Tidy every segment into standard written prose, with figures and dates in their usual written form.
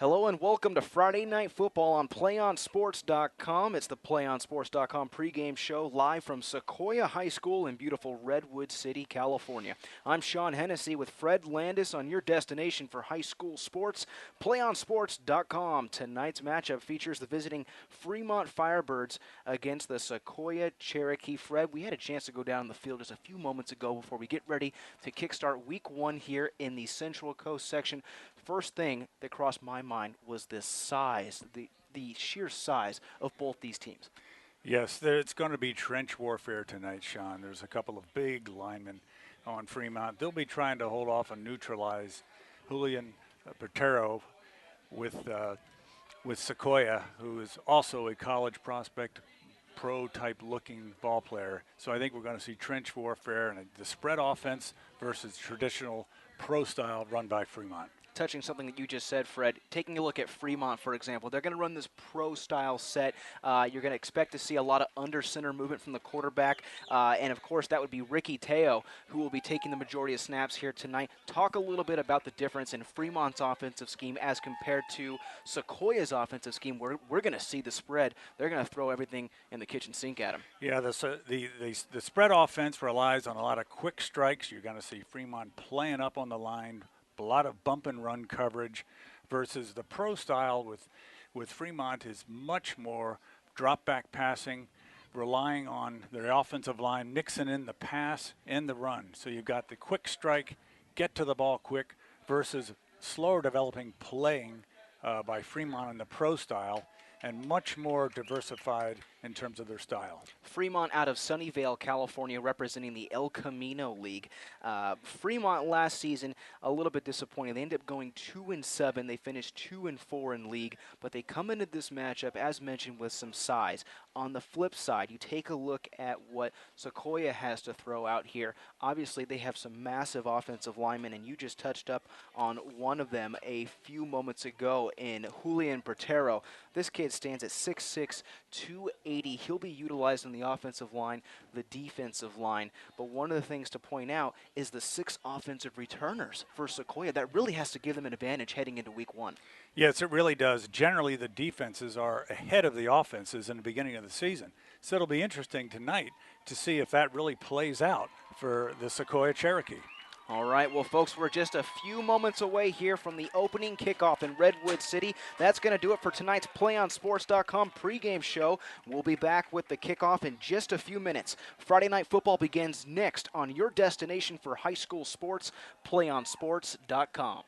Hello and welcome to Friday Night Football on PlayOnSports.com. It's the PlayOnSports.com pregame show live from Sequoia High School in beautiful Redwood City, California. I'm Sean Hennessy with Fred Landis on your destination for high school sports, PlayOnSports.com. Tonight's matchup features the visiting Fremont Firebirds against the Sequoia Cherokee. Fred, we had a chance to go down the field just a few moments ago before we get ready to kickstart week one here in the Central Coast section. First thing that crossed my mind was this size, the sheer size of both these teams. Yes, it's going to be trench warfare tonight, Sean. There's a couple of big linemen on Fremont. They'll be trying to hold off and neutralize Julian Patero with Sequoia, who is also a college prospect, pro-type looking ball player. So I think we're going to see trench warfare and the spread offense versus traditional pro style run by Fremont. Touching something that you just said, Fred, taking a look at Fremont, for example, they're going to run this pro-style set. You're going to expect to see a lot of under-center movement from the quarterback, and, of course, that would be Ricky Teo, who will be taking the majority of snaps here tonight. Talk a little bit about the difference in Fremont's offensive scheme as compared to Sequoia's offensive scheme, where we're going to see the spread. They're going to throw everything in the kitchen sink at them. Yeah, the spread offense relies on a lot of quick strikes. You're going to see Fremont playing up on the line, a lot of bump and run coverage, versus the pro style with Fremont is much more drop back passing, relying on their offensive line mixing in the pass and the run. So you've got the quick strike, get to the ball quick, versus slower developing playing by Fremont in the pro style, and much more diversified in terms of their style. Fremont out of Sunnyvale, California, representing the El Camino League. Fremont last season, a little bit disappointing. They ended up going 2-7. They finished 2-4 in league, but they come into this matchup, as mentioned, with some size. On the flip side, you take a look at what Sequoia has to throw out here. Obviously, they have some massive offensive linemen, and you just touched up on one of them a few moments ago in Julian Patero. This kid stands at 6'6", 280. He'll be utilized in the offensive line, the defensive line. But one of the things to point out is the 6 offensive returners for Sequoia. That really has to give them an advantage heading into week one. Yes, it really does. Generally, the defenses are ahead of the offenses in the beginning of the season. So it'll be interesting tonight to see if that really plays out for the Sequoia Cherokee. All right, well, folks, we're just a few moments away here from the opening kickoff in Redwood City. That's going to do it for tonight's PlayOnSports.com pregame show. We'll be back with the kickoff in just a few minutes. Friday Night Football begins next on your destination for high school sports, PlayOnSports.com.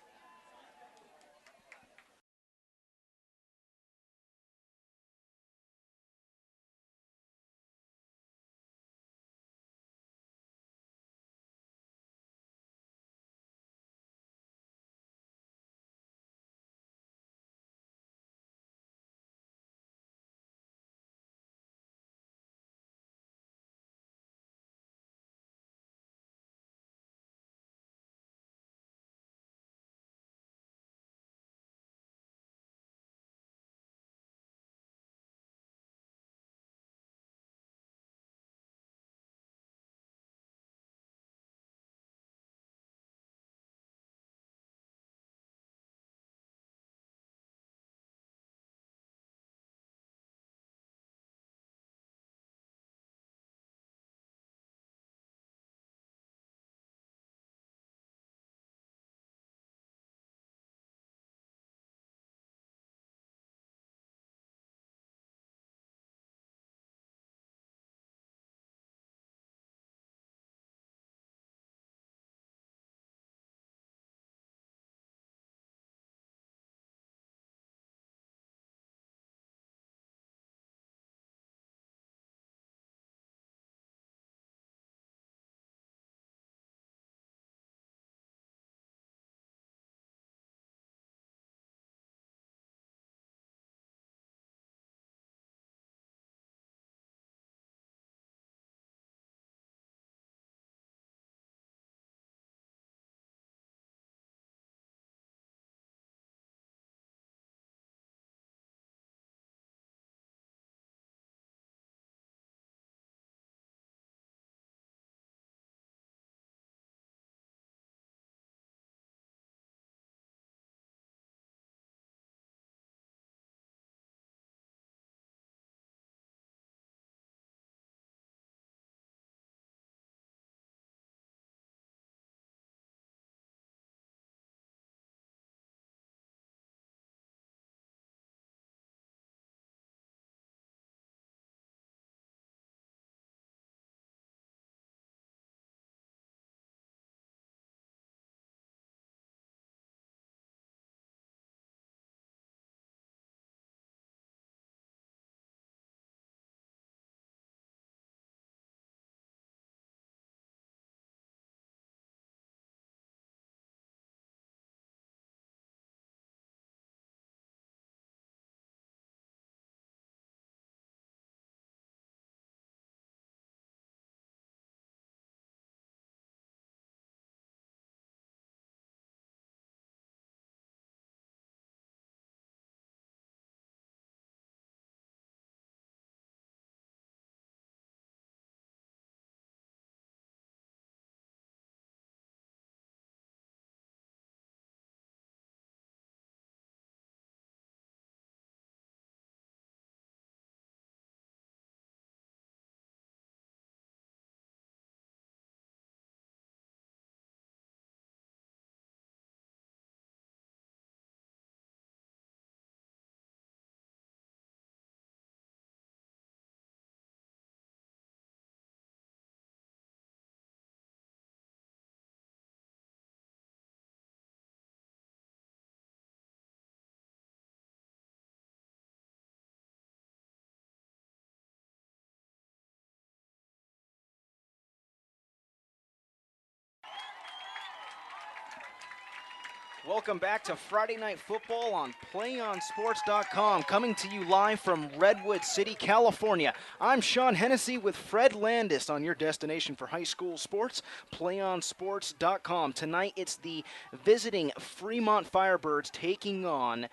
Welcome back to Friday Night Football on PlayOnSports.com, coming to you live from Redwood City, California. I'm Sean Hennessy with Fred Landis on your destination for high school sports, PlayOnSports.com. Tonight it's the visiting Fremont Firebirds taking on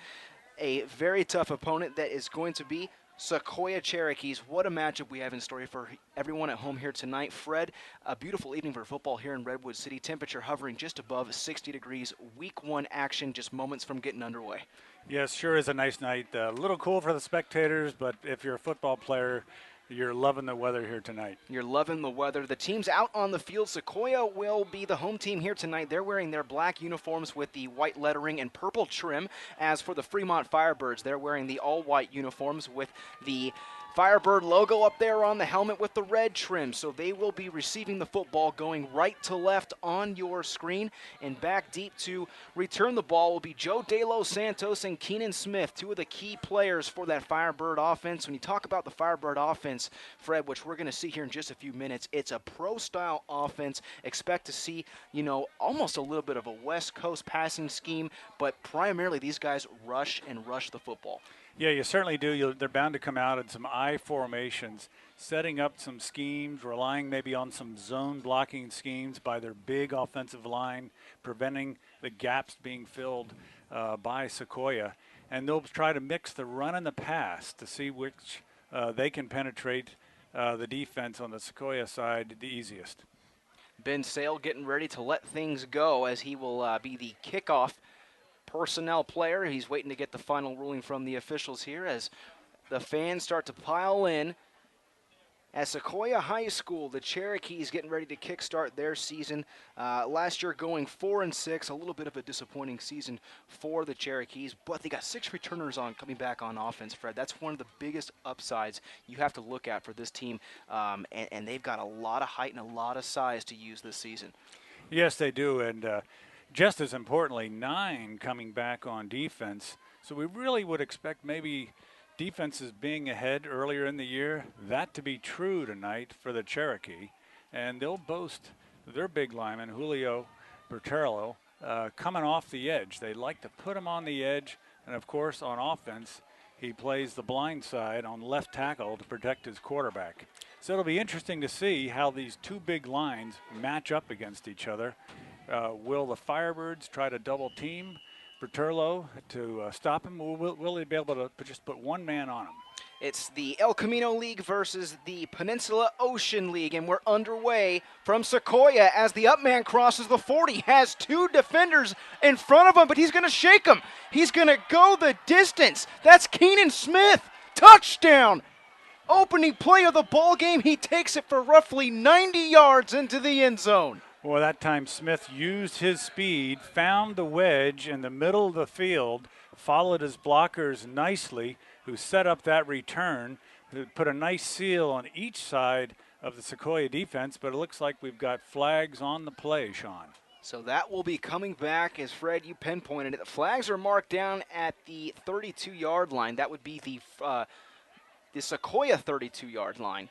a very tough opponent that is going to be Sequoia Cherokees. What a matchup we have in store for everyone at home here tonight. Fred, a beautiful evening for football here in Redwood City. Temperature hovering just above 60 degrees. Week 1 action just moments from getting underway. Yes, sure is a nice night. A little cool for the spectators, but if you're a football player, you're loving the weather here tonight. You're loving the weather. The teams out on the field. Sequoia will be the home team here tonight. They're wearing their black uniforms with the white lettering and purple trim. As for the Fremont Firebirds, they're wearing the all-white uniforms with the Firebird logo up there on the helmet with the red trim. So they will be receiving the football going right to left on your screen. And back deep to return the ball will be Joe De Los Santos and Keenan Smith, two of the key players for that Firebird offense. When you talk about the Firebird offense, Fred, which we're going to see here in just a few minutes, it's a pro-style offense. Expect to see, almost a little bit of a West Coast passing scheme, but primarily these guys rush the football. Yeah, you certainly do. They're bound to come out in some I formations, setting up some schemes, relying maybe on some zone blocking schemes by their big offensive line, preventing the gaps being filled by Sequoia. And they'll try to mix the run and the pass to see which they can penetrate the defense on the Sequoia side the easiest. Ben Sale getting ready to let things go as he will be the kickoff personnel player. He's waiting to get the final ruling from the officials here as the fans start to pile in. At Sequoia High School, the Cherokees getting ready to kickstart their season. Last year going 4-6, a little bit of a disappointing season for the Cherokees, but they got 6 returners coming back on offense, Fred. That's one of the biggest upsides you have to look at for this team, and they've got a lot of height and a lot of size to use this season. Yes, they do, and just as importantly, 9 coming back on defense. So we really would expect maybe defenses being ahead earlier in the year, that to be true tonight for the Cherokee. And they'll boast their big lineman, Julio Berterlo, coming off the edge. They like to put him on the edge. And, of course, on offense, he plays the blind side on left tackle to protect his quarterback. So it'll be interesting to see how these two big lines match up against each other. Will the Firebirds try to double team Berterlo to stop him? Will they be able to just put one man on him? It's the El Camino League versus the Peninsula Ocean League, and we're underway from Sequoia as the up man crosses the 40. Has 2 defenders in front of him, but he's going to shake him. He's going to go the distance. That's Keenan Smith. Touchdown. Opening play of the ball game. He takes it for roughly 90 yards into the end zone. Well, that time Smith used his speed, found the wedge in the middle of the field, followed his blockers nicely, who set up that return, put a nice seal on each side of the Sequoia defense, but it looks like we've got flags on the play, Sean. So that will be coming back, as Fred, you pinpointed it. The flags are marked down at the 32-yard line. That would be the Sequoia 32-yard line.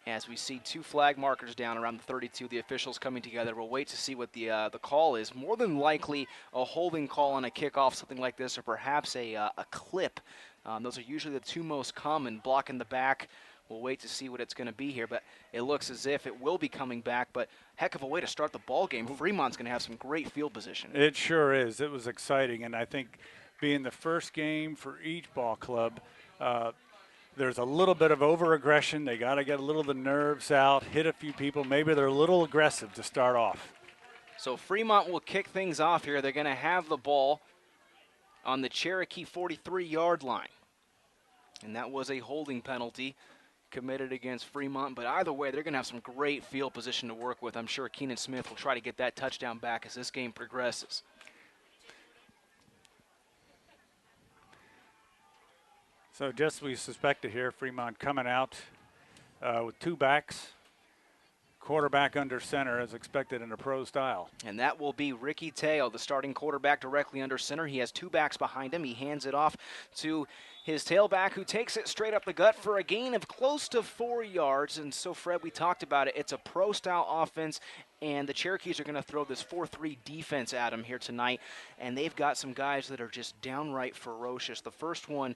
As we see 2 flag markers down around the 32, the officials coming together. We'll wait to see what the call is. More than likely a holding call on a kickoff, something like this, or perhaps a clip. Those are usually the 2 most common, block in the back. We'll wait to see what it's going to be here, but it looks as if it will be coming back, but heck of a way to start the ball game. Fremont's going to have some great field position. It sure is. It was exciting, and I think being the first game for each ball club, there's a little bit of over-aggression. They got to get a little of the nerves out, hit a few people. Maybe they're a little aggressive to start off. So Fremont will kick things off here. They're going to have the ball on the Cherokee 43-yard line. And that was a holding penalty committed against Fremont. But either way, they're going to have some great field position to work with. I'm sure Keenan Smith will try to get that touchdown back as this game progresses. So just we suspected here, Fremont coming out with 2 backs, quarterback under center as expected in a pro style. And that will be Ricky Teo, the starting quarterback directly under center. He has 2 backs behind him. He hands it off to His tailback who takes it straight up the gut for a gain of close to 4 yards. And so, Fred, we talked about it. It's a pro-style offense, and the Cherokees are going to throw this 4-3 defense at them here tonight. And they've got some guys that are just downright ferocious. The first one,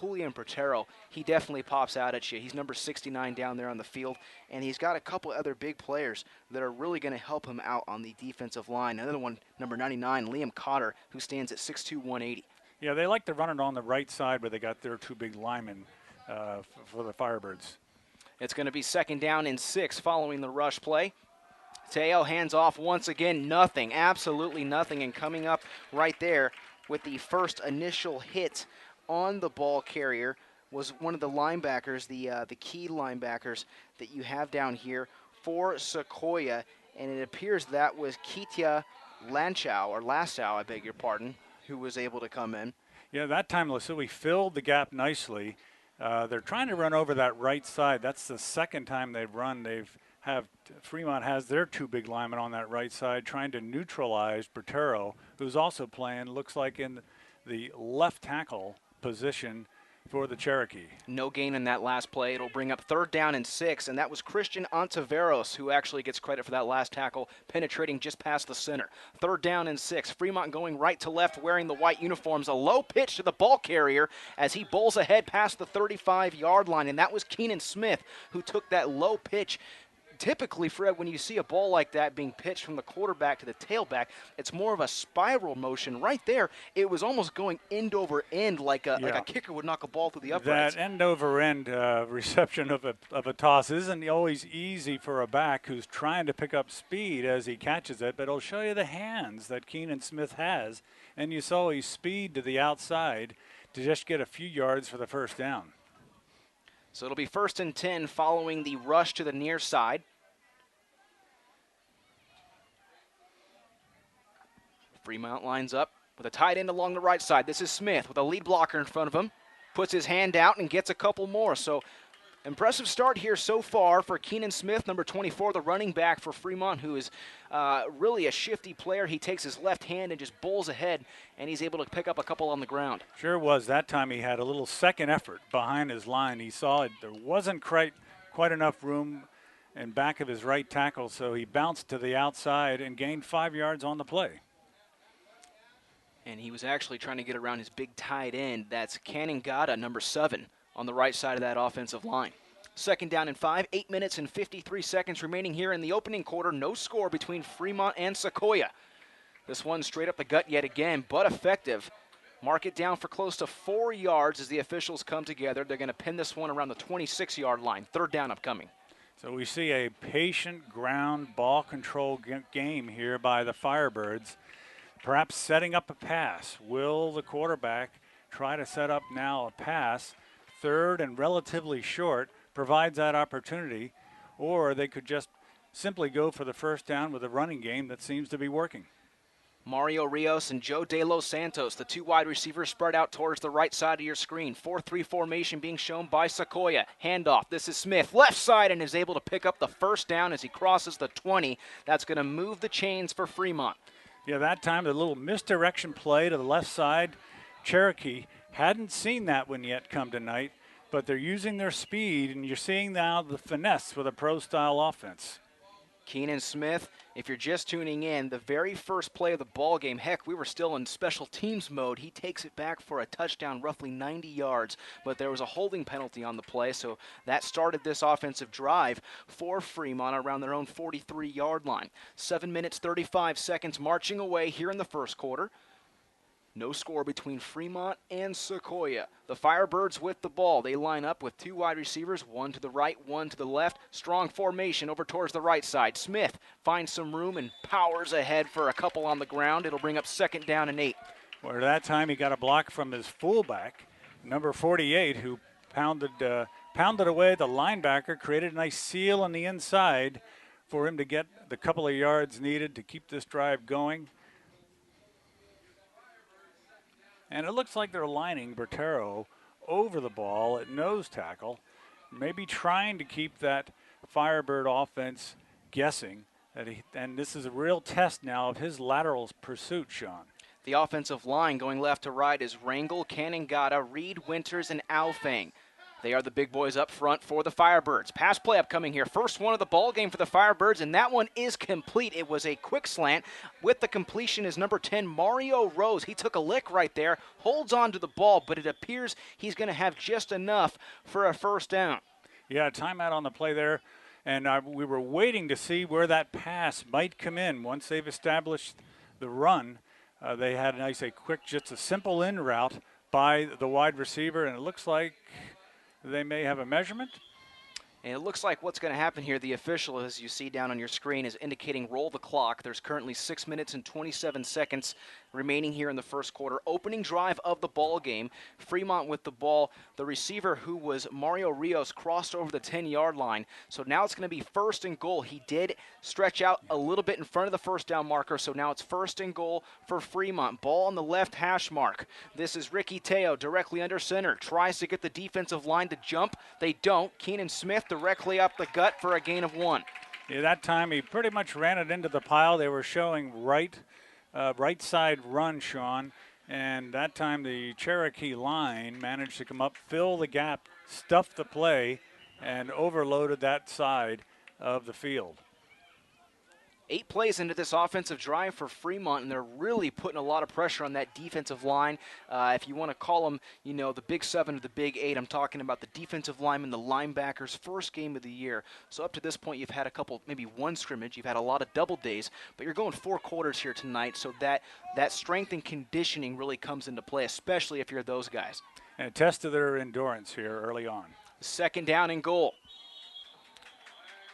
Julian Protero, he definitely pops out at you. He's number 69 down there on the field, and he's got a couple other big players that are really going to help him out on the defensive line. Another one, number 99, Liam Cotter, who stands at 6'2", 180. Yeah, they like to run it on the right side where they got their two big linemen for the Firebirds. It's going to be 2nd down and 6 following the rush play. Teo hands off once again, nothing, absolutely nothing. And coming up right there with the first initial hit on the ball carrier was one of the linebackers, the key linebackers that you have down here for Sequoia. And it appears that was Ketia Lassow, I beg your pardon, who was able to come in. Yeah, that time Lasui filled the gap nicely. They're trying to run over that right side. That's the second time they've run. Fremont has their two big linemen on that right side trying to neutralize Bertero, who's also playing, looks like in the left tackle position for the Cherokee. No gain in that last play. It'll bring up 3rd down and 6, and that was Christian Ontiveros who actually gets credit for that last tackle, penetrating just past the center. 3rd down and 6. Fremont going right to left, wearing the white uniforms. A low pitch to the ball carrier as he bowls ahead past the 35-yard line, and that was Keenan Smith who took that low pitch. Typically, Fred, when you see a ball like that being pitched from the quarterback to the tailback, it's more of a spiral motion. Right there, it was almost going end over end like a kicker would knock a ball through the uprights. That end over end reception of a toss isn't always easy for a back who's trying to pick up speed as he catches it, but it'll show you the hands that Keenan Smith has. And you saw his speed to the outside to just get a few yards for the 1st down. So it'll be 1st and 10 following the rush to the near side. Fremont lines up with a tight end along the right side. This is Smith with a lead blocker in front of him. Puts his hand out and gets a couple more. So impressive start here so far for Keenan Smith, number 24, the running back for Fremont, who is really a shifty player. He takes his left hand and just bowls ahead, and he's able to pick up a couple on the ground. Sure was. That time he had a little second effort behind his line. He saw it. There wasn't quite enough room in back of his right tackle, so he bounced to the outside and gained 5 yards on the play. And he was actually trying to get around his big tight end. That's Cannon Gata, number 7, on the right side of that offensive line. 2nd down and 5, 8 minutes and 53 seconds remaining here in the opening quarter. No score between Fremont and Sequoia. This one straight up the gut yet again, but effective. Mark it down for close to 4 yards as the officials come together. They're going to pin this one around the 26-yard line. 3rd down upcoming. So we see a patient ground ball control game here by the Firebirds. Perhaps setting up a pass. Will the quarterback try to set up now a pass? 3rd and relatively short provides that opportunity. Or they could just simply go for the 1st down with a running game that seems to be working. Mario Rios and Joe De Los Santos, the 2 wide receivers spread out towards the right side of your screen. 4-3 formation being shown by Sequoia. Handoff. This is Smith, left side, and is able to pick up the 1st down as he crosses the 20. That's going to move the chains for Fremont. Yeah, that time the little misdirection play to the left side. Cherokee hadn't seen that one yet come tonight, but they're using their speed, and you're seeing now the finesse with a pro-style offense. Keenan Smith, if you're just tuning in, the very first play of the ball game, heck, we were still in special teams mode. He takes it back for a touchdown, roughly 90 yards, but there was a holding penalty on the play, so that started this offensive drive for Fremont around their own 43-yard line. 7 minutes, 35 seconds marching away here in the 1st quarter. No score between Fremont and Sequoia. The Firebirds with the ball. They line up with 2 wide receivers, 1 to the right, 1 to the left. Strong formation over towards the right side. Smith finds some room and powers ahead for a couple on the ground. It'll bring up 2nd down and 8. Well, that time he got a block from his fullback, number 48, who pounded away the linebacker, created a nice seal on the inside for him to get the couple of yards needed to keep this drive going. And it looks like they're lining Bertero over the ball at nose tackle, maybe trying to keep that Firebird offense guessing. And this is a real test now of his lateral pursuit, Sean. The offensive line going left to right is Rangel, Canongata, Reed, Winters, and Alfang. They are the big boys up front for the Firebirds. Pass play upcoming here. First one of the ball game for the Firebirds, and that one is complete. It was a quick slant. With the completion is number 10, Mario Rose. He took a lick right there, holds on to the ball, but it appears he's going to have just enough for a first down. Yeah, timeout on the play there. And we were waiting to see where that pass might come in. Once they've established the run, they had just a simple in route by the wide receiver, and it looks like they may have a measurement. And it looks like what's going to happen here, the official, as you see down on your screen, is indicating roll the clock. There's currently 6 minutes and 27 seconds remaining here in the first quarter. Opening drive of the ball game. Fremont with the ball. The receiver, who was Mario Rios, crossed over the 10-yard line. So now it's going to be first and goal. He did stretch out a little bit in front of the first down marker, so now it's first and goal for Fremont. Ball on the left hash mark. This is Ricky Teo directly under center. Tries to get the defensive line to jump. They don't. Keenan Smith directly up the gut for a gain of 1. Yeah, that time he pretty much ran it into the pile. They were showing right side run, Sean, and that time the Cherokee line managed to come up, fill the gap, stuff the play, and overloaded that side of the field. 8 plays into this offensive drive for Fremont, and they're really putting a lot of pressure on that defensive line. If you want to call them, the Big 7 or the Big 8, I'm talking about the defensive linemen, the linebackers, first game of the year. So up to this point, you've had a couple, maybe one scrimmage. You've had a lot of double days, but you're going 4 quarters here tonight, so that strength and conditioning really comes into play, especially if you're those guys. And a test of their endurance here early on. Second down and goal.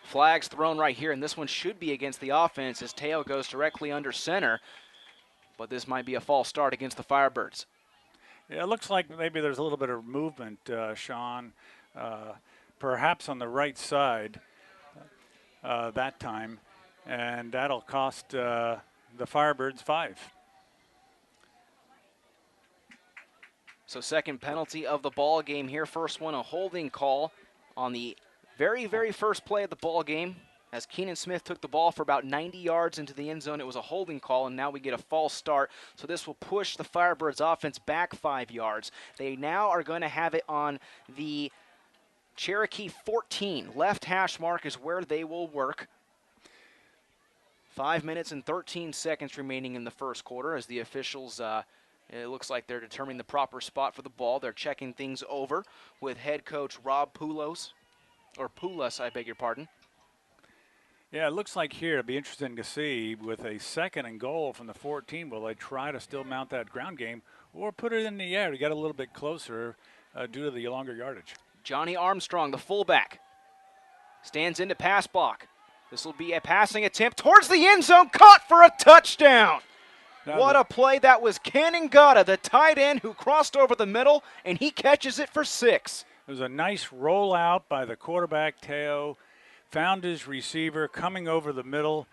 Flags thrown right here, and this one should be against the offense as Teo goes directly under center. But this might be a false start against the Firebirds. Yeah, it looks like maybe there's a little bit of movement, Sean, perhaps on the right side that time, and that'll cost the Firebirds 5. So second penalty of the ball game here. First one, a holding call on the very, very first play of the ball game. As Keenan Smith took the ball for about 90 yards into the end zone, it was a holding call, and now we get a false start. So this will push the Firebirds offense back 5 yards. They now are going to have it on the Cherokee 14. Left hash mark is where they will work. 5 minutes and 13 seconds remaining in the first quarter as the officials, it looks like they're determining the proper spot for the ball. They're checking things over with head coach Rob Poulos, I beg your pardon. Yeah, it looks like here it'll be interesting to see with a second and goal from the 14. Will they try to still mount that ground game or put it in the air to get a little bit closer due to the longer yardage? Johnny Armstrong, the fullback, stands into pass block. This will be a passing attempt towards the end zone, caught for a touchdown. What a play. That was Canongata, the tight end, who crossed over the middle, and he catches it for 6. It was a nice rollout by the quarterback, Teo. Found his receiver coming over the middle.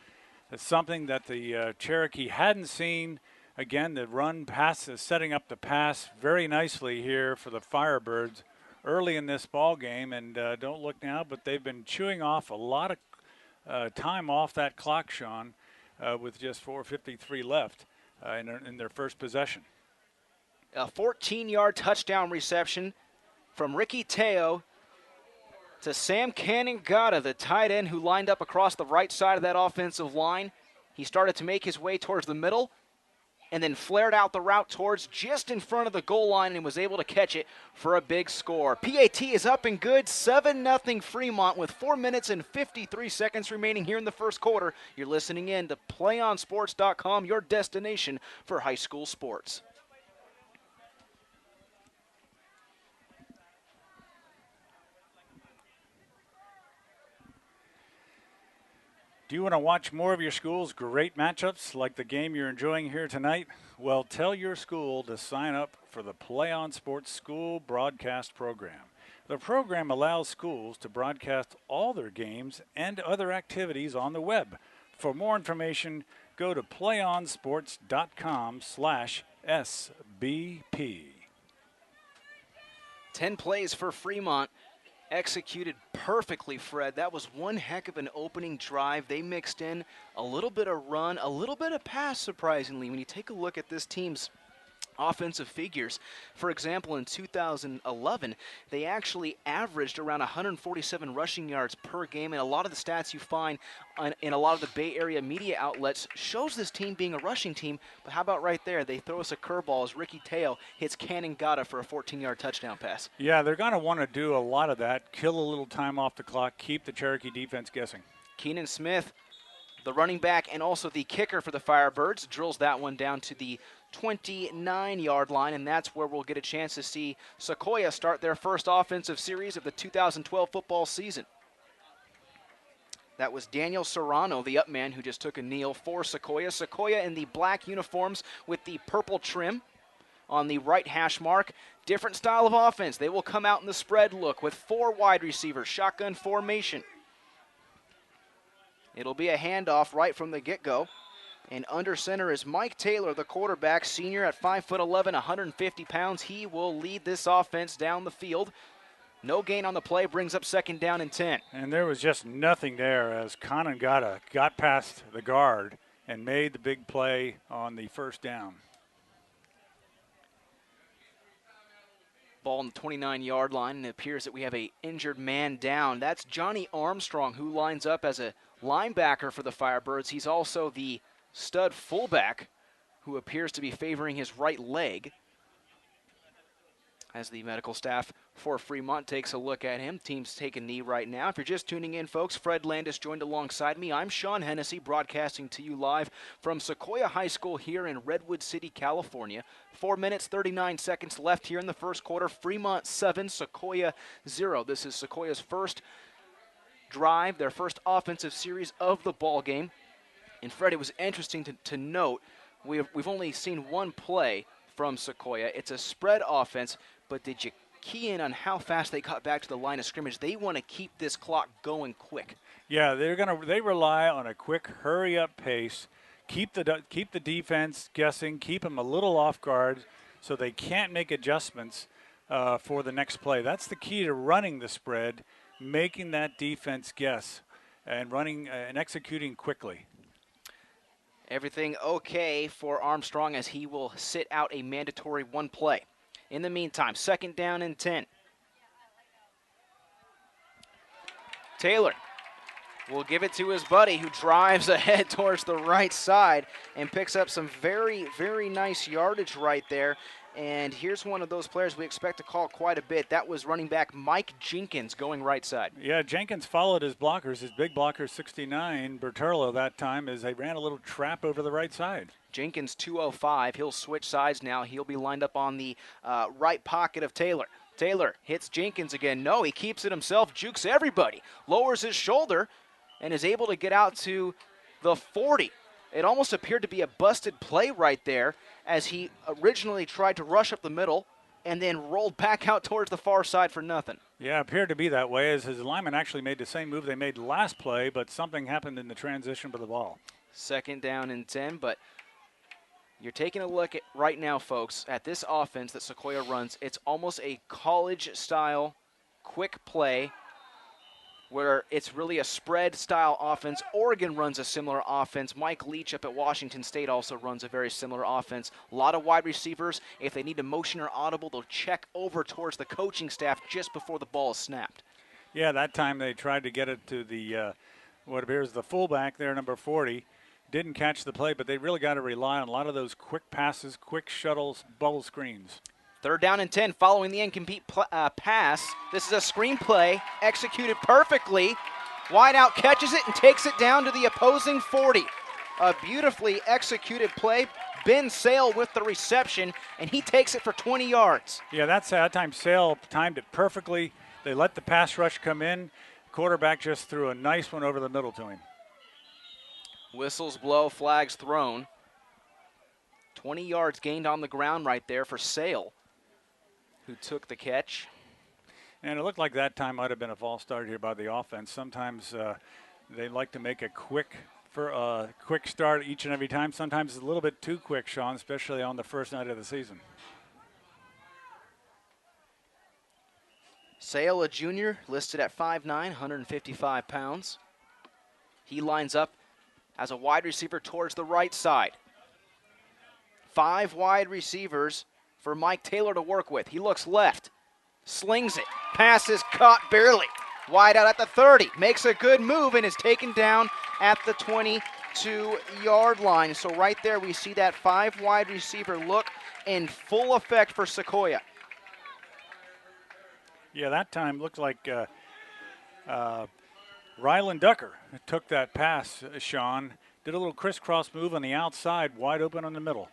It's something that the Cherokee hadn't seen. Again, the run pass is setting up the pass very nicely here for the Firebirds early in this ball game. And don't look now, but they've been chewing off a lot of time off that clock, Sean, with just 4:53 left in their first possession. A 14-yard touchdown reception from Ricky Teo to Sam Canongata, the tight end who lined up across the right side of that offensive line. He started to make his way towards the middle and then flared out the route towards just in front of the goal line and was able to catch it for a big score. PAT is up and good, 7-0 Fremont with 4 minutes and 53 seconds remaining here in the first quarter. You're listening in to PlayOnSports.com, your destination for high school sports. Do you want to watch more of your school's great matchups like the game you're enjoying here tonight? Well, tell your school to sign up for the PlayOn Sports School Broadcast Program. The program allows schools to broadcast all their games and other activities on the web. For more information, go to playonsports.com/SBP. 10 plays for Fremont. Executed perfectly, Fred. That was one heck of an opening drive. They mixed in a little bit of run, a little bit of pass, surprisingly. When you take a look at this team's offensive figures, for example, in 2011, they actually averaged around 147 rushing yards per game, and a lot of the stats you find in a lot of the Bay Area media outlets shows this team being a rushing team. But how about right there? They throw us a curveball as Ricky Teo hits Cannon Gata for a 14-yard touchdown pass. Yeah, they're going to want to do a lot of that, kill a little time off the clock, keep the Cherokee defense guessing. Keenan Smith, the running back and also the kicker for the Firebirds, drills that one down to the 29-yard line, and that's where we'll get a chance to see Sequoia start their first offensive series of the 2012 football season. That was Daniel Serrano, the up man, who just took a kneel for Sequoia. Sequoia in the black uniforms with the purple trim on the right hash mark. Different style of offense. They will come out in the spread look with 4 wide receivers, shotgun formation. It'll be a handoff right from the get-go. And under center is Mike Taylor, the quarterback, senior at 5'11", 150 pounds. He will lead this offense down the field. No gain on the play, brings up 2nd down and 10. And there was just nothing there as Cannon Gata got past the guard and made the big play on the 1st down. Ball on the 29-yard line, and it appears that we have an injured man down. That's Johnny Armstrong, who lines up as a linebacker for the Firebirds. He's also the stud fullback, who appears to be favoring his right leg. As the medical staff for Fremont takes a look at him. Team's take a knee right now. If you're just tuning in, folks, Fred Landis joined alongside me. I'm Sean Hennessy, broadcasting to you live from Sequoia High School here in Redwood City, California. 4 minutes, 39 seconds left here in the first quarter. Fremont 7, Sequoia 0. This is Sequoia's first drive, their first offensive series of the ball game. And Fred, it was interesting to note, we've only seen one play from Sequoia. It's a spread offense, but did you key in on how fast they got back to the line of scrimmage? They want to keep this clock going quick. Yeah, they rely on a quick hurry-up pace, keep the defense guessing, keep them a little off guard so they can't make adjustments for the next play. That's the key to running the spread, making that defense guess and running and executing quickly. Everything okay for Armstrong as he will sit out a mandatory 1 play. In the meantime, 2nd down and 10. Taylor will give it to his buddy, who drives ahead towards the right side and picks up some very, very nice yardage right there. And here's one of those players we expect to call quite a bit. That was running back Mike Jenkins going right side. Yeah, Jenkins followed his blockers. His big blocker, 69, Berturlo that time, as they ran a little trap over the right side. Jenkins 205. He'll switch sides now. He'll be lined up on the right pocket of Taylor. Taylor hits Jenkins again. No, he keeps it himself, jukes everybody, lowers his shoulder, and is able to get out to the 40. It almost appeared to be a busted play right there, as he originally tried to rush up the middle and then rolled back out towards the far side for nothing. Yeah, appeared to be that way, as his lineman actually made the same move they made last play, but something happened in the transition for the ball. 2nd down and 10, but you're taking a look at right now, folks, at this offense that Sequoia runs. It's almost a college-style quick play where it's really a spread-style offense. Oregon runs a similar offense. Mike Leach up at Washington State also runs a very similar offense. A lot of wide receivers. If they need a motion or audible, they'll check over towards the coaching staff just before the ball is snapped. Yeah, that time they tried to get it to the what appears the fullback there, number 40. Didn't catch the play, but they really got to rely on a lot of those quick passes, quick shuttles, bubble screens. 3rd down and 10 following the incomplete pass. This is a screen play executed perfectly. Wide out catches it and takes it down to the opposing 40. A beautifully executed play. Ben Sale with the reception, and he takes it for 20 yards. Yeah, that time Sale timed it perfectly. They let the pass rush come in. Quarterback just threw a nice one over the middle to him. Whistles blow, flags thrown. 20 yards gained on the ground right there for Sale, who took the catch. And it looked like that time might have been a false start here by the offense. Sometimes they like to make a quick start each and every time. Sometimes it's a little bit too quick, Sean, especially on the first night of the season. Sequoia Jr., listed at 5'9", 155 pounds. He lines up as a wide receiver towards the right side. 5 wide receivers for Mike Taylor to work with. He looks left, slings it, pass is caught barely. Wide out at the 30, makes a good move and is taken down at the 22-yard line. So right there we see that 5 wide receiver look in full effect for Sequoia. Yeah, that time looked like Rylan Ducker took that pass, Sean. Did a little crisscross move on the outside, wide open on the middle.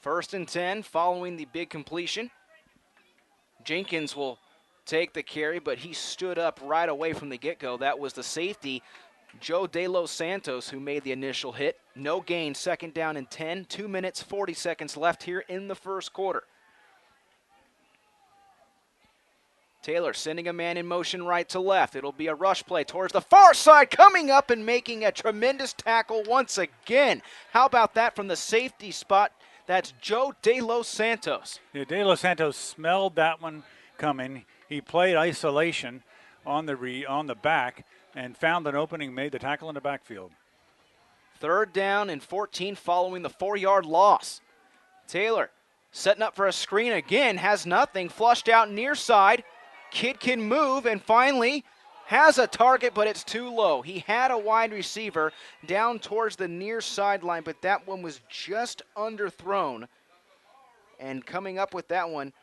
1st and 10 following the big completion. Jenkins will take the carry, but he stood up right away from the get-go. That was the safety, Joe De Los Santos, who made the initial hit. No gain, 2nd down and 10, 2 minutes, 40 seconds left here in the first quarter. Taylor sending a man in motion right to left. It'll be a rush play towards the far side, coming up and making a tremendous tackle once again. How about that from the safety spot? That's Joe De Los Santos. Yeah, De Los Santos smelled that one coming. He played isolation on the back and found an opening, made the tackle in the backfield. 3rd down and 14 following the 4-yard loss. Taylor setting up for a screen again, has nothing, flushed out near side. Kid can move and finally has a target, but it's too low. He had a wide receiver down towards the near sideline, but that one was just underthrown. And coming up with that one,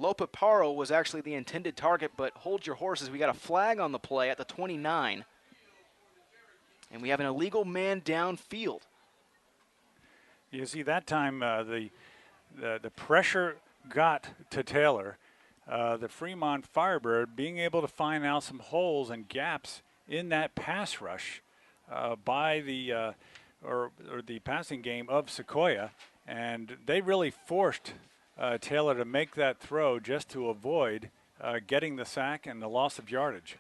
Lopaparo was actually the intended target, but hold your horses. We got a flag on the play at the 29. And we have an illegal man downfield. You see, that time the pressure got to Taylor. The Fremont Firebird being able to find out some holes and gaps in that pass rush by the passing game of Sequoia, and they really forced Taylor to make that throw just to avoid getting the sack and the loss of yardage.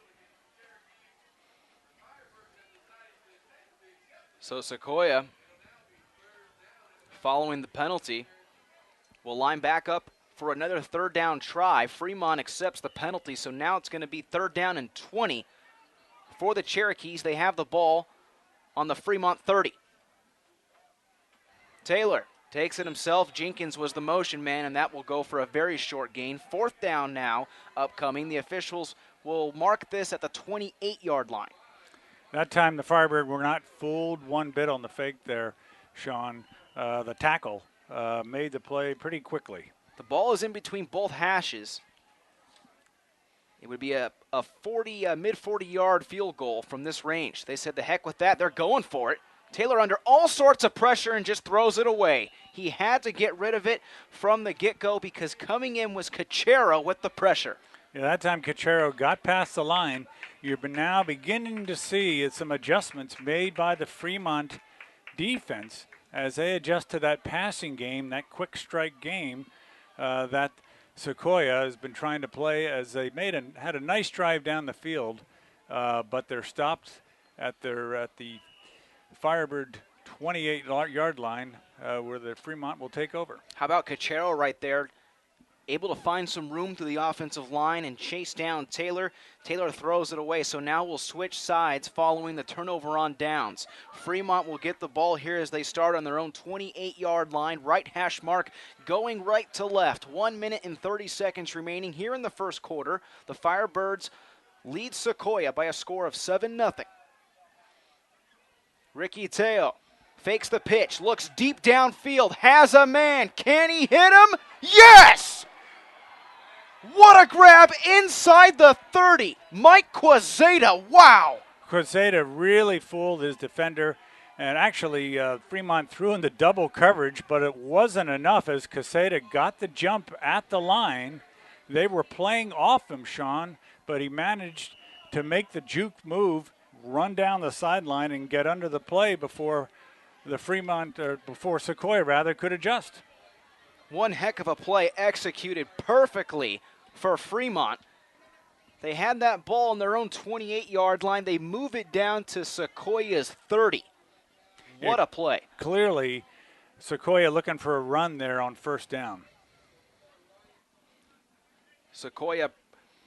So Sequoia, following the penalty, will line back up for another 3rd down try. Fremont accepts the penalty, so now it's going to be 3rd down and 20 for the Cherokees. They have the ball on the Fremont 30. Taylor takes it himself. Jenkins was the motion man, and that will go for a very short gain. 4th down now upcoming. The officials will mark this at the 28-yard line. That time the Firebird were not fooled one bit on the fake there, Sean. The tackle made the play pretty quickly. The ball is in between both hashes. It would be a mid-40-yard field goal from this range. They said the heck with that. They're going for it. Taylor under all sorts of pressure and just throws it away. He had to get rid of it from the get-go because coming in was Cachero with the pressure. Yeah, that time Cachero got past the line. You're now beginning to see some adjustments made by the Fremont defense as they adjust to that passing game, that quick strike game that Sequoia has been trying to play, as they had a nice drive down the field, but they're stopped at the Firebird 28-yard line where the Fremont will take over. How about Cachero right there, able to find some room through the offensive line and chase down Taylor. Taylor throws it away, so now we'll switch sides following the turnover on downs. Fremont will get the ball here as they start on their own 28-yard line, right hash mark, going right to left. 1 minute and 30 seconds remaining here in the first quarter. The Firebirds lead Sequoia by a score of 7-0. Ricky Teo fakes the pitch, looks deep downfield, has a man. Can he hit him? Yes! What a grab inside the 30. Mike Quezada, wow. Quezada really fooled his defender, and actually Fremont threw in the double coverage, but it wasn't enough as Quezada got the jump at the line. They were playing off him, Sean, but he managed to make the juke move, run down the sideline, and get under the play before Sequoia could adjust. One heck of a play executed perfectly for Fremont. They had that ball on their own 28-yard line. They move it down to Sequoia's 30. What a play. Clearly, Sequoia looking for a run there on 1st down. Sequoia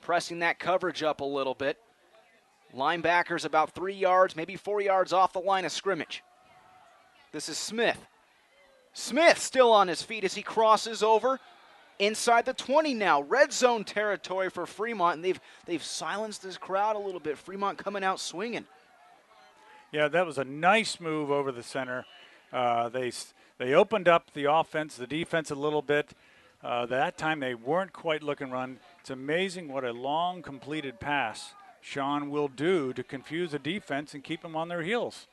pressing that coverage up a little bit. Linebackers about 3 yards, maybe 4 yards off the line of scrimmage. This is Smith. Smith still on his feet as he crosses over inside the 20 now. Red zone territory for Fremont, and they've silenced this crowd a little bit. Fremont coming out swinging. Yeah, that was a nice move over the center. They opened up the offense, the defense a little bit. That time they weren't quite looking run. It's amazing what a long completed pass Sean will do to confuse the defense and keep them on their heels.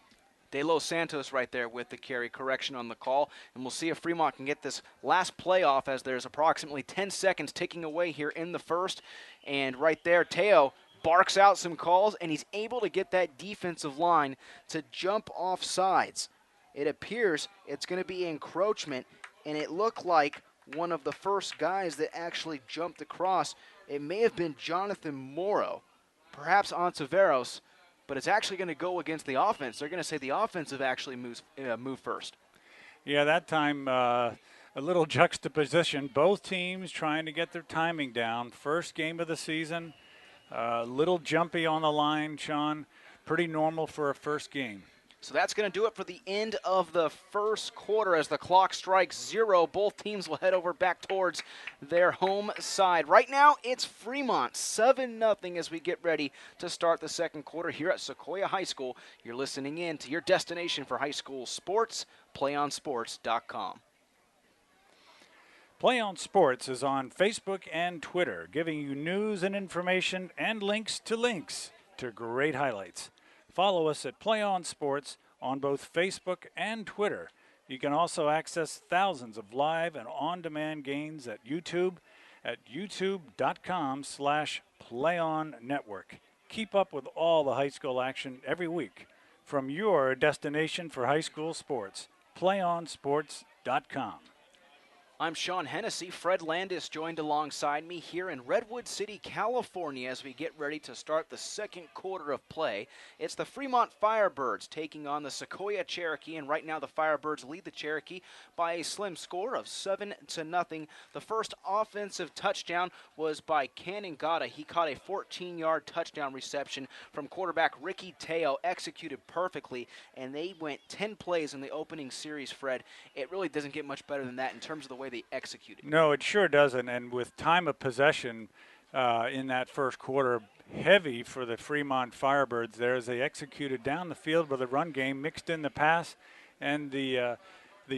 De Los Santos right there with the carry, correction on the call. And we'll see if Fremont can get this last play off as there's approximately 10 seconds ticking away here in the first. And right there, Teo barks out some calls, and he's able to get that defensive line to jump off sides. It appears it's going to be encroachment, and it looked like one of the first guys that actually jumped across. It may have been Jonathan Morrow, perhaps Ontiveros, but it's actually going to go against the offense. They're going to say the offensive actually move first. Yeah, that time a little juxtaposition. Both teams trying to get their timing down. First game of the season, a little jumpy on the line, Sean. Pretty normal for a first game. So that's going to do it for the end of the first quarter as the clock strikes 0. Both teams will head over back towards their home side. Right now, it's Fremont 7-0 as we get ready to start the second quarter here at Sequoia High School. You're listening in to your destination for high school sports, PlayOnSports.com. PlayOn Sports is on Facebook and Twitter, giving you news and information and links to great highlights. Follow us at PlayOn Sports on both Facebook and Twitter. You can also access thousands of live and on-demand games at YouTube at youtube.com/PlayOnNetwork. Keep up with all the high school action every week from your destination for high school sports, PlayOnSports.com. I'm Sean Hennessy. Fred Landis joined alongside me here in Redwood City, California as we get ready to start the second quarter of play. It's the Fremont Firebirds taking on the Sequoia Cherokee, and right now the Firebirds lead the Cherokee by a slim score of 7-0. The first offensive touchdown was by Cannon Gata. He caught a 14-yard touchdown reception from quarterback Ricky Teo, executed perfectly, and they went 10 plays in the opening series, Fred. It really doesn't get much better than that in terms of the way they executed. No, it sure doesn't. And with time of possession in that first quarter, heavy for the Fremont Firebirds there as they executed down the field with a run game, mixed in the pass and the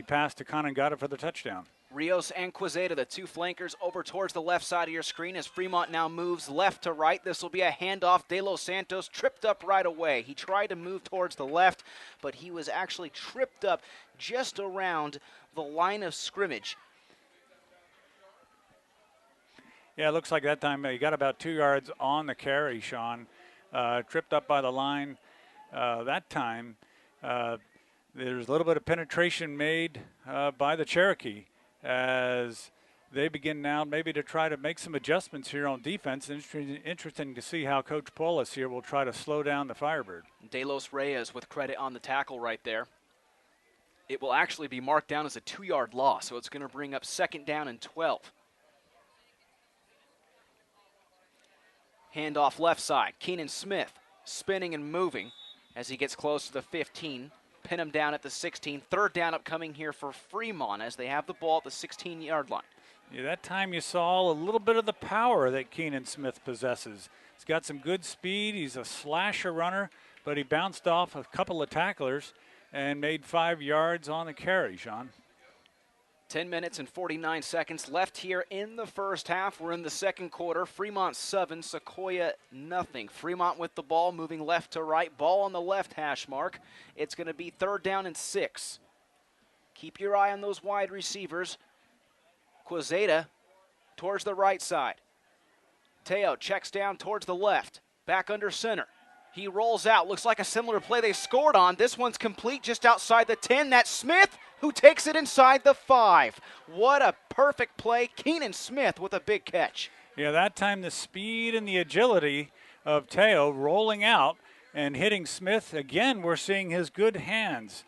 pass to Kanangata for the touchdown. Rios and Quezada, the two flankers, over towards the left side of your screen as Fremont now moves left to right. This will be a handoff. De Los Santos tripped up right away. He tried to move towards the left, but he was actually tripped up just around the line of scrimmage. Yeah, it looks like that time he got about 2 yards on the carry, Sean. Tripped up by the line that time. There's a little bit of penetration made by the Cherokee as they begin now maybe to try to make some adjustments here on defense. Interesting to see how Coach Polis here will try to slow down the Firebird. De Los Reyes with credit on the tackle right there. It will actually be marked down as a 2-yard loss, so it's going to bring up 2nd down and 12. Handoff left side. Keenan Smith spinning and moving as he gets close to the 15. Pin him down at the 16. 3rd down upcoming here for Fremont as they have the ball at the 16-yard line. Yeah, that time you saw a little bit of the power that Keenan Smith possesses. He's got some good speed. He's a slasher runner, but he bounced off a couple of tacklers and made 5 yards on the carry, Sean. 10 minutes and 49 seconds left here in the first half. We're in the second quarter. Fremont 7, Sequoia nothing. Fremont with the ball, moving left to right. Ball on the left hash mark. It's going to be 3rd down and 6. Keep your eye on those wide receivers. Quezada towards the right side. Teo checks down towards the left. Back under center. He rolls out. Looks like a similar play they scored on. This one's complete just outside the 10. That's Smith who takes it inside the 5. What a perfect play. Keenan Smith with a big catch. Yeah, that time the speed and the agility of Teo rolling out and hitting Smith. Again, we're seeing his good hands.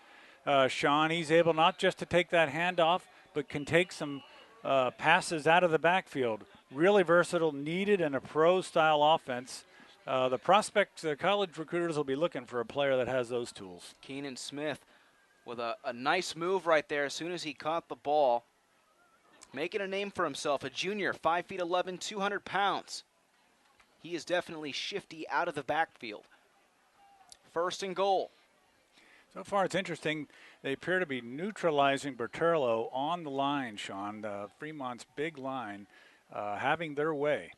Sean, he's able not just to take that handoff, but can take some passes out of the backfield. really versatile, needed in a pro-style offense. The prospects, the college recruiters will be looking for a player that has those tools. Keenan Smith with a nice move right there as soon as he caught the ball. Making a name for himself, a junior, 5 feet 11, 200 pounds. He is definitely shifty out of the backfield. First and goal. So far, it's interesting. They appear to be neutralizing Berterlo on the line, Sean. Fremont's big line having their way.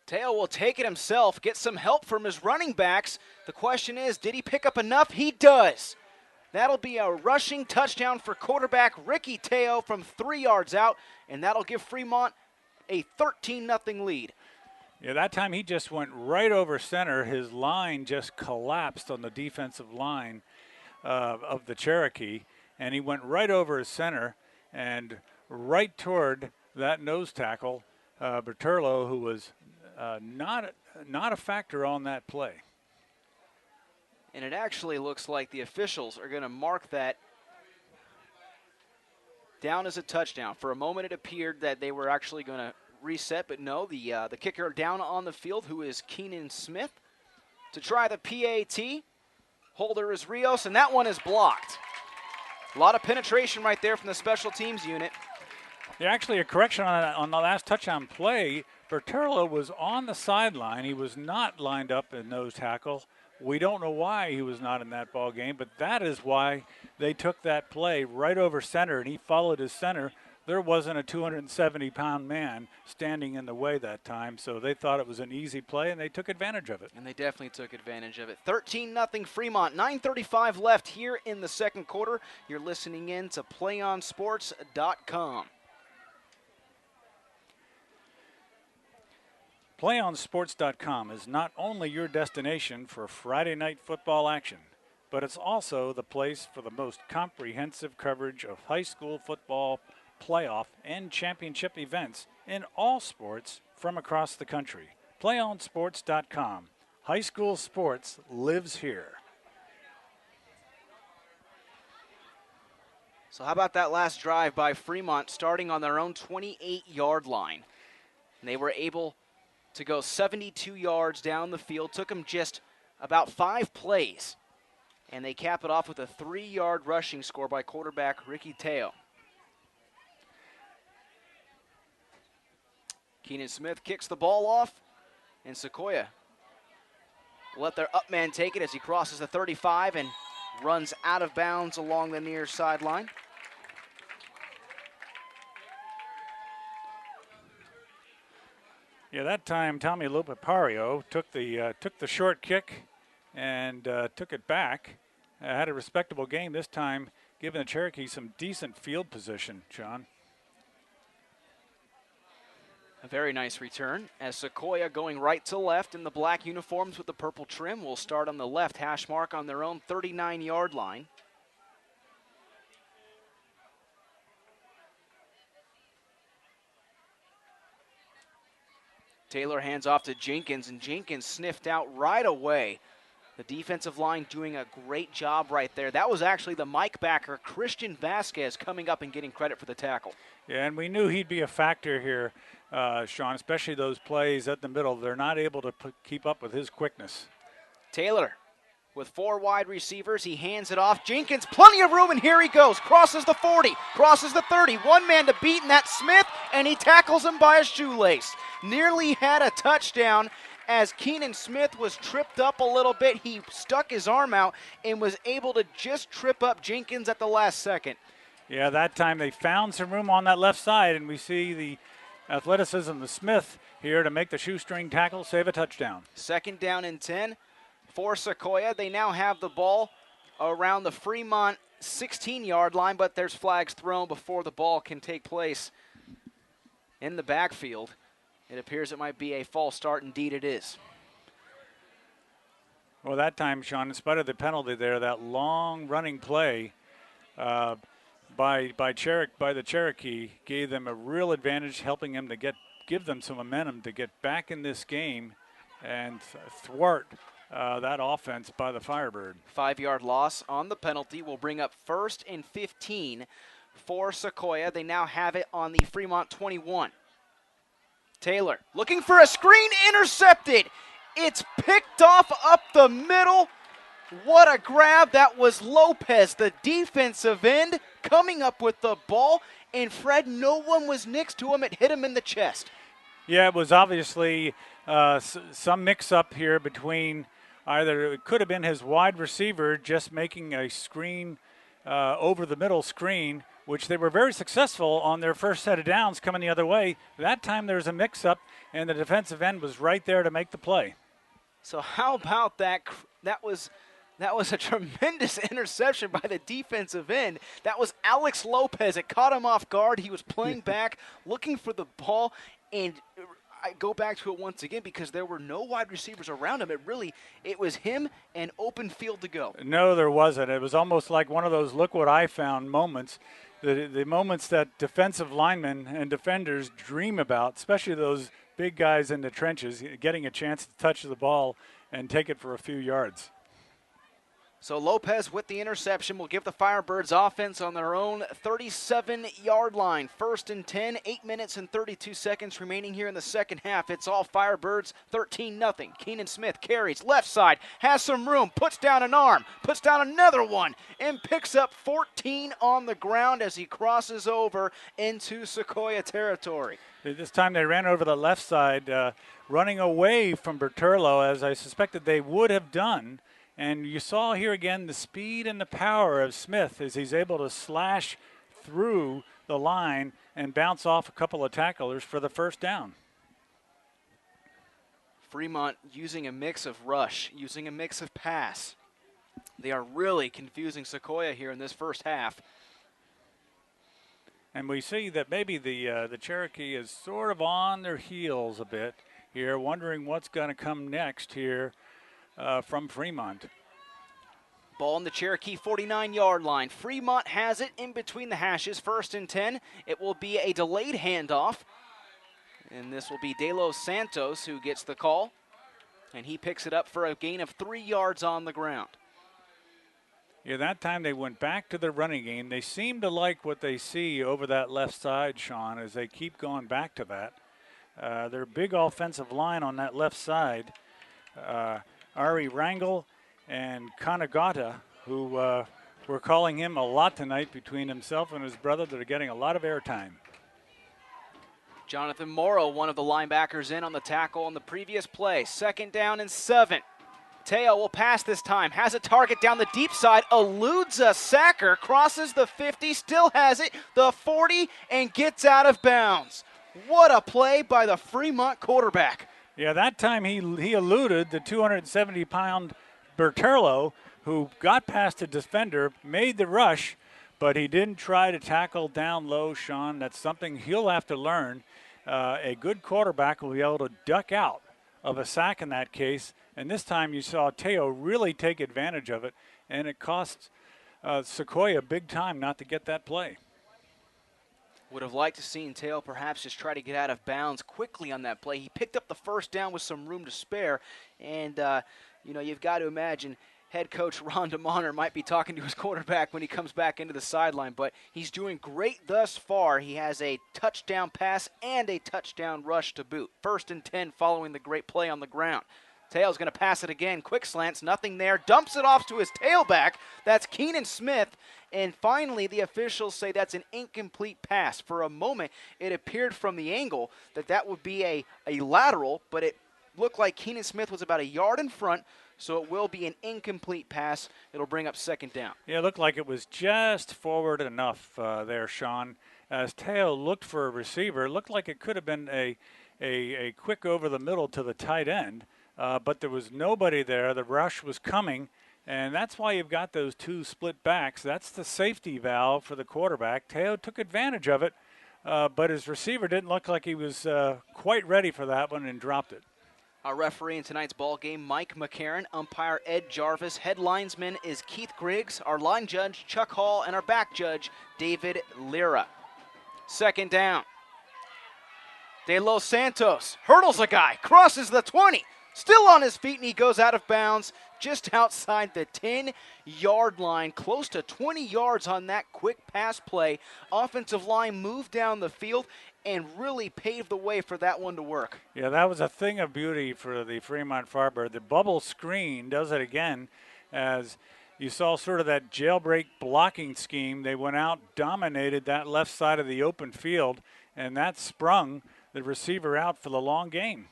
Teo will take it himself, get some help from his running backs. The question is, did he pick up enough? He does. That'll be a rushing touchdown for quarterback Ricky Teo from 3 yards out, and that'll give Fremont a 13-0 lead. Yeah, that time he just went right over center. His line just collapsed on the defensive line of the Cherokee, and he went right over his center and right toward that nose tackle, Berterlo, who was not a factor on that play. And it actually looks like the officials are going to mark that down as a touchdown. For a moment it appeared that they were actually going to reset, but no, the kicker down on the field, who is Keenan Smith, to try the PAT. Holder is Rios, and that one is blocked. A lot of penetration right there from the special teams unit. Yeah, actually a correction on the last touchdown play. Berterlo was on the sideline. He was not lined up in nose tackle. We don't know why he was not in that ball game, but that is why they took that play right over center, and he followed his center. There wasn't a 270-pound man standing in the way that time, so they thought it was an easy play, and they took advantage of it. And they definitely took advantage of it. 13-0 Fremont, 9:35 left here in the second quarter. You're listening in to PlayOnSports.com. PlayOnSports.com is not only your destination for Friday night football action, but it's also the place for the most comprehensive coverage of high school football, playoff, and championship events in all sports from across the country. PlayOnSports.com. High school sports lives here. So how about that last drive by Fremont starting on their own 28-yard line? And they were able to go 72 yards down the field. Took them just about 5 plays. And they cap it off with a 3-yard rushing score by quarterback Ricky Teo. Keenan Smith kicks the ball off, and Sequoia will let their up man take it as he crosses the 35 and runs out of bounds along the near sideline. Yeah, that time Tommy Lopapario took the short kick and took it back. Had a respectable game this time, giving the Cherokee some decent field position, John. A very nice return as Sequoia going right to left in the black uniforms with the purple trim will start on the left hash mark on their own 39-yard line. Taylor hands off to Jenkins, and Jenkins sniffed out right away. The defensive line doing a great job right there. That was actually the Mike backer, Christian Vasquez, coming up and getting credit for the tackle. Yeah, and we knew he'd be a factor here, Sean, especially those plays at the middle. They're not able to keep up with his quickness. Taylor with 4 wide receivers. He hands it off. Jenkins, plenty of room, and here he goes. Crosses the 40, crosses the 30. One man to beat, and that's Smith, and he tackles him by a shoelace. Nearly had a touchdown as Keenan Smith was tripped up a little bit. He stuck his arm out and was able to just trip up Jenkins at the last second. Yeah, that time they found some room on that left side, and we see the athleticism of Smith here to make the shoestring tackle, save a touchdown. 2nd down and 10 for Sequoia. They now have the ball around the Fremont 16-yard line, but there's flags thrown before the ball can take place in the backfield. It appears it might be a false start. Indeed, it is. Well, that time, Sean, in spite of the penalty there, that long running play by the Cherokee gave them a real advantage, helping them to give them some momentum to get back in this game and thwart that offense by the Firebird. 5-yard loss on the penalty will bring up 1st and 15 for Sequoia. They now have it on the Fremont 21. Taylor looking for a screen, intercepted. It's picked off up the middle. What a grab. That was Lopez, the defensive end, coming up with the ball. And Fred, no one was next to him. It hit him in the chest. Yeah, it was obviously some mix-up here between either it could have been his wide receiver just making a screen over the middle screen, which they were very successful on their first set of downs coming the other way. That time there was a mix-up, and the defensive end was right there to make the play. So how about that? That was a tremendous interception by the defensive end. That was Alex Lopez. It caught him off guard. He was playing back, looking for the ball, and I go back to it once again because there were no wide receivers around him. It was him and open field to go. No, there wasn't. It was almost like one of those look what I found moments, the moments that defensive linemen and defenders dream about, especially those big guys in the trenches, getting a chance to touch the ball and take it for a few yards. So Lopez with the interception will give the Firebirds offense on their own 37-yard line. 1st and 10, 8 minutes and 32 seconds remaining here in the second half. It's all Firebirds, 13-0. Keenan Smith carries left side, has some room, puts down an arm, puts down another one, and picks up 14 on the ground as he crosses over into Sequoia territory. This time they ran over the left side, running away from Berturlo, as I suspected they would have done. And you saw here again the speed and the power of Smith as he's able to slash through the line and bounce off a couple of tacklers for the first down. Fremont using a mix of rush, using a mix of pass. They are really confusing Sequoia here in this first half. And we see that maybe the Cherokee is sort of on their heels a bit here, wondering what's going to come next here from Fremont. Ball on the Cherokee 49-yard line. Fremont has it in between the hashes. 1st and 10. It will be a delayed handoff. And this will be De Los Santos who gets the call. And he picks it up for a gain of 3 yards on the ground. Yeah, that time they went back to the running game. They seem to like what they see over that left side, Sean, as they keep going back to that. Their big offensive line on that left side. Ari Rangel and Kanagata, who we're calling him a lot tonight between himself and his brother that are getting a lot of airtime. Jonathan Morrow, one of the linebackers, in on the tackle on the previous play. 2nd down and 7. Teo will pass this time, has a target down the deep side, eludes a sacker, crosses the 50, still has it, the 40, and gets out of bounds. What a play by the Fremont quarterback. Yeah, that time he eluded the 270-pound Berturlo, who got past the defender, made the rush, but he didn't try to tackle down low, Sean. That's something he'll have to learn. A good quarterback will be able to duck out of a sack in that case. And this time you saw Teo really take advantage of it, and it cost Sequoia big time not to get that play. Would have liked to seen Teo perhaps just try to get out of bounds quickly on that play. He picked up the first down with some room to spare, and you've got to imagine head coach Ron DeMonter might be talking to his quarterback when he comes back into the sideline, but he's doing great thus far. He has a touchdown pass and a touchdown rush to boot. 1st and 10 following the great play on the ground. Teo's going to pass it again. Quick slants, nothing there. Dumps it off to his tailback. That's Keenan Smith. And finally, the officials say that's an incomplete pass. For a moment, it appeared from the angle that would be a lateral, but it looked like Keenan Smith was about a yard in front, so it will be an incomplete pass. It'll bring up 2nd down. Yeah, it looked like it was just forward enough there, Sean. As Teo looked for a receiver, it looked like it could have been a quick over the middle to the tight end. But there was nobody there. The rush was coming, and that's why you've got those two split backs. That's the safety valve for the quarterback. Teo took advantage of it, but his receiver didn't look like he was quite ready for that one and dropped it. Our referee in tonight's ball game, Mike McCarron. Umpire Ed Jarvis. Head linesman is Keith Griggs. Our line judge, Chuck Hall, and our back judge, David Lira. 2nd down. De Los Santos hurdles a guy, crosses the 20. Still on his feet, and he goes out of bounds just outside the 10-yard line, close to 20 yards on that quick pass play. Offensive line moved down the field, and really paved the way for that one to work. Yeah, that was a thing of beauty for the Fremont Firebird. The bubble screen does it again, as you saw sort of that jailbreak blocking scheme. They went out, dominated that left side of the open field, and that sprung the receiver out for the long game.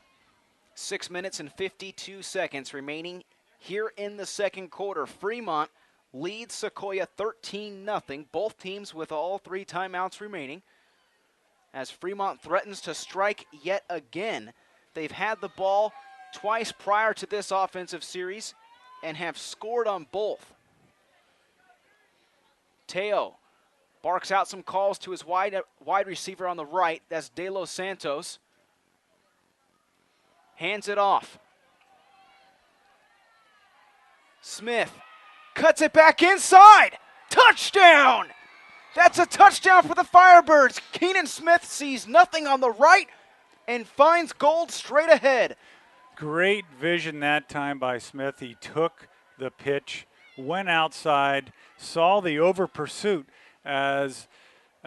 6 minutes and 52 seconds remaining here in the second quarter. Fremont leads Sequoia 13-0. Both teams with all 3 timeouts remaining. As Fremont threatens to strike yet again. They've had the ball twice prior to this offensive series and have scored on both. Teo barks out some calls to his wide receiver on the right. That's De Los Santos. Hands it off. Smith cuts it back inside. Touchdown! That's a touchdown for the Firebirds. Keenan Smith sees nothing on the right and finds gold straight ahead. Great vision that time by Smith. He took the pitch, went outside, saw the over pursuit as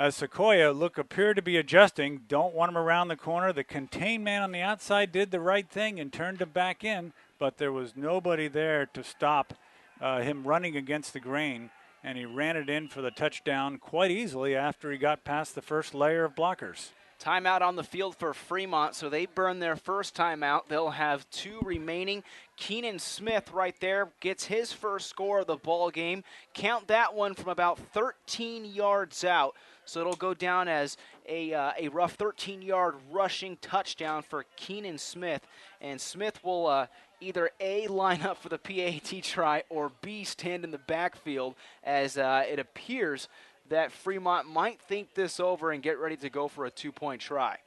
Sequoia appeared to be adjusting. Don't want him around the corner. The contained man on the outside did the right thing and turned him back in, but there was nobody there to stop him running against the grain, and he ran it in for the touchdown quite easily after he got past the first layer of blockers. Timeout on the field for Fremont, so they burn their first timeout. They'll have 2 remaining. Keenan Smith right there gets his first score of the ball game. Count that one from about 13 yards out. So it'll go down as a rough 13-yard rushing touchdown for Keenan Smith. And Smith will either A, line up for the PAT try, or B, stand in the backfield, as it appears that Fremont might think this over and get ready to go for a 2-point try.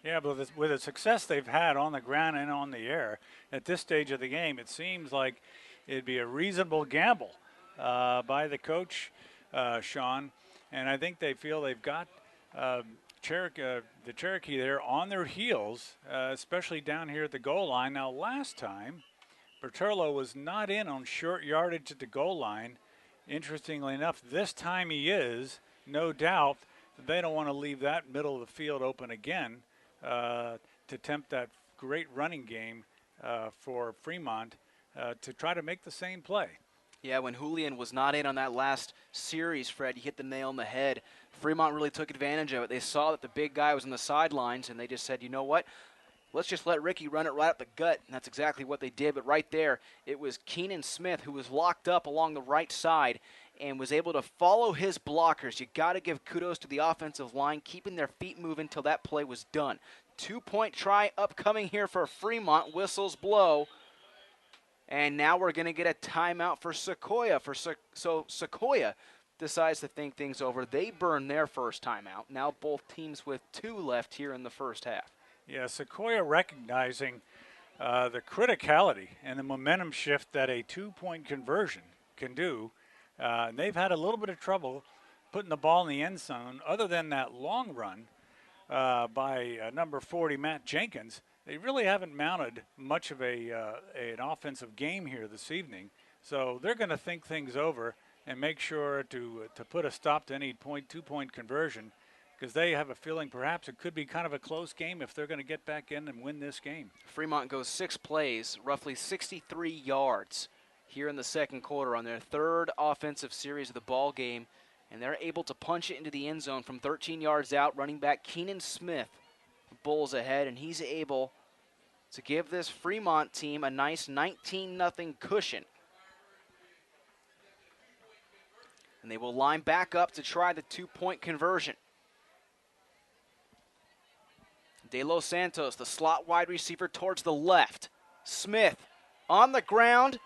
Yeah, but with the success they've had on the ground and on the air at this stage of the game, it seems like it'd be a reasonable gamble by the coach, Sean. And I think they feel they've got the Cherokee there on their heels, especially down here at the goal line. Now, last time, Bertolo was not in on short yardage at the goal line. Interestingly enough, this time he is. No doubt they don't want to leave that middle of the field open again to tempt that great running game for Fremont to try to make the same play. Yeah, when Julian was not in on that last series, Fred, you hit the nail on the head. Fremont really took advantage of it. They saw that the big guy was on the sidelines, and they just said, you know what? Let's just let Ricky run it right up the gut, and that's exactly what they did. But right there, it was Keenan Smith who was locked up along the right side and was able to follow his blockers. You got to give kudos to the offensive line, keeping their feet moving until that play was done. 2-point try upcoming here for Fremont. Whistles blow. And now we're going to get a timeout for Sequoia. So Sequoia decides to think things over. They burn their first timeout. Now both teams with 2 left here in the first half. Yeah, Sequoia recognizing the criticality and the momentum shift that a 2-point conversion can do. They've had a little bit of trouble putting the ball in the end zone. Other than that long run by number 40, Matt Jenkins, they really haven't mounted much of an offensive game here this evening. So they're going to think things over and make sure to put a stop to any 2-point conversion, because they have a feeling perhaps it could be kind of a close game if they're going to get back in and win this game. Fremont goes 6 plays, roughly 63 yards here in the second quarter on their 3rd offensive series of the ball game, and they're able to punch it into the end zone from 13 yards out. Running back Keenan Smith bowls ahead, and he's able to give this Fremont team a nice 19-0 cushion. And they will line back up to try the 2-point conversion. De Los Santos, the slot wide receiver towards the left. Smith on the ground.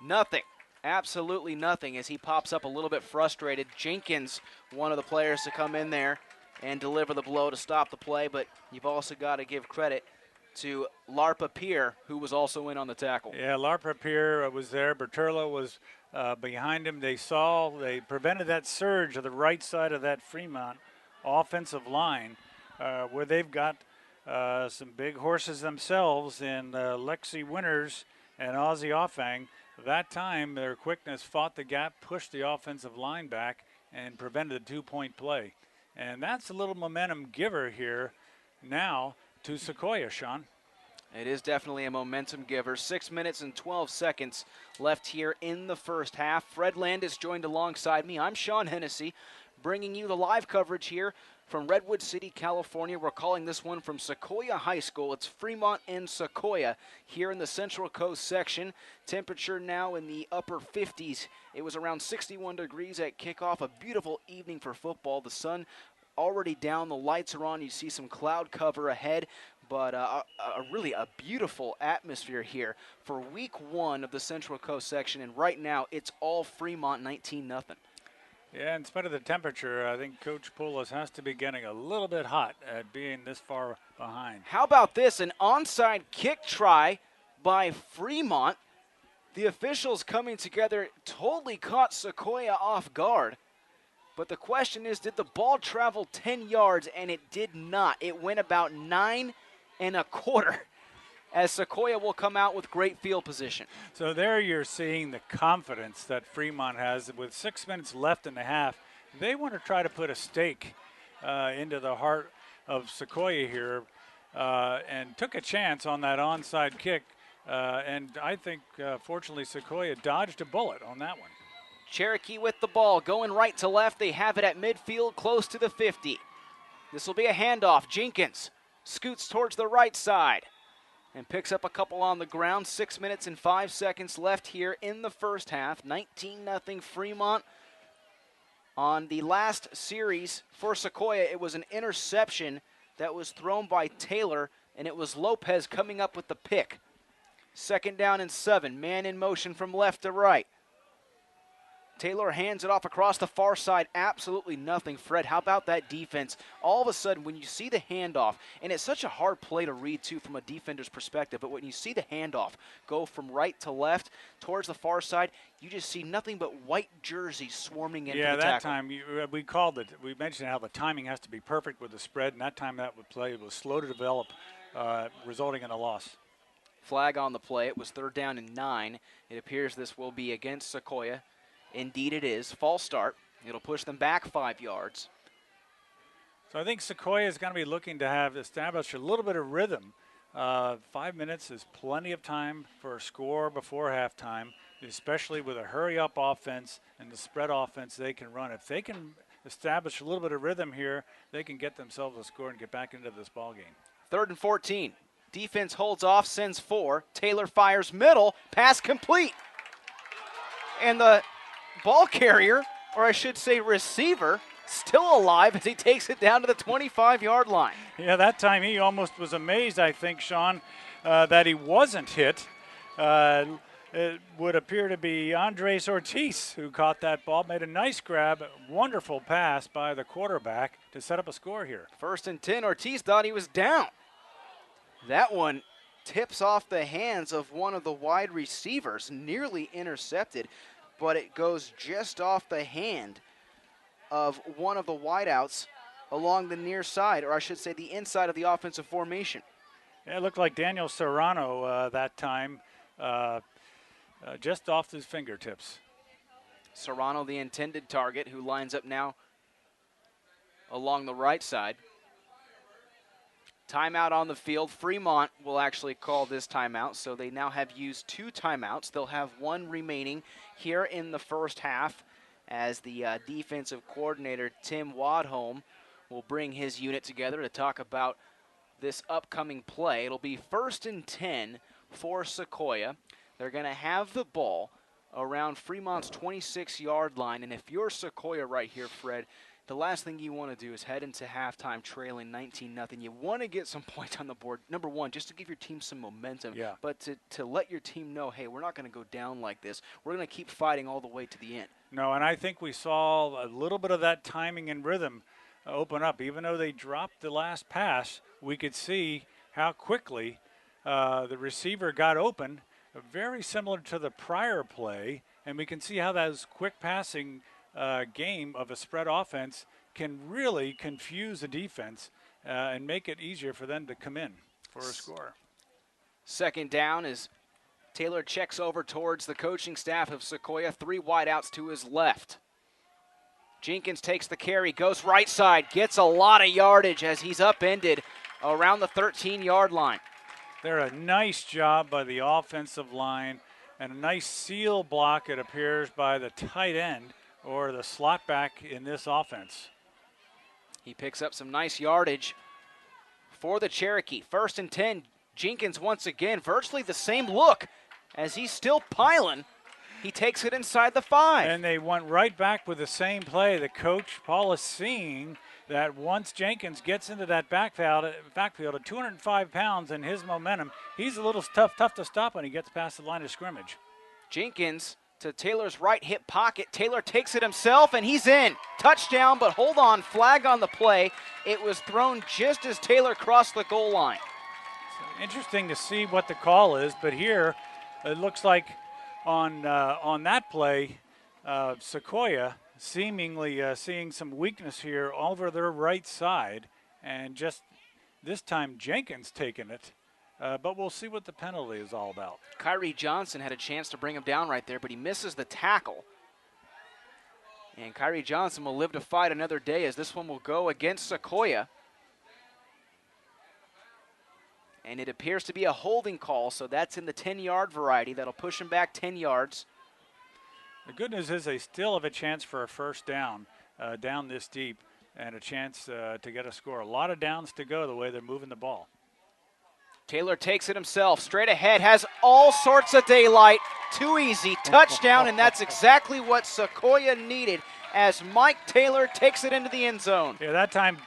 Nothing. Absolutely nothing as he pops up a little bit frustrated. Jenkins, one of the players to come in there and deliver the blow to stop the play, but you've also got to give credit to Larpa Pier, who was also in on the tackle. Yeah, Larpa Pier was there. Bertolo was behind him. They prevented that surge of the right side of that Fremont offensive line, where they've got some big horses themselves in Lexi Winters and Ozzie Offang. That time, their quickness fought the gap, pushed the offensive line back, and prevented a 2-point play. And that's a little momentum giver here now to Sequoia, Sean. It is definitely a momentum giver. 6 minutes and 12 seconds left here in the first half. Fred Landis joined alongside me. I'm Sean Hennessy, bringing you the live coverage here from Redwood City, California. We're calling this one from Sequoia High School. It's Fremont and Sequoia here in the Central Coast section. Temperature now in the upper 50s. It was around 61 degrees at kickoff. A beautiful evening for football. The sun already down, the lights are on. You see some cloud cover ahead, but really a beautiful atmosphere here for week one of the Central Coast section. And right now, it's all Fremont 19-0. Yeah, in spite of the temperature, I think Coach Poulos has to be getting a little bit hot at being this far behind. How about this? An onside kick try by Fremont. The officials coming together totally caught Sequoia off guard. But the question is, did the ball travel 10 yards? And it did not. It went about 9 1/4 as Sequoia will come out with great field position. So there you're seeing the confidence that Fremont has. With 6 minutes left in the half, they want to try to put a stake into the heart of Sequoia here and took a chance on that onside kick. And I think, fortunately, Sequoia dodged a bullet on that one. Cherokee with the ball, going right to left. They have it at midfield, close to the 50. This will be a handoff. Jenkins scoots towards the right side and picks up a couple on the ground. 6 minutes and 5 seconds left here in the first half. 19-0 Fremont. On the last series for Sequoia, it was an interception that was thrown by Taylor, and it was Lopez coming up with the pick. 2nd down and 7. Man in motion from left to right. Taylor hands it off across the far side. Absolutely nothing. Fred, how about that defense? All of a sudden, when you see the handoff, and it's such a hard play to read, too, from a defender's perspective, but when you see the handoff go from right to left towards the far side, you just see nothing but white jerseys swarming into the tackle. Yeah, that time we called it. We mentioned how the timing has to be perfect with the spread, and that time that play was slow to develop, resulting in a loss. Flag on the play. It was 3rd down and 9. It appears this will be against Sequoia. Indeed it is. False start. It'll push them back 5 yards. So I think Sequoia is going to be looking to have established a little bit of rhythm. 5 minutes is plenty of time for a score before halftime, especially with a hurry-up offense and the spread offense they can run. If they can establish a little bit of rhythm here, they can get themselves a score and get back into this ball game. 3rd and 14. Defense holds off, sends 4. Taylor fires middle. Pass complete. And the ball carrier, or I should say receiver, still alive as he takes it down to the 25-yard line. Yeah, that time he almost was amazed, I think, Sean, that he wasn't hit. It would appear to be Andres Ortiz who caught that ball, made a nice grab, wonderful pass by the quarterback to set up a score here. 1st and 10, Ortiz thought he was down. That one tips off the hands of one of the wide receivers, nearly intercepted, but it goes just off the hand of one of the wideouts along the near side, or I should say the inside of the offensive formation. Yeah, it looked like Daniel Serrano that time, just off his fingertips. Serrano, the intended target, who lines up now along the right side. Timeout on the field. Fremont will actually call this timeout, so they now have used 2 timeouts. They'll have 1 remaining here in the first half as the defensive coordinator, Tim Wadholm, will bring his unit together to talk about this upcoming play. It'll be 1st and 10 for Sequoia. They're going to have the ball around Fremont's 26-yard line, and if you're Sequoia right here, Fred, the last thing you want to do is head into halftime trailing 19-0. You want to get some points on the board, number one, just to give your team some momentum, but to let your team know, hey, we're not going to go down like this. We're going to keep fighting all the way to the end. No, and I think we saw a little bit of that timing and rhythm open up. Even though they dropped the last pass, we could see how quickly the receiver got open, very similar to the prior play, and we can see how those quick passing game of a spread offense can really confuse the defense and make it easier for them to come in for a score. 2nd down as Taylor checks over towards the coaching staff of Sequoia. 3 wideouts to his left. Jenkins takes the carry, goes right side, gets a lot of yardage as he's upended around the 13-yard line. They're a nice job by the offensive line and a nice seal block, it appears, by the tight end or the slot back in this offense. He picks up some nice yardage for the Cherokee. 1st and 10. Jenkins once again, virtually the same look as he's still piling. He takes it inside the 5. And they went right back with the same play. The coach, Paul, is seeing that once Jenkins gets into that backfield at 205 pounds and his momentum, he's a little tough to stop when he gets past the line of scrimmage. Jenkins to Taylor's right hip pocket. Taylor takes it himself, and he's in. Touchdown, but hold on, flag on the play. It was thrown just as Taylor crossed the goal line. So interesting to see what the call is, but here it looks like on that play, Sequoia seemingly seeing some weakness here over their right side, and just this time Jenkins taking it. But we'll see what the penalty is all about. Kyrie Johnson had a chance to bring him down right there, but he misses the tackle. And Kyrie Johnson will live to fight another day as this one will go against Sequoia. And it appears to be a holding call, so that's in the 10-yard variety. That'll push him back 10 yards. The good news is they still have a chance for a first down, down this deep, and a chance to get a score. A lot of downs to go the way they're moving the ball. Taylor takes it himself, straight ahead, has all sorts of daylight. Too easy, touchdown, and that's exactly what Sequoia needed as Mike Taylor takes it into the end zone. Yeah, that time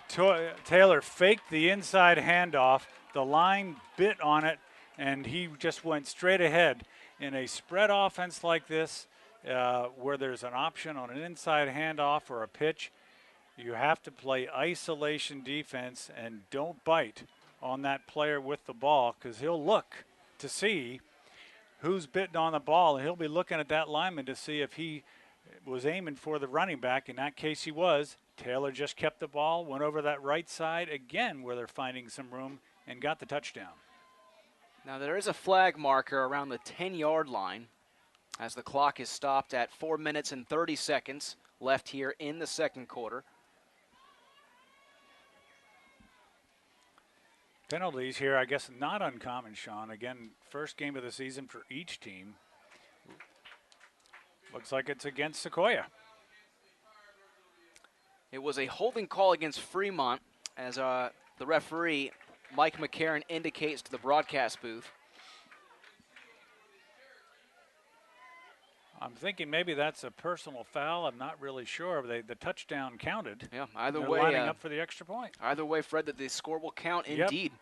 Taylor faked the inside handoff. The line bit on it, and he just went straight ahead. In a spread offense like this, where there's an option on an inside handoff or a pitch, you have to play isolation defense and don't bite on that player with the ball, because he'll look to see who's bitten on the ball, and he'll be looking at that lineman to see if he was aiming for the running back. In that case, he was. Taylor just kept the ball, went over that right side again where they're finding some room, and got the touchdown. Now there is a flag marker around the 10-yard line as the clock is stopped at 4 minutes and 30 seconds left here in the second quarter. Penalties here, I guess, not uncommon, Sean. Again, first game of the season for each team. Looks like it's against Sequoia. It was a holding call against Fremont as the referee, Mike McCarron, indicates to the broadcast booth. I'm thinking maybe that's a personal foul. I'm not really sure. The touchdown counted. Yeah, either They're way. lining up for the extra point. Either way, Fred, that the score will count indeed. Yep.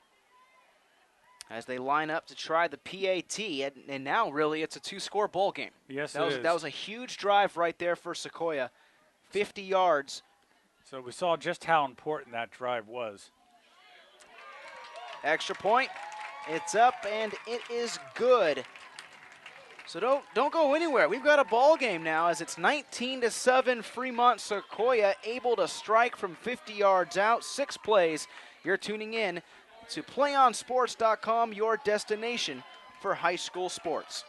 As they line up to try the PAT, and now really it's a 2-score bowl game. Yes, it is. That was a huge drive right there for Sequoia, 50 yards. So we saw just how important that drive was. Extra point, it's up, and it is good. So don't go anywhere. We've got a ball game now as it's 19-7. Fremont Sequoia able to strike from 50 yards out. 6 plays. You're tuning in to PlayOnSports.com, your destination for high school sports.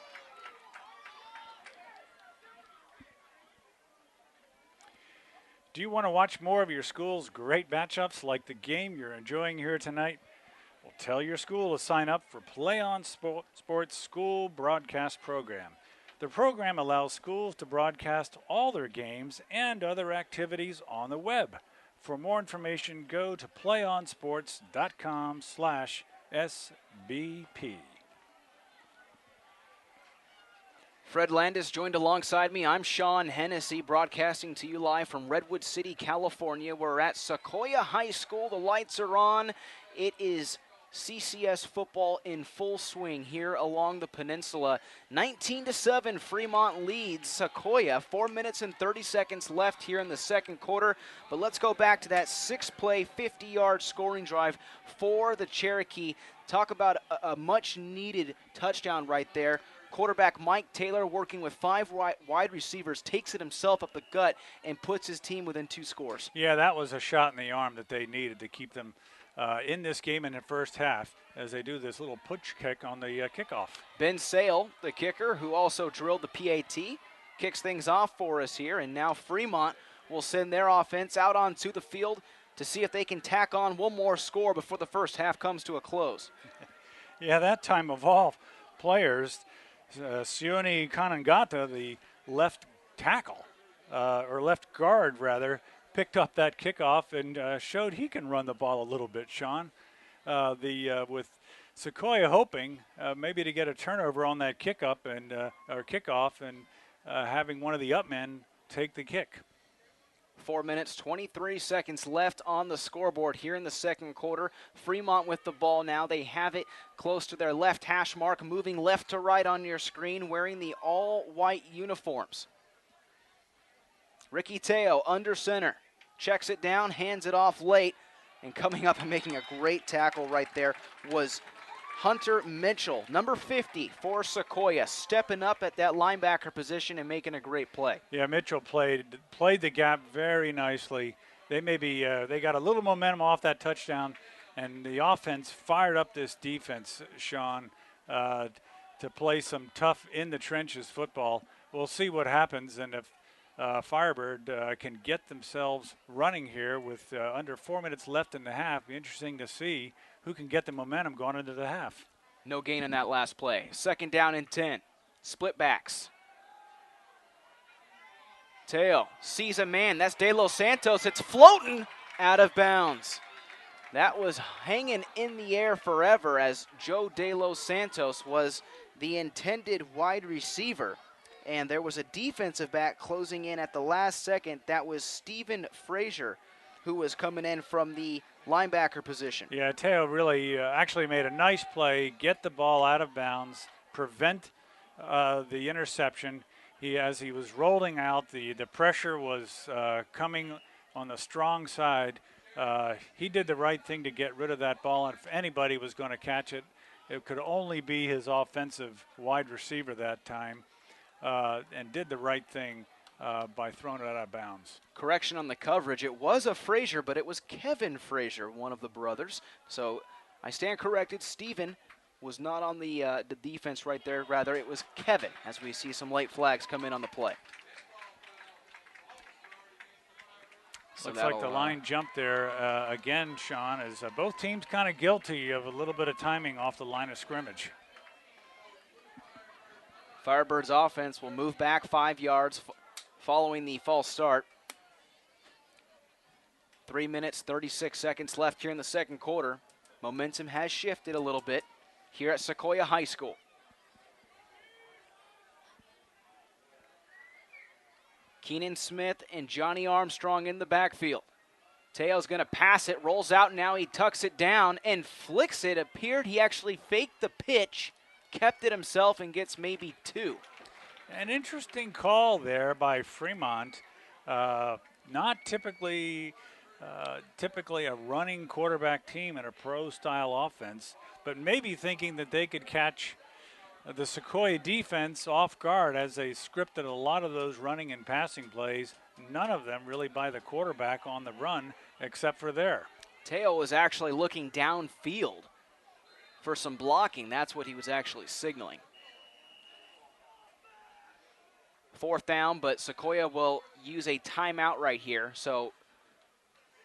Do you want to watch more of your school's great matchups like the game you're enjoying here tonight? Well, tell your school to sign up for PlayOn Sports School Broadcast Program. The program allows schools to broadcast all their games and other activities on the web. For more information, go to playonsports.com/SBP. Fred Landis joined alongside me. I'm Sean Hennessy, broadcasting to you live from Redwood City, California. We're at Sequoia High School. The lights are on. It is CCS football in full swing here along the peninsula. 19-7, Fremont leads Sequoia. 4 minutes and 30 seconds left here in the second quarter. But let's go back to that 6-play, 50-yard scoring drive for the Cherokee. Talk about a much-needed touchdown right there. Quarterback Mike Taylor, working with 5 wide receivers, takes it himself up the gut and puts his team within 2 scores. Yeah, that was a shot in the arm that they needed to keep them in this game in the first half as they do this little push kick on the kickoff. Ben Sale, the kicker, who also drilled the PAT, kicks things off for us here. And now Fremont will send their offense out onto the field to see if they can tack on one more score before the first half comes to a close. Yeah, that time of all players, Sione Kanangata, the left tackle, or left guard rather, picked up that kickoff and showed he can run the ball a little bit, Sean. With Sequoia hoping maybe to get a turnover on that or kickoff and having one of the up men take the kick. 4 minutes, 23 seconds left on the scoreboard here in the second quarter. Fremont with the ball now. They have it close to their left hash mark, moving left to right on your screen, wearing the all-white uniforms. Ricky Teo under center, checks it down, hands it off late, and coming up and making a great tackle right there was Hunter Mitchell, number 50 for Sequoia, stepping up at that linebacker position and making a great play. Yeah, Mitchell played the gap very nicely. They got a little momentum off that touchdown, and the offense fired up this defense, Sean, to play some tough in the trenches football. We'll see what happens, and if Firebird can get themselves running here with under 4 minutes left in the half, be interesting to see who can get the momentum going into the half. No gain in that last play. Second down and 10. Split backs. Teo sees a man. That's De Los Santos. It's floating out of bounds. That was hanging in the air forever as Joe De Los Santos was the intended wide receiver. And there was a defensive back closing in at the last second. That was Stephen Frazier, who was coming in from the linebacker position. Yeah, Teo really actually made a nice play, get the ball out of bounds, prevent the interception. As he was rolling out, the pressure was coming on the strong side. He did the right thing to get rid of that ball, and if anybody was going to catch it, it could only be his offensive wide receiver that time, and did the right thing by throwing it out of bounds. Correction on the coverage. It was a Frazier, but it was Kevin Frazier, one of the brothers. So I stand corrected. Stephen was not on the defense right there. Rather, it was Kevin, as we see some late flags come in on the play. So looks like the line jumped there again, Sean, as both teams kind of guilty of a little bit of timing off the line of scrimmage. Firebirds offense will move back 5 yards following the false start. 3 minutes, 36 seconds left here in the second quarter. Momentum has shifted a little bit here at Sequoia High School. Keenan Smith and Johnny Armstrong in the backfield. Teo's going to pass it, rolls out, now he tucks it down and flicks it. Appeared he actually faked the pitch, kept it himself, and gets maybe 2. An interesting call there by Fremont. Not typically a running quarterback team in a pro-style offense, but maybe thinking that they could catch the Sequoia defense off guard as they scripted a lot of those running and passing plays, none of them really by the quarterback on the run except for there. Teo was actually looking downfield for some blocking. That's what he was actually signaling. 4th down, but Sequoia will use a timeout right here. So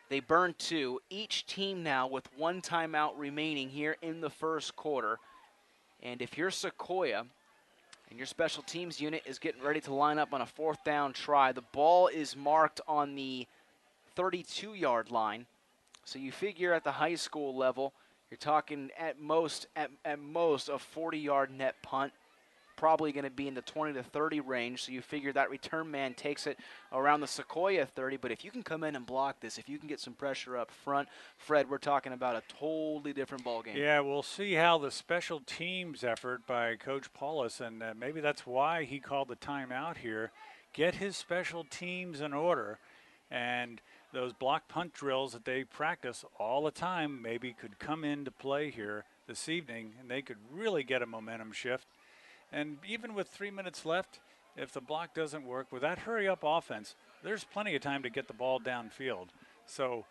they burn 2. Each team now with 1 timeout remaining here in the first quarter. And if you're Sequoia and your special teams unit is getting ready to line up on a 4th down try, the ball is marked on the 32-yard line. So you figure at the high school level, you're talking at most a 40-yard net punt. Probably going to be in the 20 to 30 range, so you figure that return man takes it around the Sequoia 30. But if you can come in and block this, if you can get some pressure up front, Fred, we're talking about a totally different ball game. Yeah, we'll see how the special teams effort by Coach Paulus, and maybe that's why he called the timeout here, get his special teams in order, and those block punt drills that they practice all the time maybe could come into play here this evening, and they could really get a momentum shift. And even with 3 minutes left, if the block doesn't work, with that hurry-up offense, there's plenty of time to get the ball downfield. So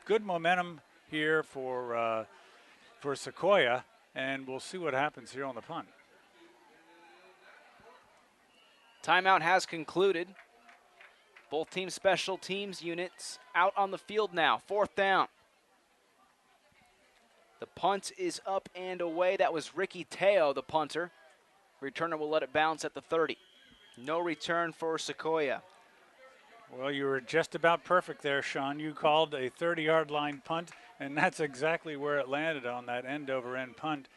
good momentum here for Sequoia, and we'll see what happens here on the punt. Timeout has concluded. Both team special teams units out on the field now. 4th down. The punt is up and away. That was Ricky Teo, the punter. Returner will let it bounce at the 30. No return for Sequoia. Well, you were just about perfect there, Sean. You called a 30-yard line punt, and that's exactly where it landed on that end-over-end punt.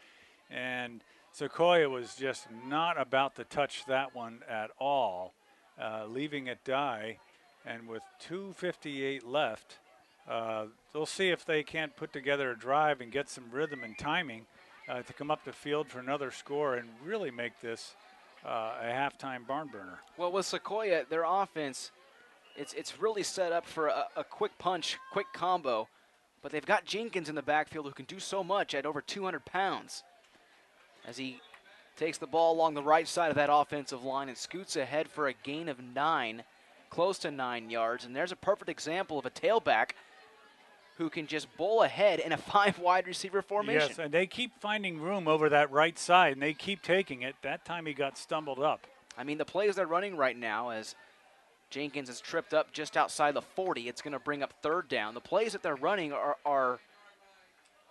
And Sequoia was just not about to touch that one at all, leaving it die. And with 2:58 left, they'll see if they can't put together a drive and get some rhythm and timing to come up the field for another score and really make this a halftime barn burner. Well, with Sequoia, their offense, it's really set up for a quick punch, quick combo. But they've got Jenkins in the backfield who can do so much at over 200 pounds. As he takes the ball along the right side of that offensive line and scoots ahead for a gain of 9, close to 9 yards. And there's a perfect example of a tailback who can just bowl ahead in a 5 wide receiver formation. Yes, and they keep finding room over that right side, and they keep taking it. That time he got stumbled up. I mean, the plays they're running right now, as Jenkins is tripped up just outside the 40, it's going to bring up 3rd down. The plays that they're running are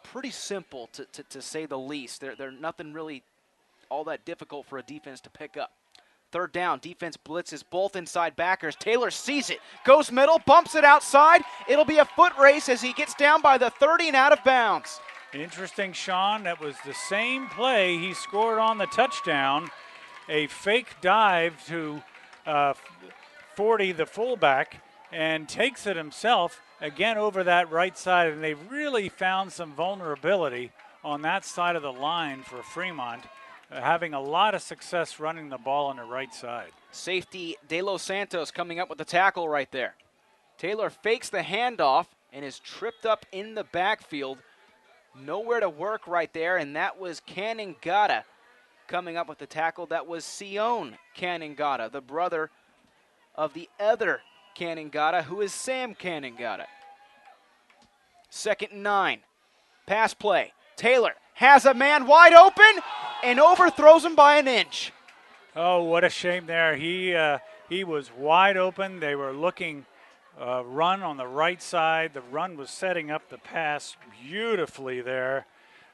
pretty simple, to say the least. They're nothing really all that difficult for a defense to pick up. 3rd down, defense blitzes both inside backers. Taylor sees it, goes middle, bumps it outside. It'll be a foot race as he gets down by the 30 and out of bounds. Interesting, Sean. That was the same play he scored on the touchdown. A fake dive to 40, the fullback, and takes it himself again over that right side. And they've really found some vulnerability on that side of the line for Fremont, having a lot of success running the ball on the right side. Safety De Los Santos coming up with the tackle right there. Taylor fakes the handoff and is tripped up in the backfield. Nowhere to work right there, and that was Caningata coming up with the tackle. That was Sion Caningata, the brother of the other Caningata, who is Sam Caningata. 2nd and 9. Pass play. Taylor has a man wide open and overthrows him by an inch. Oh, what a shame there. He was wide open. They were looking run on the right side. The run was setting up the pass beautifully there,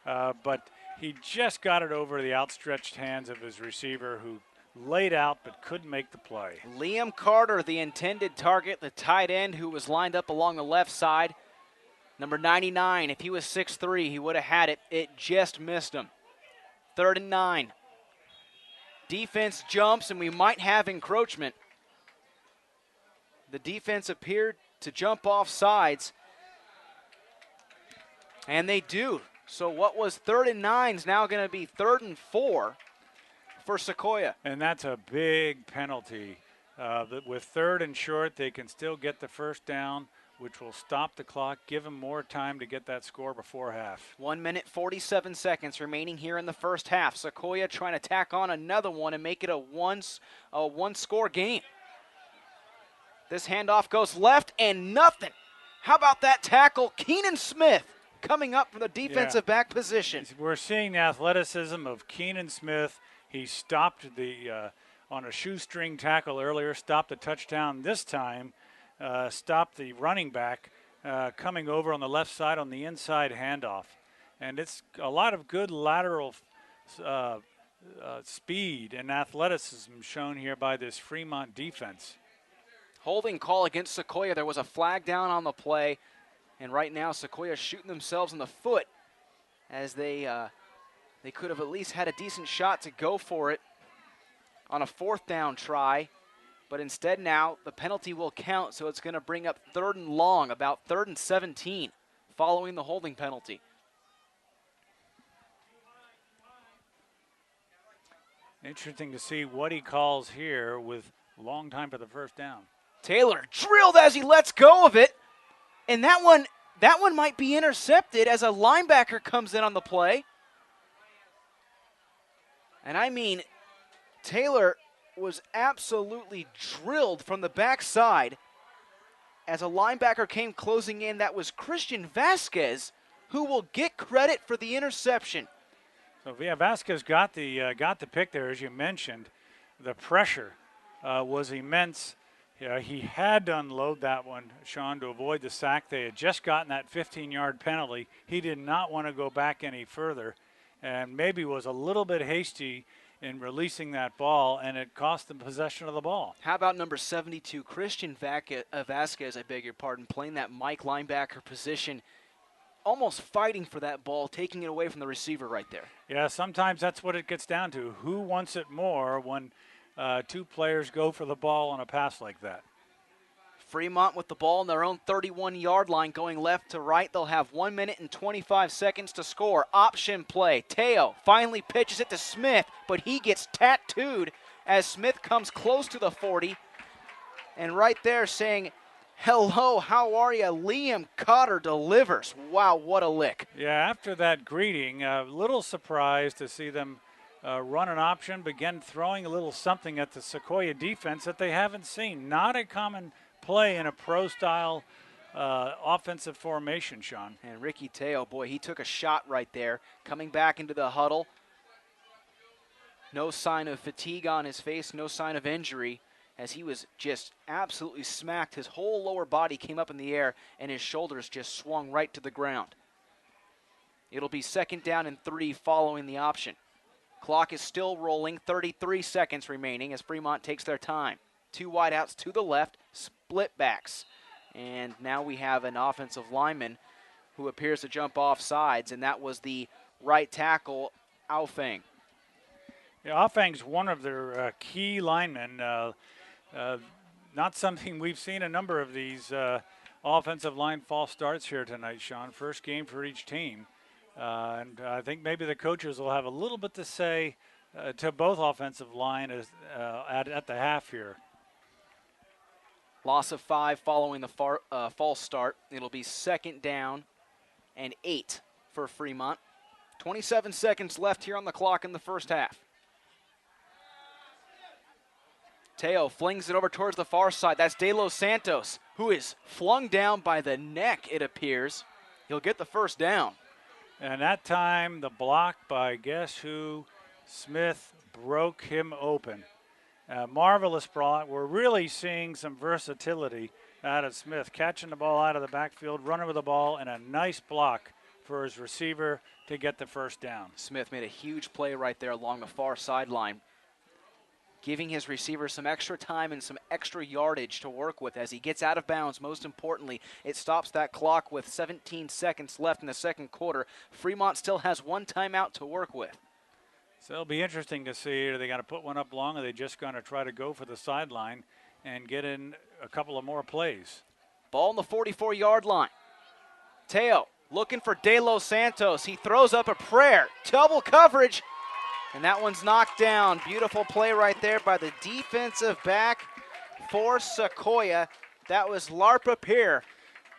but he just got it over the outstretched hands of his receiver, who laid out but couldn't make the play. Liam Carter, the intended target, the tight end who was lined up along the left side. Number 99, if he was 6'3", he would have had it. It just missed him. 3rd and 9. Defense jumps, and we might have encroachment. The defense appeared to jump off sides, and they do. So what was 3rd and 9 is now going to be 3rd and 4 for Sequoia. And that's a big penalty. With 3rd and short, they can still get the 1st down, which will stop the clock, give them more time to get that score before half. 1 minute, 47 seconds remaining here in the first half. Sequoia trying to tack on another one and make it a one-score game. This handoff goes left and nothing. How about that tackle? Keenan Smith coming up from the defensive back position. We're seeing the athleticism of Keenan Smith. He stopped on a shoestring tackle earlier, stopped the touchdown this time. Stopped the running back coming over on the left side on the inside handoff. And it's a lot of good lateral speed and athleticism shown here by this Fremont defense. Holding call against Sequoia. There was a flag down on the play. And right now Sequoia shooting themselves in the foot as they could have at least had a decent shot to go for it on a 4th down try. But instead now, the penalty will count, so it's going to bring up 3rd and long, about 3rd and 17, following the holding penalty. Interesting to see what he calls here with long time for the 1st down. Taylor drilled as he lets go of it, and that one might be intercepted as a linebacker comes in on the play. And I mean, Taylor was absolutely drilled from the backside as a linebacker came closing in. That was Christian Vasquez, who will get credit for the interception. So Vasquez got the pick there, as you mentioned. The pressure was immense. Yeah, he had to unload that one, Sean, to avoid the sack. They had just gotten that 15-yard penalty. He did not want to go back any further and maybe was a little bit hasty in releasing that ball, and it cost them possession of the ball. How about number 72, Christian Vasquez, I beg your pardon, playing that Mike linebacker position, almost fighting for that ball, taking it away from the receiver right there. Yeah, sometimes that's what it gets down to. Who wants it more when two players go for the ball on a pass like that? Fremont with the ball on their own 31-yard line going left to right. They'll have 1 minute and 25 seconds to score. Option play. Teo finally pitches it to Smith, but he gets tattooed as Smith comes close to the 40. And right there saying, "Hello, how are you?" Liam Cotter delivers. Wow, what a lick. Yeah, after that greeting, a little surprised to see them run an option, begin throwing a little something at the Sequoia defense that they haven't seen. Not a common play in a pro-style offensive formation, Sean. And Ricky Teo, boy, he took a shot right there. Coming back into the huddle. No sign of fatigue on his face, no sign of injury, as he was just absolutely smacked. His whole lower body came up in the air, and his shoulders just swung right to the ground. It'll be 2nd down and 3 following the option. Clock is still rolling, 33 seconds remaining as Fremont takes their time. 2 wideouts to the left, split backs. And now we have an offensive lineman who appears to jump off sides, and that was the right tackle, Aofeng. Yeah, Aofeng's one of their key linemen. Not something we've seen a number of these offensive line false starts here tonight, Sean. First game for each team. And I think maybe the coaches will have a little bit to say to both offensive line at the half here. Loss of 5 following the false start. It'll be 2nd down and 8 for Fremont. 27 seconds left here on the clock in the first half. Teo flings it over towards the far side. That's De Los Santos, who is flung down by the neck, it appears. He'll get the first down. And that time, the block by guess who? Smith broke him open. Marvelous block. We're really seeing some versatility out of Smith, catching the ball out of the backfield, running with the ball, and a nice block for his receiver to get the first down. Smith made a huge play right there along the far sideline, giving his receiver some extra time and some extra yardage to work with as he gets out of bounds. Most importantly, it stops that clock with 17 seconds left in the second quarter. Fremont still has 1 timeout to work with. So it'll be interesting to see. Are they going to put one up long, or are they just going to try to go for the sideline and get in a couple of more plays? Ball on the 44-yard line. Teo looking for De Los Santos. He throws up a prayer. Double coverage. And that one's knocked down. Beautiful play right there by the defensive back for Sequoia. That was Larpa Peer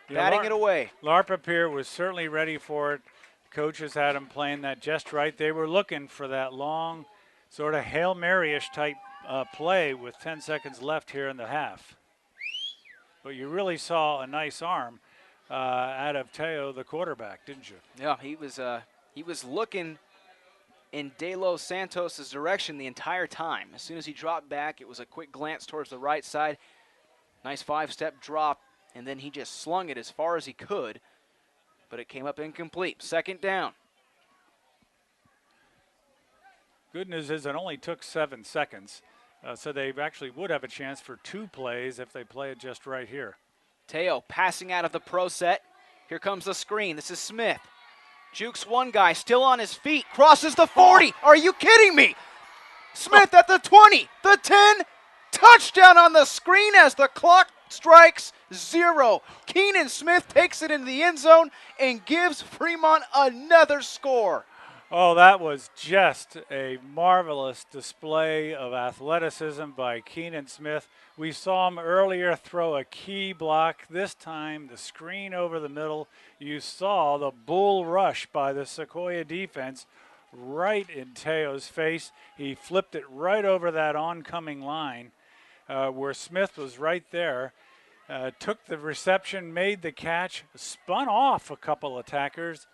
batting it away. Larpa Peer was certainly ready for it. Coaches had him playing that just right. They were looking for that long, sort of Hail Mary-ish type play with 10 seconds left here in the half. But you really saw a nice arm out of Teo, the quarterback, didn't you? Yeah, he was looking in De Los Santos' direction the entire time. As soon as he dropped back, it was a quick glance towards the right side. Nice 5-step drop, and then he just slung it as far as he could, but it came up incomplete. 2nd down. Good news is it only took 7 seconds, so they actually would have a chance for 2 plays if they play it just right here. Teo passing out of the pro set. Here comes the screen. This is Smith. Jukes one guy, still on his feet, crosses the 40. Are you kidding me? Smith at the 20, the 10, touchdown on the screen as the clock strikes 0. Keenan Smith takes it into the end zone and gives Fremont another score. Oh, that was just a marvelous display of athleticism by Keenan Smith. We saw him earlier throw a key block. This time, the screen over the middle. You saw the bull rush by the Sequoia defense right in Teo's face. He flipped it right over that oncoming line where Smith was right there. Took the reception, made the catch, spun off a couple of tacklers,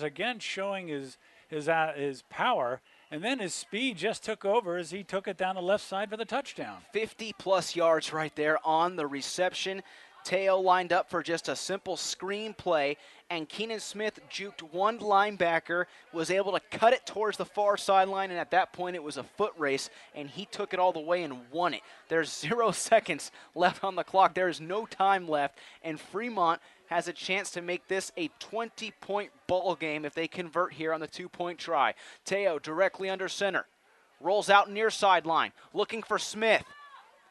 again showing his power And then his speed just took over as he took it down the left side for the touchdown. 50-plus yards right there on the reception. Teo lined up for just a simple screen play, and Keenan Smith juked one linebacker, was able to cut it towards the far sideline, and at that point it was a foot race, and he took it all the way and won it. There's 0 seconds left on the clock. There is no time left, and Fremont has a chance to make this a 20-point ball game if they convert here on the 2-point try. Teo directly under center, rolls out near sideline, looking for Smith.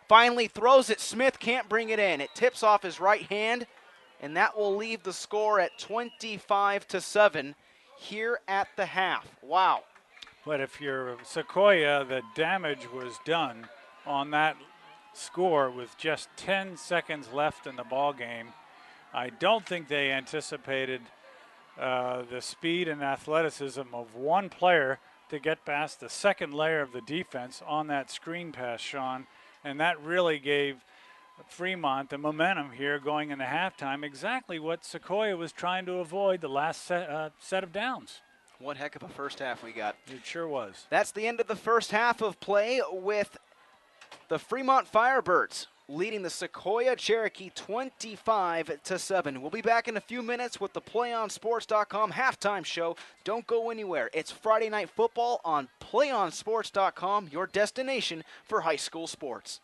Finally throws it. Smith can't bring it in. It tips off his right hand, and that will leave the score at 25-7 here at the half. Wow. But if you're Sequoia, the damage was done on that score with just 10 seconds left in the ball game. I don't think they anticipated the speed and athleticism of one player to get past the second layer of the defense on that screen pass, Sean. And that really gave Fremont the momentum here going into halftime, exactly what Sequoia was trying to avoid the last set of downs. What heck of a first half we got. It sure was. That's the end of the first half of play with the Fremont Firebirds leading the Sequoia Cherokee 25-7. We'll be back in a few minutes with the PlayOnSports.com halftime show. Don't go anywhere. It's Friday Night Football on PlayOnSports.com, your destination for high school sports.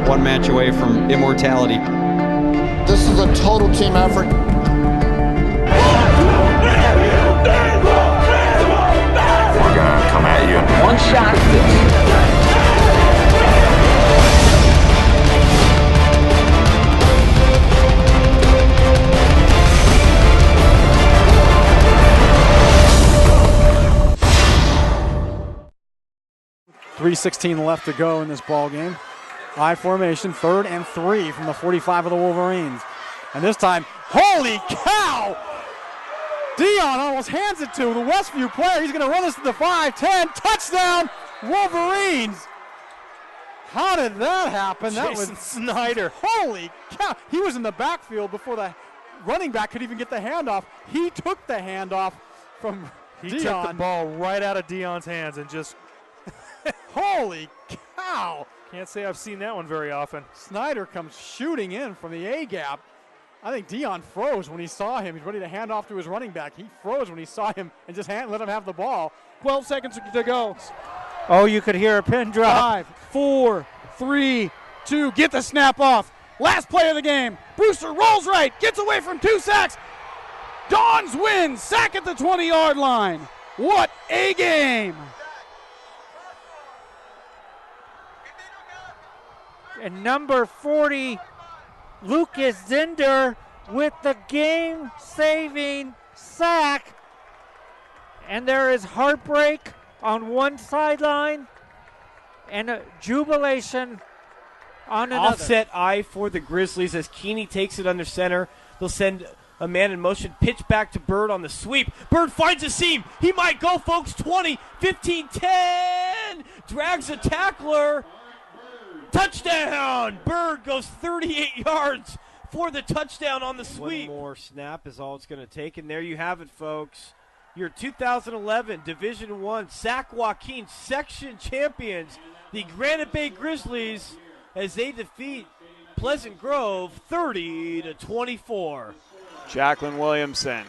One match away from immortality. This is a total team effort. We're gonna come at you. One shot. 3:16 left to go in this ball game. I formation, 3rd and 3 from the 45 of the Wolverines. And this time, holy cow! Dion almost hands it to the Westview player. He's going to run this to the 5-10. Touchdown, Wolverines! How did that happen? That was Snyder. Holy cow! He was in the backfield before the running back could even get the handoff. He took the handoff from He Dion. took the ball right out of Dion's hands and just Holy cow! can't say I've seen that one very often. Snyder comes shooting in from the A-gap. I think Dion froze when he saw him. He's ready to hand off to his running back. He froze when he saw him and just let him have the ball. 12 seconds to go. Oh, you could hear a pin drop. 5, 4, 3, 2. Get the snap off. Last play of the game. Brewster rolls right. Gets away from 2 sacks. Dons wins. Sack at the 20-yard line. What a game. And number 40, Lucas Zinder with the game-saving sack. And there is heartbreak on one sideline and a jubilation on another. Offset eye for the Grizzlies as Keeney takes it under center. They'll send a man in motion, pitch back to Bird on the sweep. Bird finds a seam. He might go, folks. 20, 15, 10. Drags a tackler. Touchdown! Bird goes 38 yards for the touchdown on the sweep. One more snap is all it's going to take, and there you have it, folks. Your 2011 Division I Sac Joaquin section champions, the Granite Bay Grizzlies, as they defeat Pleasant Grove 30-24. Jacqueline Williamson.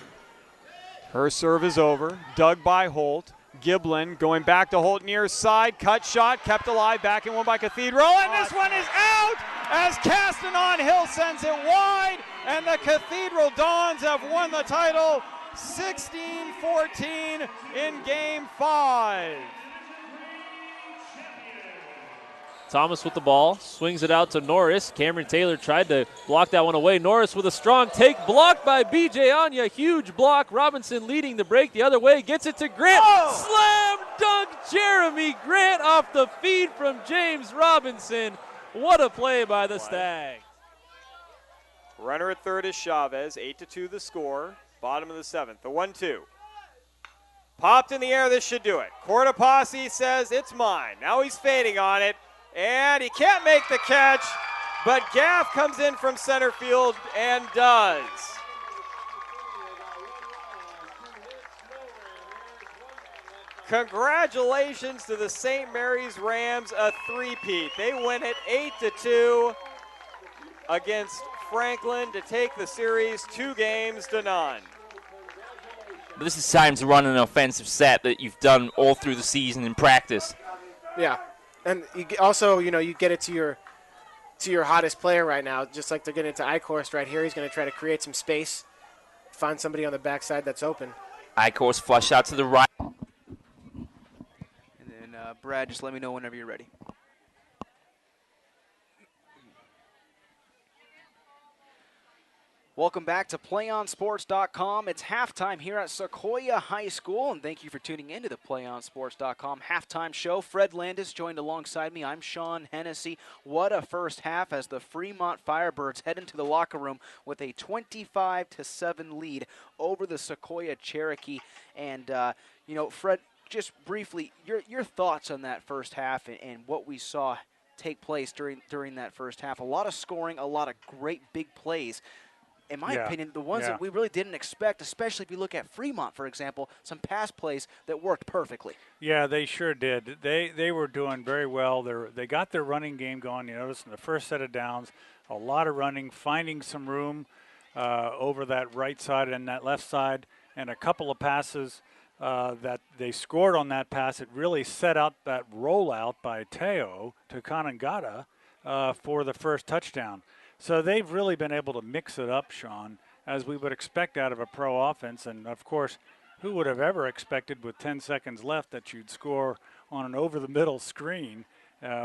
Her serve is over. Dug by Holt. Giblin going back to Holt near side. Cut shot. Kept alive. Back in one by Cathedral. And this one is out as Castanon Hill sends it wide. And the Cathedral Dons have won the title 16-14 in Game 5. Thomas with the ball, swings it out to Norris. Cameron Taylor tried to block that one away. Norris with a strong take, blocked by B.J. Anya. Huge block. Robinson leading the break the other way, gets it to Grant. Slam dunk Jeremy Grant off the feed from James Robinson. What a play by the Stags. Runner at third is Chavez. 8-2 the score. Bottom of the 7th. The 1-2. Popped in the air. This should do it. Cortopassi says it's mine. Now he's fading on it. And he can't make the catch, but Gaff comes in from center field and does. Congratulations to the St. Mary's Rams, a three-peat. They win it 8-2 against Franklin to take the series 2-0. But this is time to run an offensive set that you've done all through the season in practice. Yeah, and also, you get it to your hottest player right now, just like they're getting into Eichhorst right here. He's going to try to create some space, find somebody on the backside that's open. Eichhorst flush out to the right. And then, Brad, just let me know whenever you're ready. Welcome back to PlayOnSports.com. It's halftime here at Sequoia High School, and thank you for tuning into the PlayOnSports.com halftime show. Fred Landis joined alongside me. I'm Sean Hennessy. What a first half as the Fremont Firebirds head into the locker room with a 25-7 lead over the Sequoia Cherokee. And, Fred, just briefly, your thoughts on that first half and what we saw take place during that first half. A lot of scoring, a lot of great big plays. In my opinion, the ones that we really didn't expect, especially if you look at Fremont, for example, some pass plays that worked perfectly. Yeah, they sure did. They were doing very well. They got their running game going. You notice in the first set of downs, a lot of running, finding some room over that right side and that left side, and a couple of passes that they scored on that pass. It really set out that rollout by Teo to Kanangata for the first touchdown. So they've really been able to mix it up, Sean, as we would expect out of a pro offense. And, of course, who would have ever expected with 10 seconds left that you'd score on an over-the-middle screen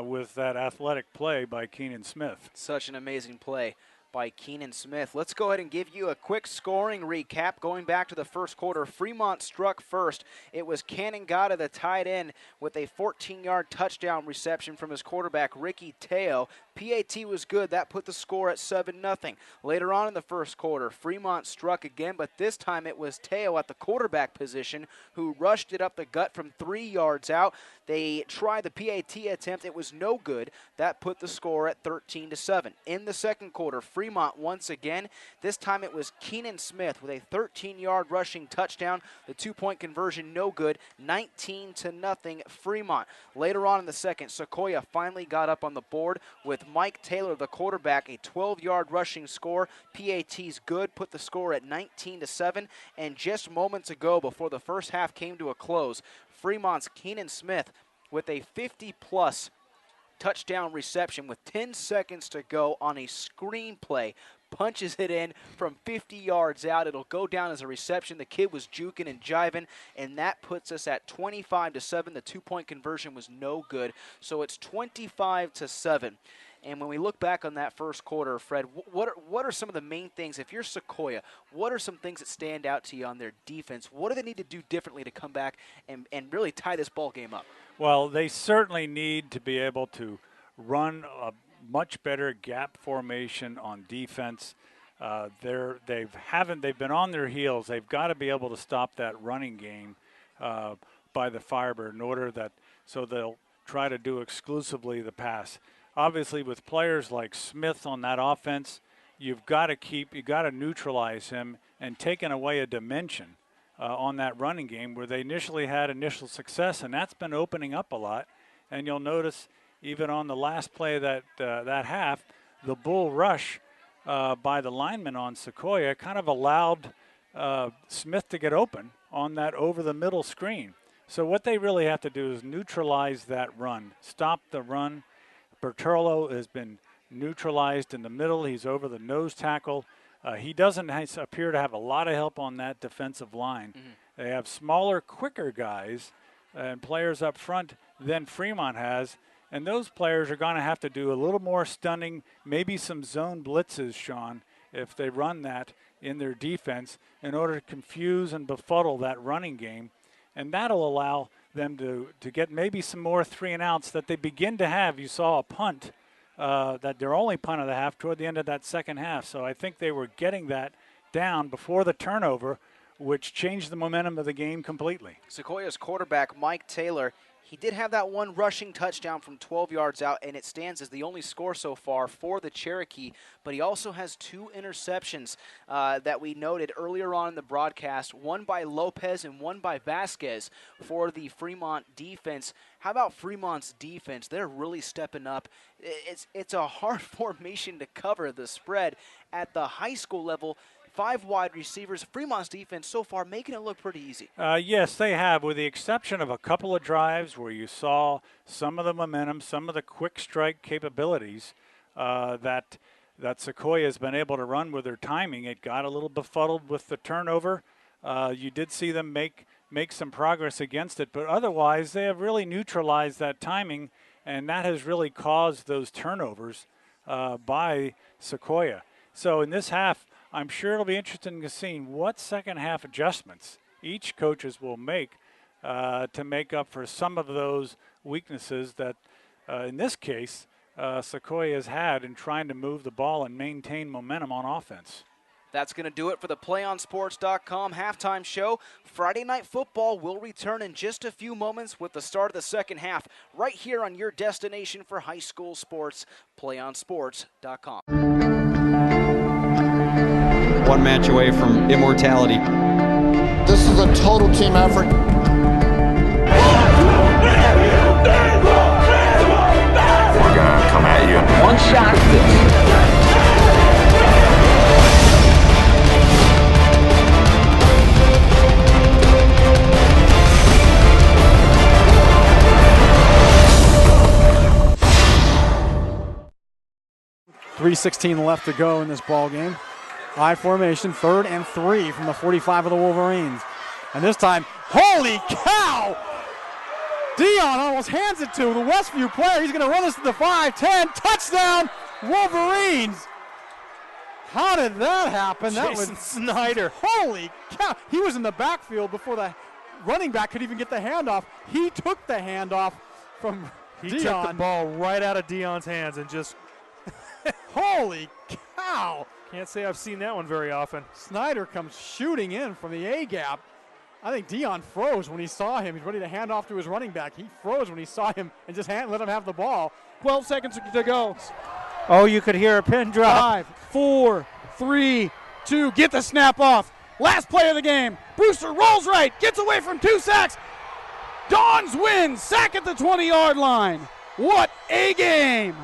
with that athletic play by Keenan Smith? Such an amazing play by Keenan Smith. Let's go ahead and give you a quick scoring recap. Going back to the first quarter, Fremont struck first. It was Kanangata that tied in with a 14-yard touchdown reception from his quarterback, Ricky Teo. PAT was good. That put the score at 7-0. Later on in the first quarter, Fremont struck again, but this time it was Teo at the quarterback position who rushed it up the gut from 3 yards out. They tried the PAT attempt. It was no good. That put the score at 13-7. In the second quarter, Fremont once again. This time it was Keenan Smith with a 13-yard rushing touchdown. The two-point conversion no good. 19-0 Fremont. Later on in the second, Sequoia finally got up on the board with Mike Taylor, the quarterback, a 12-yard rushing score. PAT's good, put the score at 19-7. And just moments ago, before the first half came to a close, Fremont's Keenan Smith with a 50-plus touchdown reception with 10 seconds to go on a screen play. Punches it in from 50 yards out. It'll go down as a reception. The kid was juking and jiving, and that puts us at 25-7. The two-point conversion was no good, so it's 25-7. And when we look back on that first quarter, Fred, what are some of the main things, if you're Sequoia, what are some things that stand out to you on their defense? What do they need to do differently to come back and really tie this ball game up? Well, they certainly need to be able to run a much better gap formation on defense. They've been on their heels. They've got to be able to stop that running game by the Firebird in order that so they'll try to do exclusively the pass. Obviously, with players like Smith on that offense, you've got to neutralize him and taking away a dimension on that running game where they initially had initial success, and that's been opening up a lot. And you'll notice even on the last play of that half, the bull rush by the lineman on Sequoia kind of allowed Smith to get open on that over-the-middle screen. So what they really have to do is neutralize that run, stop the run. Bertolo has been neutralized in the middle. He's over the nose tackle. He doesn't appear to have a lot of help on that defensive line. They have smaller, quicker guys and players up front than Fremont has, and those players are going to have to do a little more stunning, maybe some zone blitzes, Sean, if they run that in their defense in order to confuse and befuddle that running game. And that'll allow them to get maybe some more 3-and-outs that they begin to have. You saw a punt, that their only punt of the half toward the end of that second half. So I think they were getting that down before the turnover, which changed the momentum of the game completely. Sequoia's quarterback, Mike Taylor, He did have that one rushing touchdown from 12 yards out, and it stands as the only score so far for the Cherokee. But he also has 2 interceptions that we noted earlier on in the broadcast, one by Lopez and one by Vasquez for the Fremont defense. How about Fremont's defense? They're really stepping up. It's a hard formation to cover the spread at the high school level. 5 wide receivers. Fremont's defense so far making it look pretty easy. Yes, they have, with the exception of a couple of drives where you saw some of the momentum, some of the quick strike capabilities that Sequoia has been able to run with their timing. It got a little befuddled with the turnover. You did see them make some progress against it, but otherwise they have really neutralized that timing, and that has really caused those turnovers by Sequoia. So in this half, I'm sure it'll be interesting to see what second half adjustments each coaches will make to make up for some of those weaknesses that, in this case, Sequoia has had in trying to move the ball and maintain momentum on offense. That's going to do it for the PlayOnSports.com halftime show. Friday Night Football will return in just a few moments with the start of the second half, right here on your destination for high school sports, PlayOnSports.com. One match away from immortality. This is a total team effort. We're gonna come at you. One shot. 3:16 left to go in this ball game. I formation, 3rd and 3 from the 45 of the Wolverines. And this time, holy cow! Dion almost hands it to the Westview player. He's going to run this to the 5-10. Touchdown, Wolverines! How did that happen? That was Snyder. Holy cow! He was in the backfield before the running back could even get the handoff. He took the handoff from Dion. He took the ball right out of Dion's hands and just holy cow! Can't say I've seen that one very often. Snyder comes shooting in from the A-gap. I think Dion froze when he saw him. He's ready to hand off to his running back. He froze when he saw him and just let him have the ball. 12 seconds to go. Oh, you could hear a pin drop. 5, 4, 3, 2. Get the snap off. Last play of the game. Brewster rolls right. Gets away from 2 sacks. Dons wins. Sack at the 20-yard line. What a game.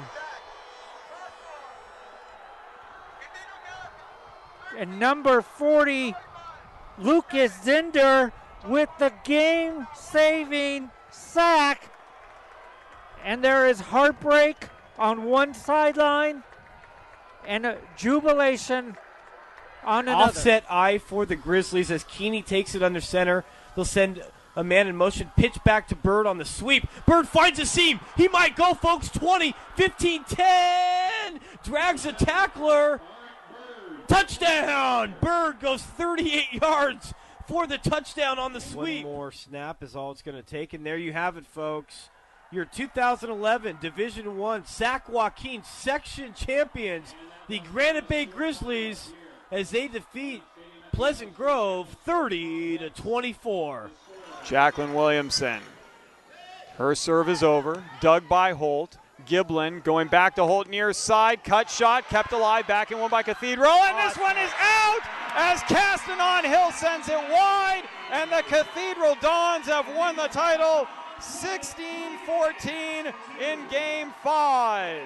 And number 40, Lucas Zinder with the game-saving sack. And there is heartbreak on one sideline and a jubilation on another. Offset eye for the Grizzlies as Keeney takes it under center. They'll send a man in motion, pitch back to Bird on the sweep. Bird finds a seam. He might go, folks. 20, 15, 10. Drags a tackler. Touchdown! Bird goes 38 yards for the touchdown on the sweep. One more snap is all it's going to take. And there you have it, folks. Your 2011 Division I Sac Joaquin section champions, the Granite Bay Grizzlies, as they defeat Pleasant Grove 30-24. Jacqueline Williamson. Her serve is over. Dug by Holt. Giblin going back to Holt near side. Cut shot. Kept alive. Back and one by Cathedral. And this one is out as Castanon Hill sends it wide. And the Cathedral Dons have won the title 16-14 in Game 5.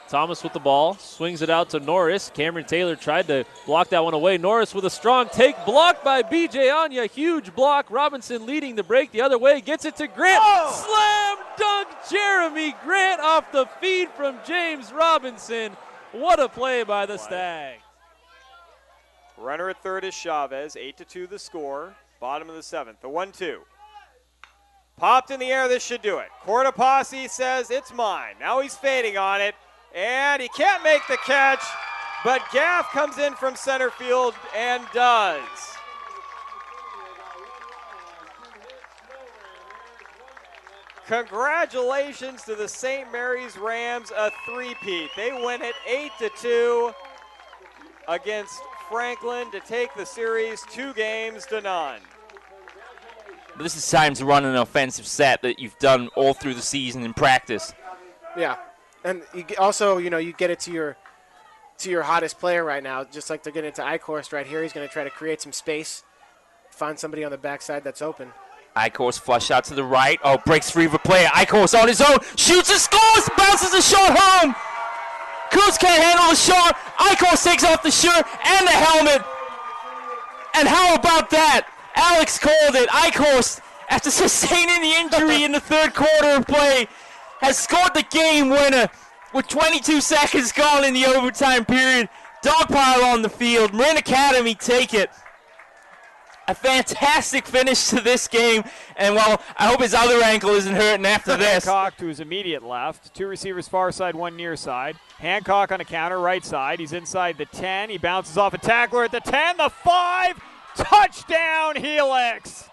Thomas with the ball, swings it out to Norris. Cameron Taylor tried to block that one away. Norris with a strong take, blocked by B.J. Anya. Huge block. Robinson leading the break the other way, gets it to Grant. Slam dunk Jeremy Grant off the feed from James Robinson. What a play by the Stag. Runner at third is Chavez. 8-2 the score. Bottom of the 7th. The 1-2. Popped in the air. This should do it. Cortopassi says it's mine. Now he's fading on it. And he can't make the catch, but Gaff comes in from center field and does. Congratulations to the St. Mary's Rams, a three-peat. They win it 8-2 against Franklin to take the series 2-0. But this is time to run an offensive set that you've done all through the season in practice. Yeah, and also, you get it to your hottest player right now, just like they're getting it to Eichhorst right here. He's going to try to create some space, find somebody on the backside that's open. Eichhorst flush out to the right. Oh, breaks free of a player. Eichhorst on his own. Shoots and scores. Bounces a shot home. Kuz can't handle the shot. Eichhorst takes off the shirt and the helmet. And how about that? Alex called it. Eichhorst, after sustaining the injury in the third quarter of play, has scored the game winner with 22 seconds gone in the overtime period. Dogpile on the field. Marin Academy take it. A fantastic finish to this game, and well, I hope his other ankle isn't hurting after this. Hancock to his immediate left. Two receivers far side, one near side. Hancock on a counter, right side. He's inside the 10. He bounces off a tackler at the 10, the 5. Touchdown, Helix.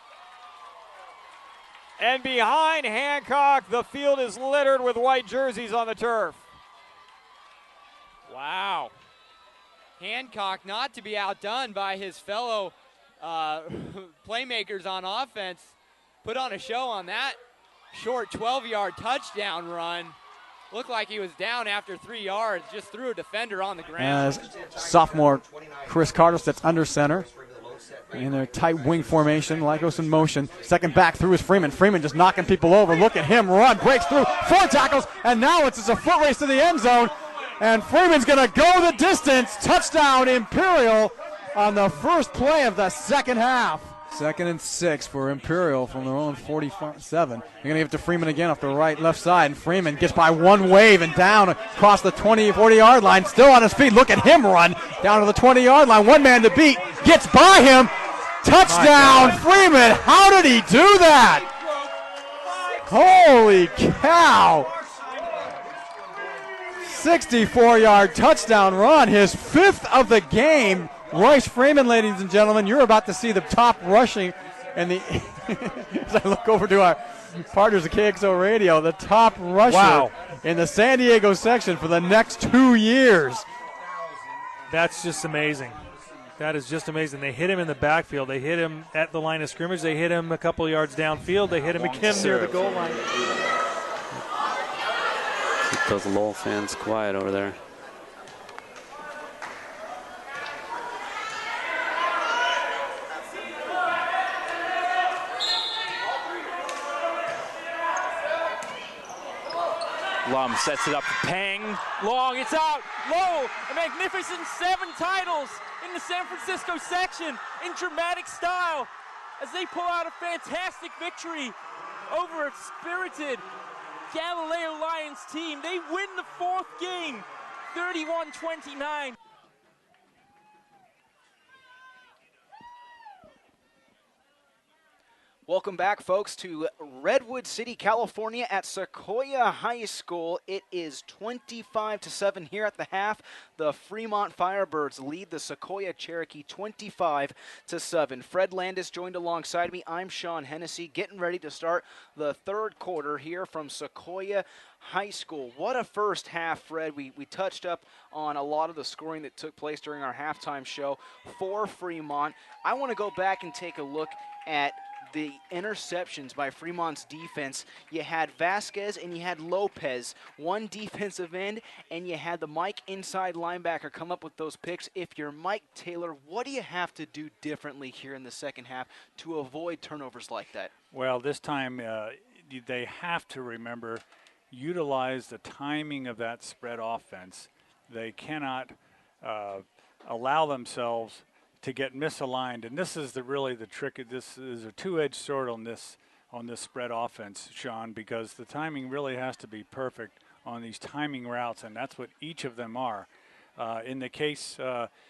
And behind Hancock, the field is littered with white jerseys on the turf. Wow. Hancock not to be outdone by his fellow playmakers on offense. Put on a show on that short 12-yard touchdown run. Looked like he was down after 3 yards, just threw a defender on the ground. As sophomore Chris Carter steps under center in their tight wing formation. Lycos in motion. Second back through is Freeman. Freeman just knocking people over. Look at him run. Breaks through. 4 tackles. And now it's just a foot race to the end zone. And Freeman's going to go the distance. Touchdown Imperial on the first play of the second half. 2nd and 6 for Imperial from their own 47. They're going to give it to Freeman again off the left side. And Freeman gets by one wave and down across the 40-yard line. Still on his feet. Look at him run down to the 20-yard line. One man to beat. Gets by him. Touchdown Freeman. How did he do that? Holy cow. 64-yard touchdown run. His 5th of the game. Royce Freeman, ladies and gentlemen, you're about to see the top rushing, and as I look over to our partners at KXO Radio, the top rusher in the San Diego section for the next 2 years. That's just amazing. That is just amazing. They hit him in the backfield. They hit him at the line of scrimmage. They hit him a couple yards downfield. They hit him again near the goal line. Keep those Lowell fans quiet over there. Lum sets it up to Pang. Long, it's out. Low, a magnificent 7 titles in the San Francisco section in dramatic style as they pull out a fantastic victory over a spirited Galileo Lions team. They win the 4th game, 31-29. Welcome back, folks, to Redwood City, California at Sequoia High School. It is 25-7 here at the half. The Fremont Firebirds lead the Sequoia Cherokee 25-7. Fred Landis joined alongside me. I'm Sean Hennessy, getting ready to start the 3rd quarter here from Sequoia High School. What a first half, Fred. We touched up on a lot of the scoring that took place during our halftime show for Fremont. I want to go back and take a look at the interceptions by Fremont's defense. You had Vasquez and you had Lopez, one defensive end, and you had the Mike inside linebacker come up with those picks. If you're Mike Taylor, what do you have to do differently here in the second half to avoid turnovers like that? Well, this time they have to remember, utilize the timing of that spread offense. They cannot allow themselves to get misaligned, and this is really the trick. This is a two-edged sword on this spread offense, Sean, because the timing really has to be perfect on these timing routes, and that's what each of them are. In the case,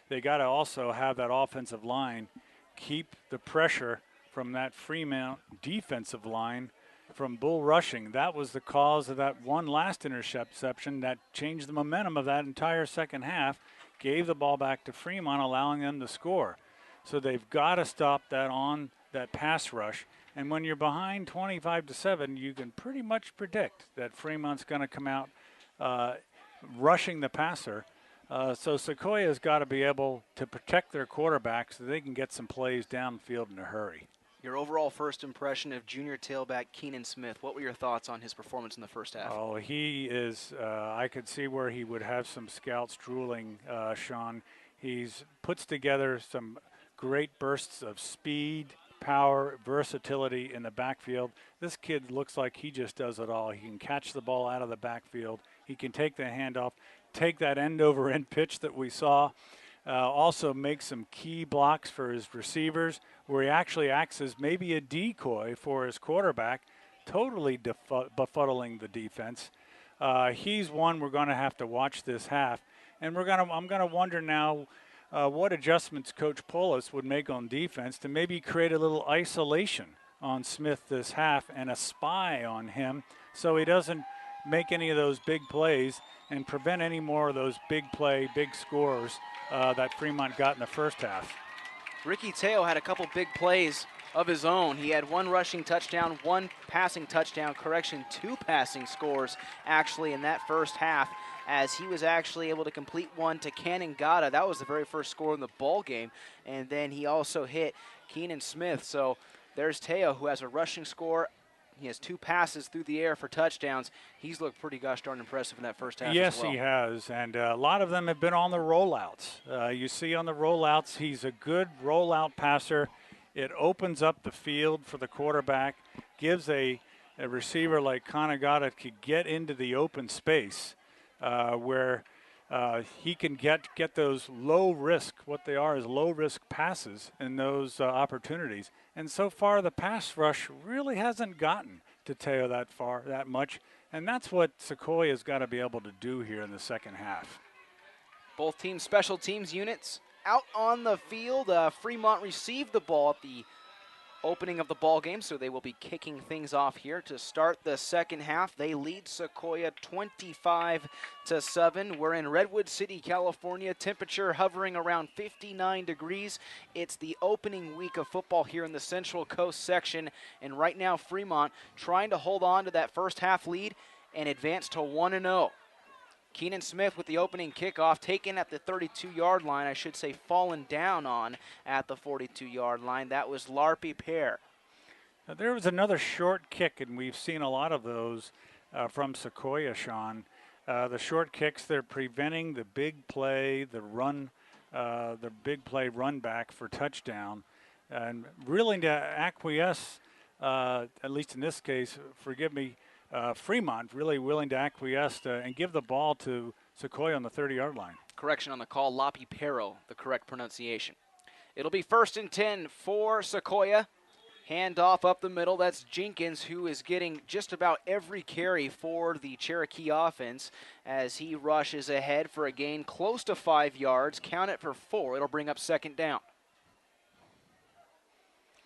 they got to also have that offensive line keep the pressure from that Fremont defensive line from bull rushing. That was the cause of that one last interception that changed the momentum of that entire second half. Gave the ball back to Fremont, allowing them to score. So they've got to stop that on that pass rush. And when you're behind 25-7, you can pretty much predict that Fremont's going to come out rushing the passer. So Sequoia's got to be able to protect their quarterback so they can get some plays downfield in a hurry. Your overall first impression of junior tailback Keenan Smith, what were your thoughts on his performance in the first half? Oh, he is, I could see where he would have some scouts drooling, Sean. He's puts together some great bursts of speed, power, versatility in the backfield. This kid looks like he just does it all. He can catch the ball out of the backfield. He can take the handoff, take that end-over-end pitch that we saw. Also make some key blocks for his receivers where he actually acts as maybe a decoy for his quarterback, totally befuddling the defense. He's one we're going to have to watch this half. And I'm going to wonder now what adjustments Coach Polis would make on defense to maybe create a little isolation on Smith this half and a spy on him so he doesn't make any of those big plays and prevent any more of those big play, big scores that Fremont got in the first half. Ricky Teo had a couple big plays of his own. He had one rushing touchdown, one passing touchdown, two passing scores actually in that first half, as he was actually able to complete one to Cannon Gata. That was the very first score in the ball game, and then he also hit Keenan Smith. So there's Teo, who has a rushing score. He has two passes through the air for touchdowns. He's looked pretty gosh darn impressive in that first half yes, as well. He has, and a lot of them have been on the rollouts. You see on the rollouts, he's a good rollout passer. It opens up the field for the quarterback, gives a receiver like Kanagata to get into the open space where he can get those low risk, what they are is low risk passes in those opportunities. And so far the pass rush really hasn't gotten to Teo that much. And that's what Sequoia's got to be able to do here in the second half. Both teams' special teams units out on the field. Fremont received the ball at the opening of the ball game, so they will be kicking things off here to start the second half. They lead Sequoia 25-7. We're in Redwood City, California. Temperature hovering around 59 degrees. It's the opening week of football here in the Central Coast section, and right now Fremont trying to hold on to that first half lead and advance to 1-0. Keenan Smith with the opening kickoff, taken at the 32-yard line, I should say fallen down on at the 42-yard line. That was Larpy Pear. Now, there was another short kick, and we've seen a lot of those from Sequoia, Sean. The short kicks, they're preventing the big play, the big play run back for touchdown. And willing to acquiesce, at least in this case, forgive me, Fremont really willing to acquiesce and give the ball to Sequoia on the 30-yard line. Correction on the call, Lapi Pero, the correct pronunciation. It'll be 1st and 10 for Sequoia. Handoff up the middle. That's Jenkins, who is getting just about every carry for the Cherokee offense as he rushes ahead for a gain close to 5 yards. Count it for 4. It'll bring up second down.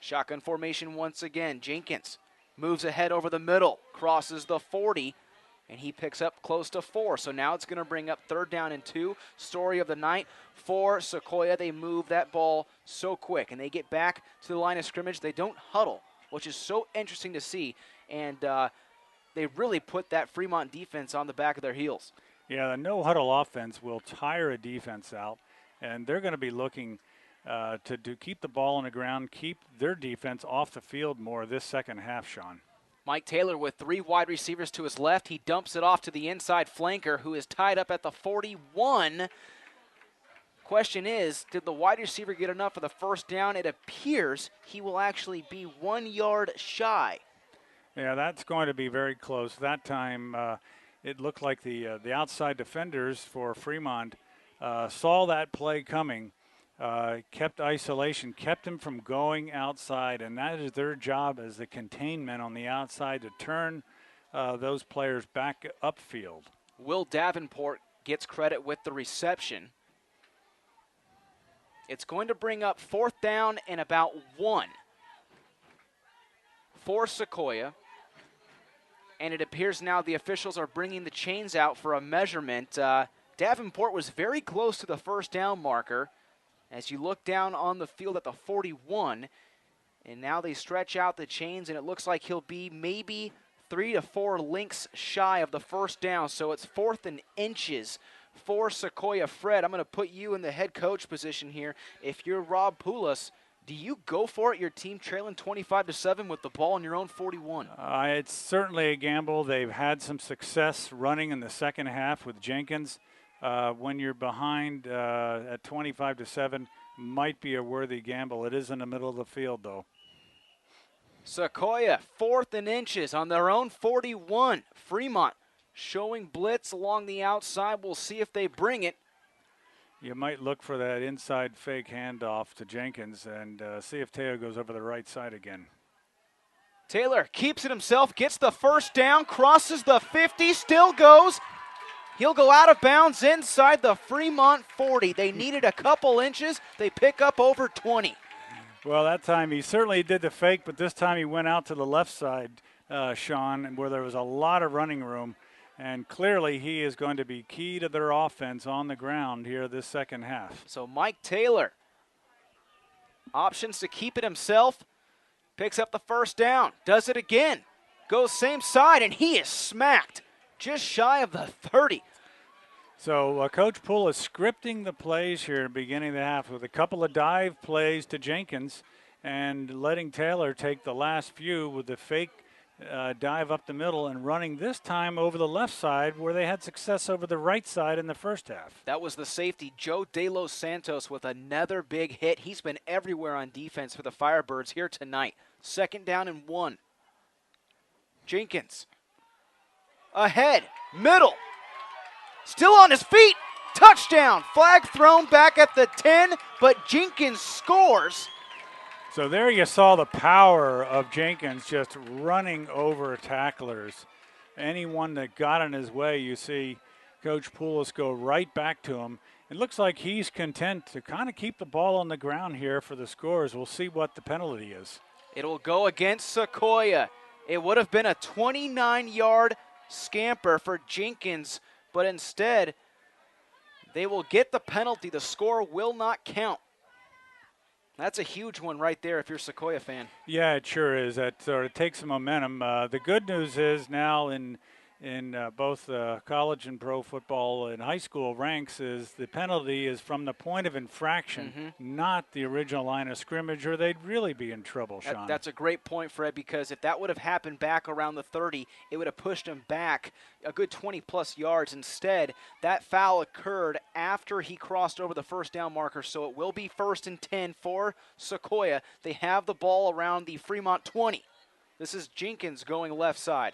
Shotgun formation once again. Jenkins moves ahead over the middle, crosses the 40, and he picks up close to 4. So now it's going to bring up 3rd down and 2. Story of the night for Sequoia. They move that ball so quick, and they get back to the line of scrimmage. They don't huddle, which is so interesting to see, and they really put that Fremont defense on the back of their heels. Yeah, the no-huddle offense will tire a defense out, and they're going to be looking to keep the ball on the ground, keep their defense off the field more this second half, Sean. Mike Taylor with 3 wide receivers to his left. He dumps it off to the inside flanker, who is tied up at the 41. Question is, did the wide receiver get enough for the first down? It appears he will actually be 1 yard shy. Yeah, that's going to be very close. That time it looked like the outside defenders for Fremont saw that play coming. Kept isolation, kept him from going outside, and that is their job as the containment on the outside to turn those players back upfield. Will Davenport gets credit with the reception. It's going to bring up 4th down and about 1 for Sequoia. And it appears now the officials are bringing the chains out for a measurement. Davenport was very close to the first down marker. As you look down on the field at the 41, and now they stretch out the chains, and it looks like he'll be maybe 3 to 4 links shy of the first down. So it's 4th and inches for Sequoia. Fred, I'm going to put you in the head coach position here. If you're Rob Poulos, Do you go for it, your team trailing 25-7 with the ball in your own 41? It's certainly a gamble. They've had some success running in the second half with Jenkins. When you're behind at 25-7, might be a worthy gamble. It is in the middle of the field, though. Sequoia, 4th and inches on their own 41. Fremont showing blitz along the outside. We'll see if they bring it. You might look for that inside fake handoff to Jenkins and see if Teo goes over the right side again. Taylor keeps it himself, gets the first down, crosses the 50, still goes. He'll go out of bounds inside the Fremont 40. They needed a couple inches. They pick up over 20. Well, that time he certainly did the fake, but this time he went out to the left side, Sean, where there was a lot of running room. And clearly he is going to be key to their offense on the ground here this second half. So Mike Taylor, options to keep it himself, picks up the first down, does it again, goes same side, and he is smacked just shy of the 30. So Coach Poole is scripting the plays here at the beginning of the half with a couple of dive plays to Jenkins and letting Taylor take the last few with the fake dive up the middle and running this time over the left side where they had success over the right side in the first half. That was the safety, Joe De Los Santos, with another big hit. He's been everywhere on defense for the Firebirds here tonight. 2nd down and 1. Jenkins ahead, middle, still on his feet, touchdown, flag thrown back at the 10, but Jenkins scores. So there you saw the power of Jenkins just running over tacklers. Anyone that got in his way, you see Coach Poulos go right back to him. It looks like he's content to kind of keep the ball on the ground here for the scores. We'll see what the penalty is. It'll go against Sequoia. It would have been a 29-yard scamper for Jenkins, but instead they will get the penalty. The score will not count. That's a huge one right there if you're a Sequoia fan. Yeah, it sure is. That sort of takes some momentum. The good news is now in both college and pro football and high school ranks is the penalty is from the point of infraction, not the original line of scrimmage, or they'd really be in trouble, Sean. That's a great point, Fred, because if that would have happened back around the 30, it would have pushed him back a good 20-plus yards. Instead, that foul occurred after he crossed over the first down marker, so it will be 1st and 10 for Sequoia. They have the ball around the Fremont 20. This is Jenkins going left side.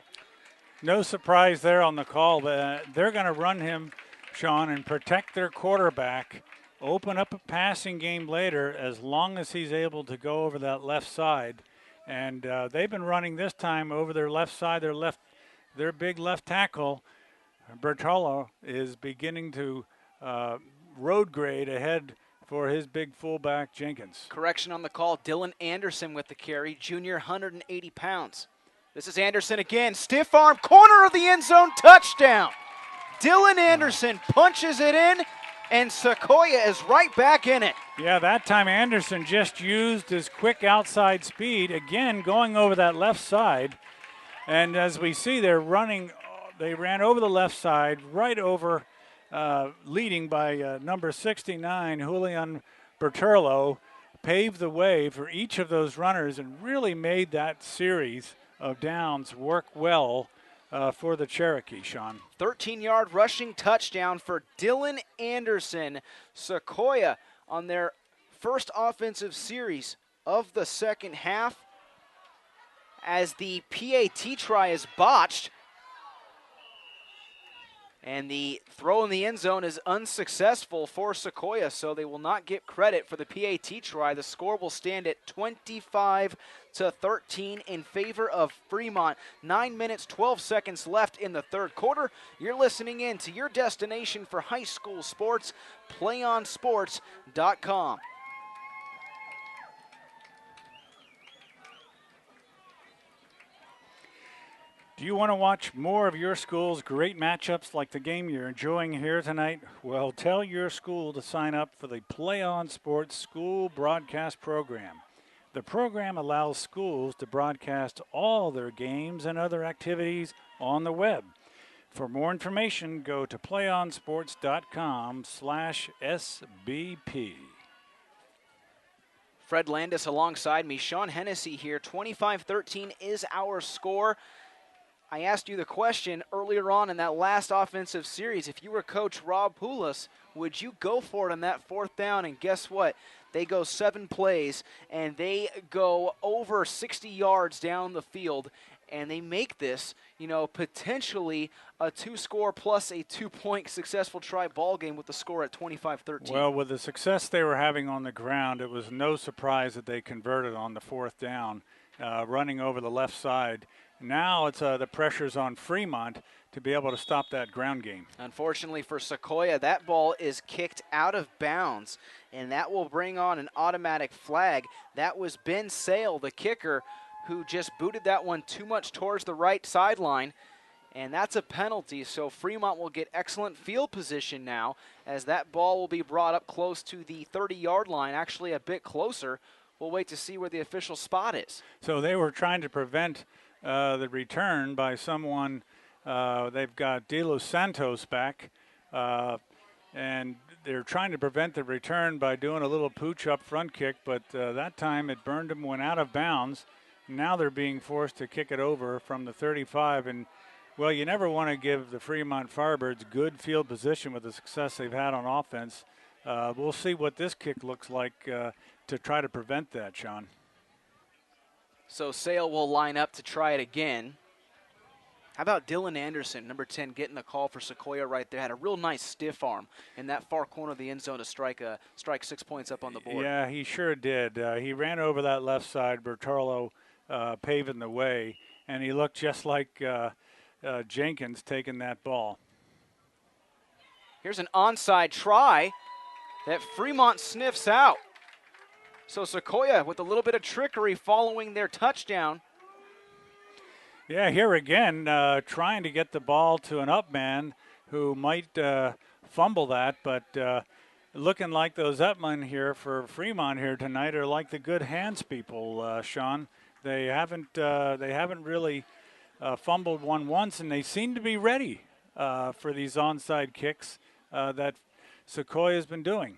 No surprise there on the call. They're going to run him, Sean, and protect their quarterback, open up a passing game later as long as he's able to go over that left side. And they've been running this time over their left side. Their big left tackle, Bertolo, is beginning to road grade ahead for his big fullback, Jenkins. Correction on the call. Dylan Anderson with the carry, junior, 180 pounds. This is Anderson again, stiff arm, corner of the end zone, touchdown. Dylan Anderson punches it in, and Sequoia is right back in it. Yeah, that time Anderson just used his quick outside speed, again going over that left side. And as we see, they ran over the left side, right over, leading by number 69, Julian Berturlo, paved the way for each of those runners and really made that series of downs work well for the Cherokee, Sean. 13-yard rushing touchdown for Dylan Anderson. Sequoia on their first offensive series of the second half as the PAT try is botched. And the throw in the end zone is unsuccessful for Sequoia, so they will not get credit for the PAT try. The score will stand at 25-13 in favor of Fremont. 9 minutes, 12 seconds left in the third quarter. You're listening in to your destination for high school sports, PlayOnSports.com. Do you want to watch more of your school's great matchups like the game you're enjoying here tonight? Well, tell your school to sign up for the PlayOn Sports School Broadcast Program. The program allows schools to broadcast all their games and other activities on the web. For more information, go to playonsports.com/SBP. Fred Landis alongside me. Sean Hennessy here. 25-13 is our score. I asked you the question earlier on in that last offensive series. If you were Coach Rob Poulos, would you go for it on that 4th down? And guess what? They go 7 plays, and they go over 60 yards down the field, and they make this, potentially a 2-score plus a 2-point successful try ball game with the score at 25-13. Well, with the success they were having on the ground, it was no surprise that they converted on the 4th down, running over the left side. Now it's the pressure's on Fremont to be able to stop that ground game. Unfortunately for Sequoia, that ball is kicked out of bounds, and that will bring on an automatic flag. That was Ben Sale, the kicker, who just booted that one too much towards the right sideline, and that's a penalty. So Fremont will get excellent field position now, as that ball will be brought up close to the 30-yard line, actually a bit closer. We'll wait to see where the official spot is. So they were trying to prevent the return by someone. They've got De Los Santos back, and they're trying to prevent the return by doing a little pooch up front kick, but that time it burned them, went out of bounds. Now they're being forced to kick it over from the 35, and well, you never want to give the Fremont Firebirds good field position with the success they've had on offense. We'll see what this kick looks like to try to prevent that, Sean. So Sale will line up to try it again. How about Dylan Anderson, number 10, getting the call for Sequoia right there? Had a real nice stiff arm in that far corner of the end zone to strike 6 points up on the board. Yeah, he sure did. He ran over that left side, Bertolo paving the way, and he looked just like Jenkins taking that ball. Here's an onside try that Fremont sniffs out. So Sequoia with a little bit of trickery following their touchdown. Yeah, here again, trying to get the ball to an up man who might fumble that, but looking like those upmen here for Fremont here tonight are like the good hands people, Sean. They haven't really fumbled one once, and they seem to be ready for these onside kicks that Sequoia's been doing.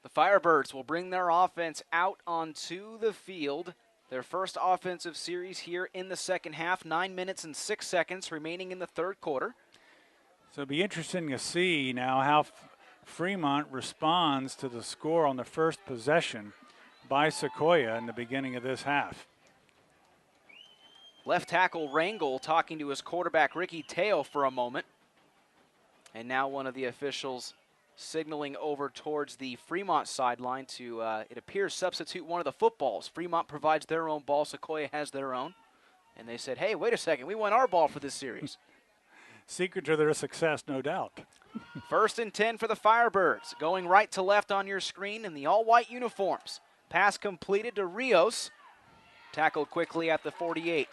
The Firebirds will bring their offense out onto the field. Their first offensive series here in the second half, 9 minutes and 6 seconds remaining in the third quarter. So it'll be interesting to see now how Fremont responds to the score on the first possession by Sequoia in the beginning of this half. Left tackle Rangel talking to his quarterback Ricky Teo for a moment. And now one of the officials signaling over towards the Fremont sideline to, it appears, substitute one of the footballs. Fremont provides their own ball. Sequoia has their own. And they said, hey, wait a second, we want our ball for this series. Secret to their success, no doubt. 1st and 10 for the Firebirds. Going right to left on your screen in the all-white uniforms. Pass completed to Rios. Tackled quickly at the 48.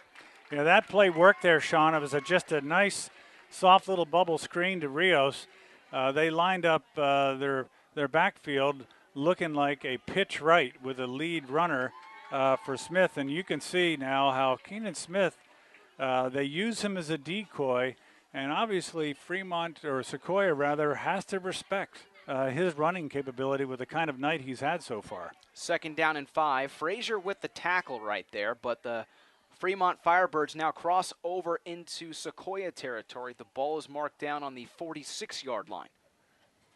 Yeah, that play worked there, Sean. It was just a nice, soft little bubble screen to Rios. They lined up their backfield looking like a pitch right with a lead runner for Smith. And you can see now how Keenan Smith, they use him as a decoy. And obviously Fremont, or Sequoia rather, has to respect his running capability with the kind of night he's had so far. 2nd down and 5. Frazier with the tackle right there, but the Fremont Firebirds now cross over into Sequoia territory. The ball is marked down on the 46-yard line.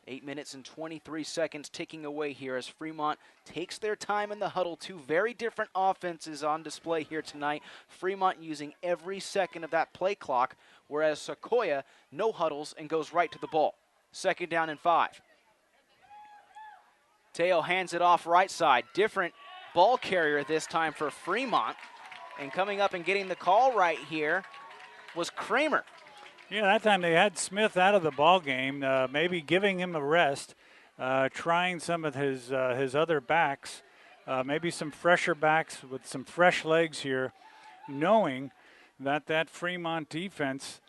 8 minutes and 23 seconds ticking away here as Fremont takes their time in the huddle. 2 very different offenses on display here tonight. Fremont using every second of that play clock, whereas Sequoia no huddles and goes right to the ball. 2nd down and 5. Teo hands it off right side. Different ball carrier this time for Fremont. And coming up and getting the call right here was Kramer. Yeah, that time they had Smith out of the ball game, maybe giving him a rest, trying some of his other backs, maybe some fresher backs with some fresh legs here, knowing that Fremont defense,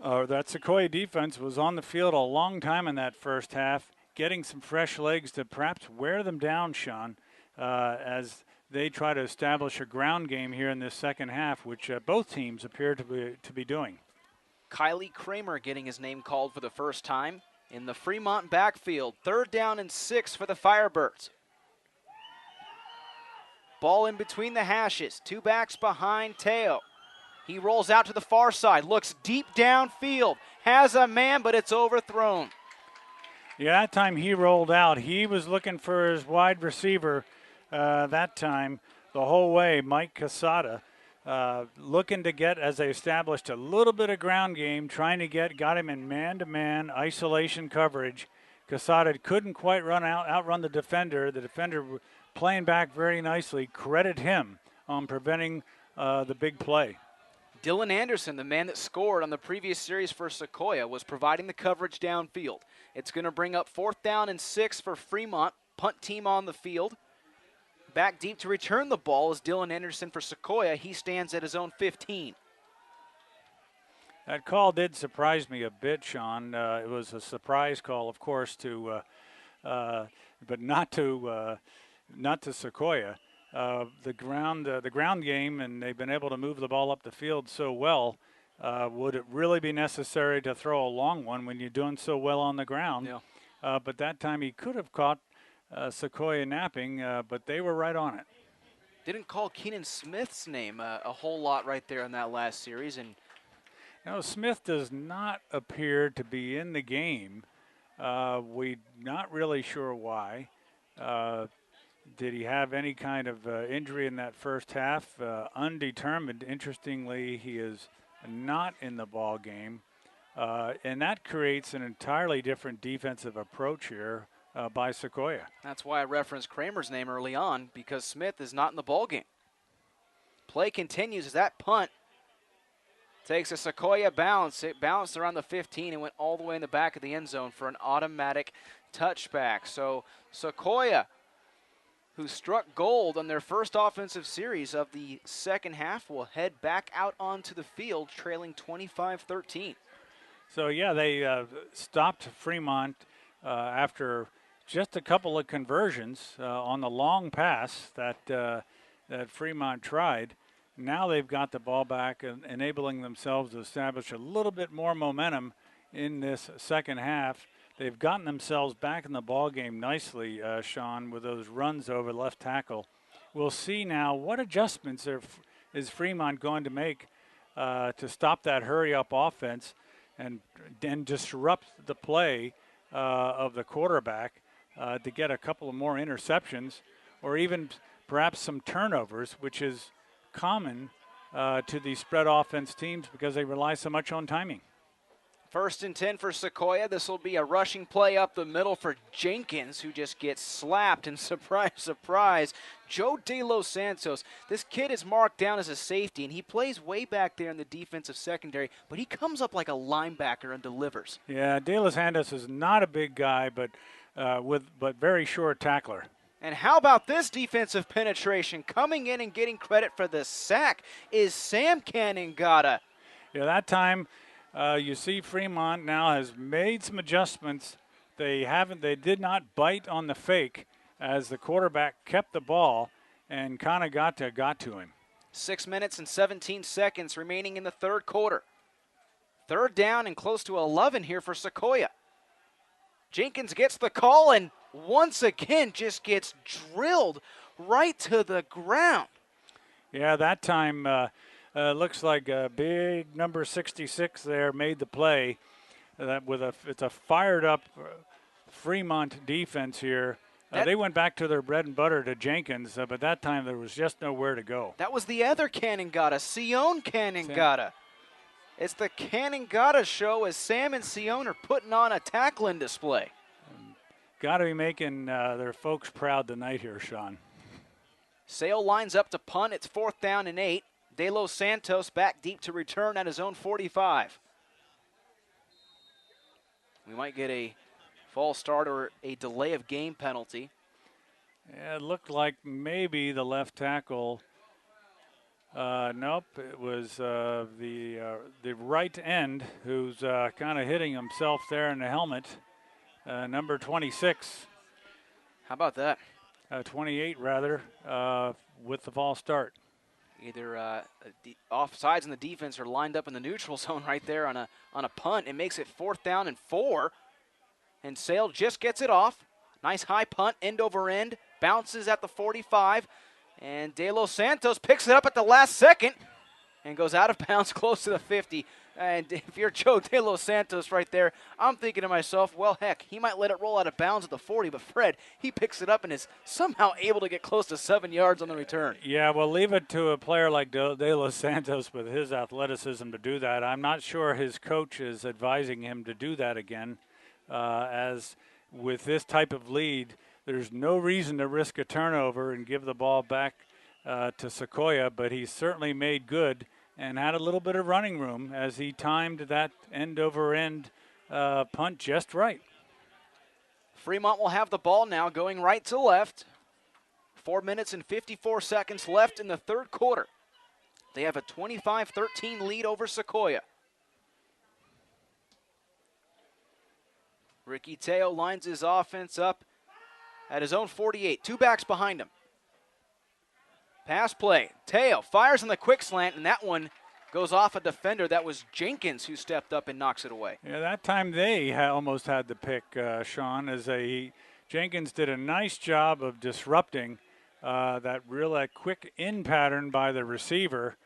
or that Sequoia defense was on the field a long time in that first half, getting some fresh legs to perhaps wear them down, Sean, as they try to establish a ground game here in this second half, which both teams appear to be doing. Kylie Kramer getting his name called for the first time in the Fremont backfield. 3rd down and 6 for the Firebirds. Ball in between the hashes. 2 backs behind Teo. He rolls out to the far side, looks deep downfield, has a man, but it's overthrown. Yeah, that time he rolled out. He was looking for his wide receiver that time the whole way, Mike Casada, looking to get, as they established, a little bit of ground game, trying to got him in man-to-man isolation coverage. Casada couldn't quite outrun the defender. The defender playing back very nicely. Credit him on preventing the big play. Dylan Anderson, the man that scored on the previous series for Sequoia, was providing the coverage downfield. It's going to bring up 4th down and 6 for Fremont. Punt team on the field. Back deep to return the ball is Dylan Anderson for Sequoia. He stands at his own 15. That call did surprise me a bit, Sean. It was a surprise call, of course, but not to Sequoia. The ground game, and they've been able to move the ball up the field so well. Would it really be necessary to throw a long one when you're doing so well on the ground? Yeah. But that time he could have caught Sequoia napping, but they were right on it. Didn't call Keenan Smith's name a whole lot right there in that last series. And no, Smith does not appear to be in the game. We're not really sure why. Did he have any kind of injury in that first half? Undetermined. Interestingly, he is not in the ball game. And that creates an entirely different defensive approach here by Sequoia. That's why I referenced Kramer's name early on, because Smith is not in the ball game. Play continues as that punt takes a Sequoia bounce. It bounced around the 15 and went all the way in the back of the end zone for an automatic touchback. So Sequoia, who struck gold on their first offensive series of the second half, will head back out onto the field trailing 25-13. So, yeah, they stopped Fremont after just a couple of conversions on the long pass that Fremont tried. Now they've got the ball back, enabling themselves to establish a little bit more momentum in this second half. They've gotten themselves back in the ball game nicely, Sean, with those runs over left tackle. We'll see now what adjustments is Fremont going to make to stop that hurry-up offense and disrupt the play of the quarterback to get a couple of more interceptions or even perhaps some turnovers, which is common to these spread offense teams because they rely so much on timing. 1st and 10 for Sequoia. This will be a rushing play up the middle for Jenkins, who just gets slapped. And surprise, surprise, Joe De Los Santos. This kid is marked down as a safety, and he plays way back there in the defensive secondary, but he comes up like a linebacker and delivers. Yeah, De Los Santos is not a big guy, but very short tackler. And how about this defensive penetration? Coming in and getting credit for the sack is Sam Caningata. Yeah, that time you see Fremont now has made some adjustments. They did not bite on the fake as the quarterback kept the ball, and Caningata got to him. 6 minutes and 17 seconds remaining in the third quarter. 3rd down and close to 11 here for Sequoia. Jenkins gets the call and once again just gets drilled right to the ground. Yeah, that time looks like a big number 66 there made the play. It's a fired up Fremont defense here. They went back to their bread and butter to Jenkins, but that time there was just nowhere to go. That was the other Caningata, Sion Caningata. It's the Caningata show as Sam and Sion are putting on a tackling display. Got to be making their folks proud tonight here, Sean. Sale lines up to punt. It's 4th down and 8. De Los Santos back deep to return at his own 45. We might get a false start or a delay of game penalty. Yeah, it looked like maybe the left tackle. Nope, it was the right end who's kind of hitting himself there in the helmet. Number 26. How about that? 28 rather, with the false start. Either offsides in the defense or lined up in the neutral zone right there on a punt. It makes it 4th down and 4. And Sale just gets it off. Nice high punt, end over end. Bounces at the 45. And De Los Santos picks it up at the last second and goes out of bounds close to the 50. And if you're Joe De Los Santos right there, I'm thinking to myself, well, heck, he might let it roll out of bounds at the 40, but Fred, he picks it up and is somehow able to get close to 7 yards on the return. Yeah, well, leave it to a player like De Los Santos with his athleticism to do that. I'm not sure his coach is advising him to do that again, as with this type of lead, there's no reason to risk a turnover and give the ball back to Sequoia, but he certainly made good and had a little bit of running room as he timed that end-over-end punt just right. Fremont will have the ball now going right to left. 4 minutes and 54 seconds left in the third quarter. They have a 25-13 lead over Sequoia. Ricky Teo lines his offense up at his own 48. 2 backs behind him. Pass play. Teo fires on the quick slant, and that one goes off a defender. That was Jenkins who stepped up and knocks it away. Yeah, that time they almost had the pick, Sean, as Jenkins did a nice job of disrupting that quick in pattern by the receiver,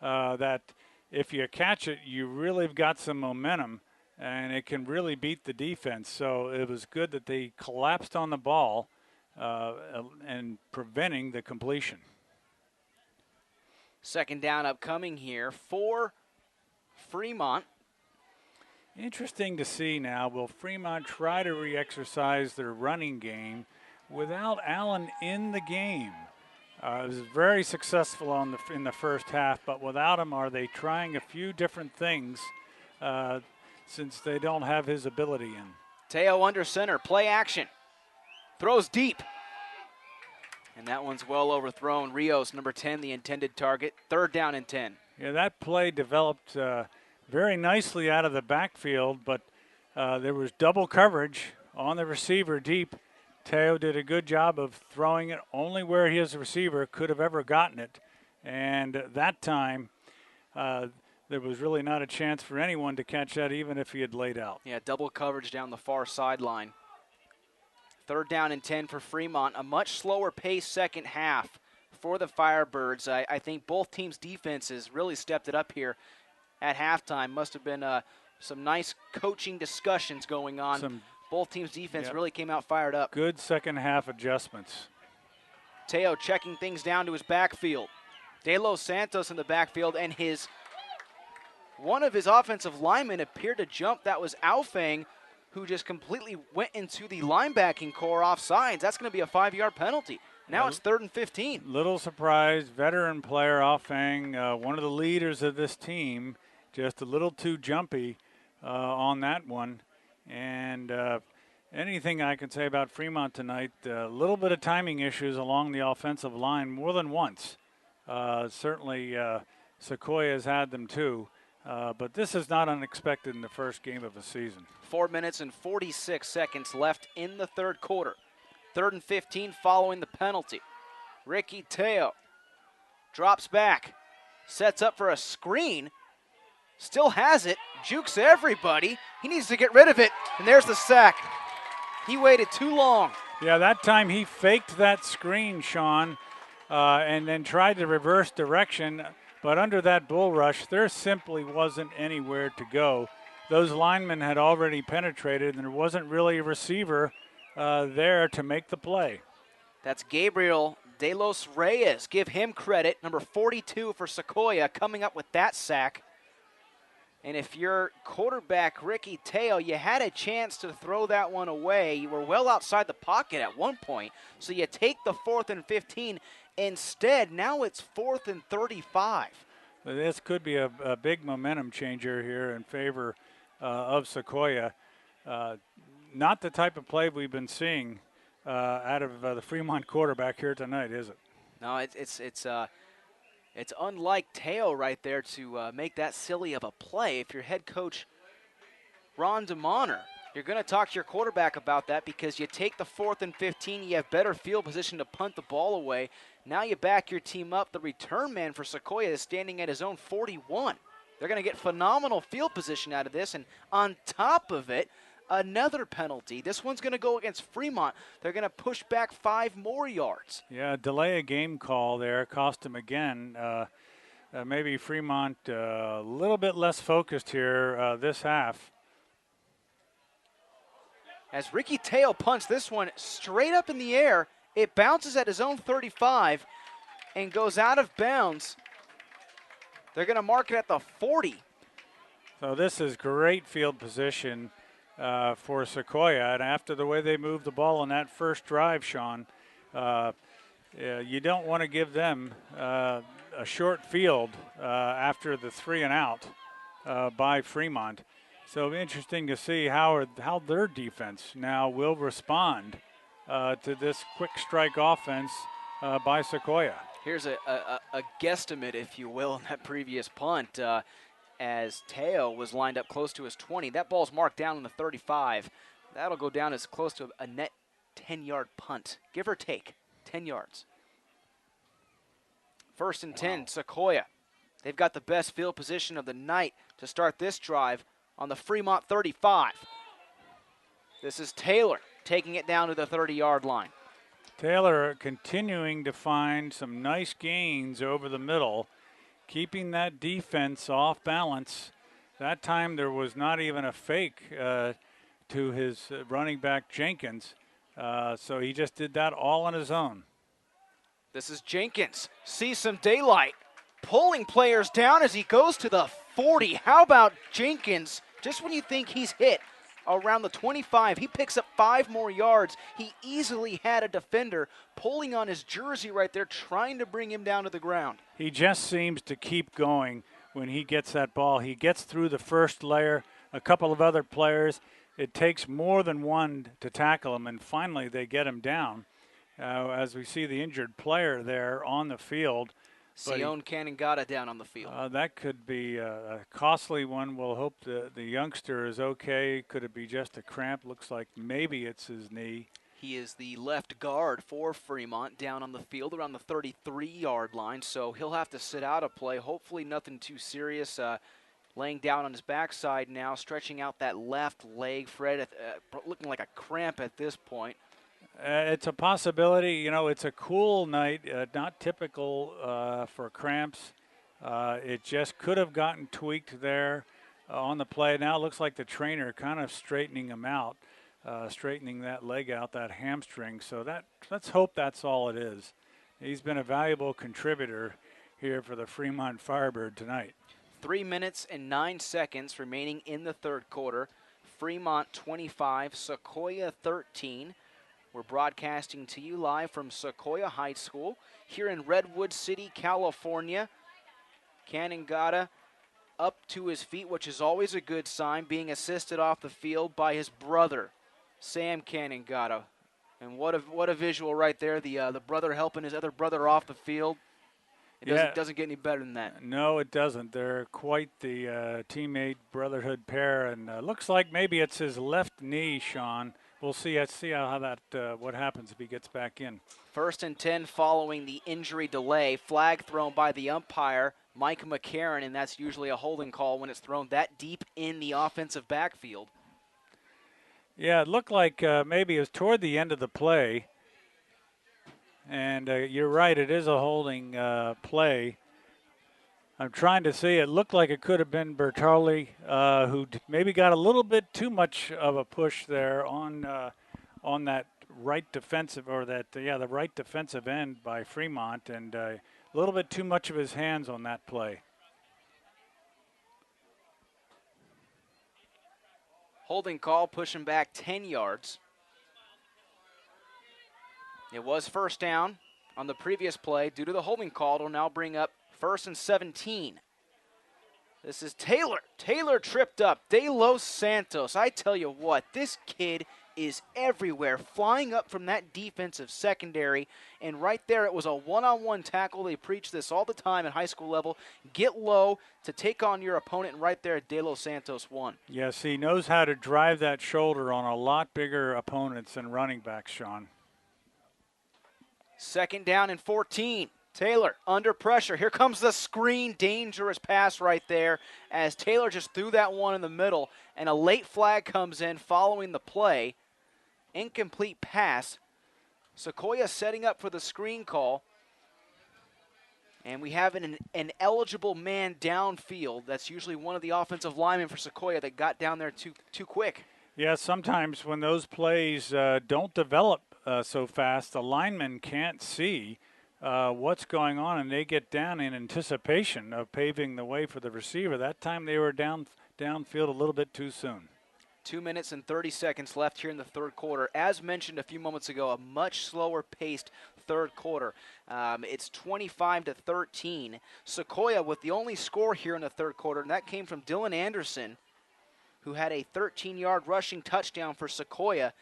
that if you catch it, you really have got some momentum, and it can really beat the defense. So it was good that they collapsed on the ball and preventing the completion. Second down upcoming here for Fremont. Interesting to see now, will Fremont try to re-exercise their running game without Allen in the game? It was very successful in the first half, but without him, are they trying a few different things since they don't have his ability in? Teo under center, play action. Throws deep. And that one's well overthrown. Rios, number 10, the intended target. 3rd down and 10. Yeah, that play developed very nicely out of the backfield, but there was double coverage on the receiver deep. Teo did a good job of throwing it only where his receiver could have ever gotten it. And that time, there was really not a chance for anyone to catch that, even if he had laid out. Yeah, double coverage down the far sideline. 3rd down and 10 for Fremont. A much slower pace second half for the Firebirds. I think both teams' defenses really stepped it up here at halftime. Must have been some nice coaching discussions going on. Both teams' defense really came out fired up. Good second half adjustments. Teo checking things down to his backfield. De Los Santos in the backfield, and one of his offensive linemen appeared to jump. That was Aufang, who just completely went into the linebacking core offsides. That's going to be a 5-yard penalty. Now it's 3rd and 15. Little surprise, veteran player Aufang, one of the leaders of this team, just a little too jumpy on that one. And anything I can say about Fremont tonight, a little bit of timing issues along the offensive line more than once. Certainly Sequoia has had them too. But this is not unexpected in the first game of the season. 4 minutes and 46 seconds left in the third quarter. 3rd and 15 following the penalty. Ricky Teo drops back, sets up for a screen, still has it, jukes everybody. He needs to get rid of it, and there's the sack. He waited too long. Yeah, that time he faked that screen, Sean, and then tried to reverse direction. But under that bull rush, there simply wasn't anywhere to go. Those linemen had already penetrated, and there wasn't really a receiver there to make the play. That's Gabriel De Los Reyes. Give him credit. Number 42 for Sequoia coming up with that sack. And if you're quarterback Ricky Teo, you had a chance to throw that one away. You were well outside the pocket at one point, so you take the 4th and 15. Instead, now it's 4th and 35. This could be a big momentum changer here in favor of Sequoia. Not the type of play we've been seeing out of the Fremont quarterback here tonight, is it? No, it's unlike Teo right there to make that silly of a play. If you're head coach Ron DeMonter, you're going to talk to your quarterback about that because you take the 4th and 15, you have better field position to punt the ball away. Now you back your team up. The return man for Sequoia is standing at his own 41. They're going to get phenomenal field position out of this, and on top of it, another penalty. This one's going to go against Fremont. They're going to push back 5 more yards. Yeah, delay a game call there cost him again. Maybe Fremont a little bit less focused here this half. As Ricky Teo punts this one straight up in the air, it bounces at his own 35 and goes out of bounds. They're going to mark it at the 40. So this is great field position for Sequoia. And after the way they moved the ball on that first drive, Sean, you don't want to give them a short field after the 3 and out by Fremont. So interesting to see how their defense now will respond to this quick strike offense by Sequoia. Here's a guesstimate, if you will, on that previous punt. As Teo was lined up close to his 20. That ball's marked down on the 35. That'll go down as close to a net 10-yard punt, give or take 10 yards. 1st and 10, Sequoia. They've got the best field position of the night to start this drive on the Fremont 35. This is Taylor taking it down to the 30-yard line. Taylor continuing to find some nice gains over the middle, keeping that defense off balance. That time there was not even a fake to his running back Jenkins, so he just did that all on his own. This is Jenkins, sees some daylight, pulling players down as he goes to the 40. How about Jenkins? Just when you think he's hit around the 25, he picks up 5 more yards. He easily had a defender pulling on his jersey right there, trying to bring him down to the ground. He just seems to keep going when he gets that ball. He gets through the first layer, a couple of other players. It takes more than one to tackle him, and finally they get him down. As we see the injured player there on the field. Sion Canangata down on the field. That could be a costly one. We'll hope the youngster is okay. Could it be just a cramp? Looks like maybe it's his knee. He is the left guard for Fremont down on the field around the 33-yard line, so he'll have to sit out a play. Hopefully nothing too serious. Laying down on his backside now, stretching out that left leg. Fred looking like a cramp at this point. It's a possibility. You know, it's a cool night, not typical for cramps. It just could have gotten tweaked there on the play. Now it looks like the trainer kind of straightening him out, straightening that leg out, that hamstring. So let's hope that's all it is. He's been a valuable contributor here for the Fremont Firebird tonight. 3 minutes and 9 seconds remaining in the third quarter. Fremont 25, Sequoia 13. We're broadcasting to you live from Sequoia High School here in Redwood City, California. Canangata up to his feet, which is always a good sign, being assisted off the field by his brother, Sam Canangata. And what a visual right there, the brother helping his other brother off the field. It doesn't get any better than that. No, it doesn't. They're quite the teammate brotherhood pair, and looks like maybe it's his left knee, Sean. We'll see how that what happens if he gets back in. 1st and 10 following the injury delay. Flag thrown by the umpire, Mike McCarron, and that's usually a holding call when it's thrown that deep in the offensive backfield. Yeah, it looked like maybe it was toward the end of the play. And you're right, it is a holding play. I'm trying to see. It looked like it could have been Bertolli, who maybe got a little bit too much of a push there on that right defensive, or the right defensive end by Fremont, and a little bit too much of his hands on that play. Holding call, pushing back 10 yards. It was first down on the previous play. Due to the holding call, it'll now bring up 1st and 17. This is Taylor. Taylor tripped up. De Los Santos. I tell you what, this kid is everywhere, flying up from that defensive secondary. And right there, it was a one-on-one tackle. They preach this all the time at high school level. Get low to take on your opponent, and right there, De Los Santos won. Yes, he knows how to drive that shoulder on a lot bigger opponents than running backs, Sean. 2nd down and 14. Taylor under pressure. Here comes the screen. Dangerous pass right there as Taylor just threw that one in the middle, and a late flag comes in following the play. Incomplete pass. Sequoia setting up for the screen call. And we have an eligible man downfield. That's usually one of the offensive linemen for Sequoia that got down there too quick. Yeah, sometimes when those plays don't develop so fast, the linemen can't see what's going on, and they get down in anticipation of paving the way for the receiver. That time they were downfield a little bit too soon. 2 minutes and 30 seconds left here in the third quarter. As mentioned a few moments ago, a much slower paced third quarter. It's 25-13. Sequoia with the only score here in the third quarter, and that came from Dylan Anderson, who had a 13-yard rushing touchdown for Sequoia.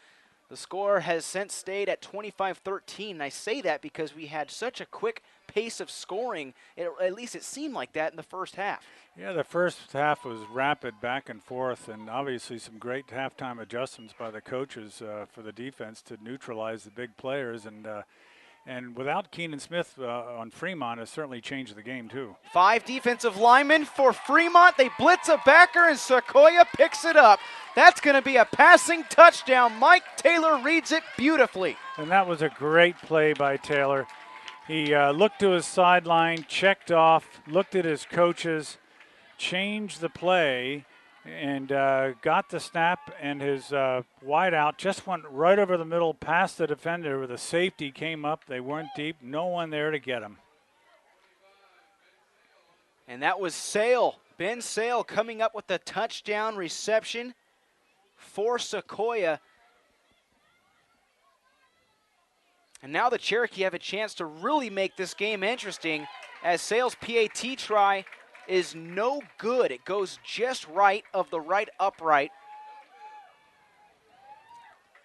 The score has since stayed at 25-13, and I say that because we had such a quick pace of scoring. At least it seemed like that in the first half. Yeah, the first half was rapid back and forth, and obviously some great halftime adjustments by the coaches for the defense to neutralize the big players. And without Keenan Smith on Fremont, has certainly changed the game too. 5 defensive linemen for Fremont. They blitz a backer, and Sequoia picks it up. That's going to be a passing touchdown. Mike Taylor reads it beautifully. And that was a great play by Taylor. He looked to his sideline, checked off, looked at his coaches, changed the play, and got the snap, and his wideout just went right over the middle past the defender where the safety came up. They weren't deep. No one there to get him. And that was Sale, Ben Sale, coming up with the touchdown reception for Sequoia. And now the Cherokee have a chance to really make this game interesting as Sale's PAT try is no good. It goes just right of the right upright.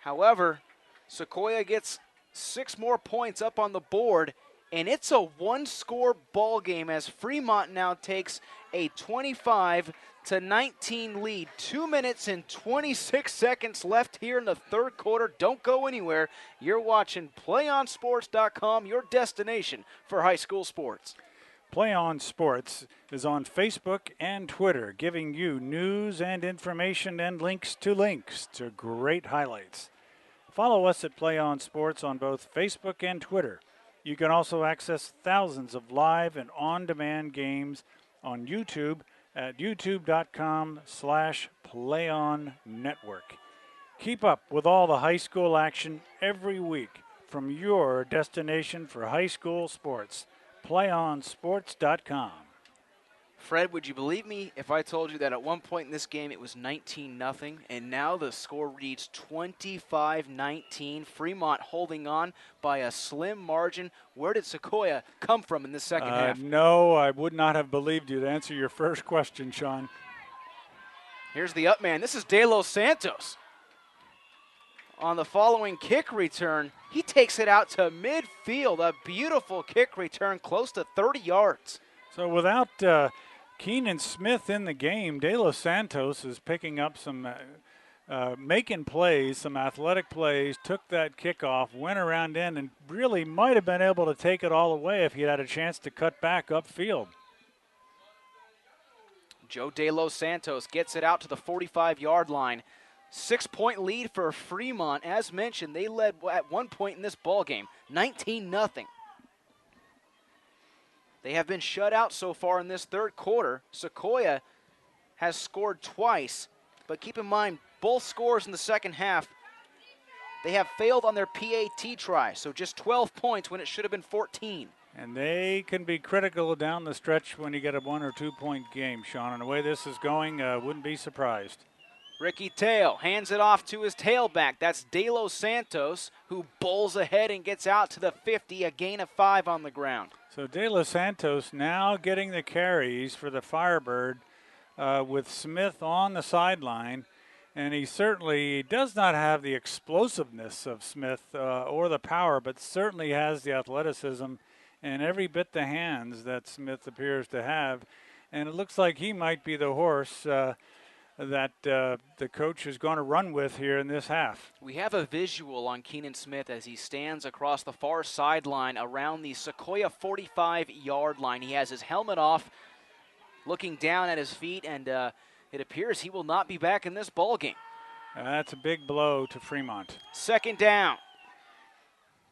However, Sequoia gets 6 more points up on the board, and it's a one-score ball game as Fremont now takes a 25-19 lead. 2 minutes and 26 seconds left here in the third quarter. Don't go anywhere. You're watching PlayOnSports.com, your destination for high school sports. PlayOn Sports is on Facebook and Twitter, giving you news and information and links to great highlights. Follow us at PlayOn Sports on both Facebook and Twitter. You can also access thousands of live and on-demand games on YouTube at youtube.com/PlayOnNetwork. Keep up with all the high school action every week from your destination for high school sports. PlayOnSports.com. Fred, would you believe me if I told you that at one point in this game it was 19-0, and now the score reads 25-19. Fremont holding on by a slim margin. Where did Sequoia come from in this second half? No, I would not have believed you to answer your first question, Sean. Here's the up man. This is De Los Santos. On the following kick return, he takes it out to midfield. A beautiful kick return, close to 30 yards. So without Keenan Smith in the game, De Los Santos is picking up some, making plays, some athletic plays, took that kickoff, went around in, and really might have been able to take it all away if he had a chance to cut back upfield. Joe De Los Santos gets it out to the 45-yard line. 6-point lead for Fremont. As mentioned, they led at one point in this ball game, 19-0. They have been shut out so far in this third quarter. Sequoia has scored twice, but keep in mind, both scores in the second half, they have failed on their PAT try, so just 12 points when it should have been 14. And they can be critical down the stretch when you get a 1 or 2 point game, Sean. And the way this is going, wouldn't be surprised. Ricky Teo hands it off to his tailback. That's De Los Santos, who bowls ahead and gets out to the 50, a gain of 5 on the ground. So De Los Santos now getting the carries for the Firebird with Smith on the sideline. And he certainly does not have the explosiveness of Smith or the power, but certainly has the athleticism and every bit the hands that Smith appears to have. And it looks like he might be the horse that the coach is going to run with here in this half. We have a visual on Keenan Smith as he stands across the far sideline around the Sequoia 45-yard line. He has his helmet off, looking down at his feet, and it appears he will not be back in this ball game. That's a big blow to Fremont. Second down.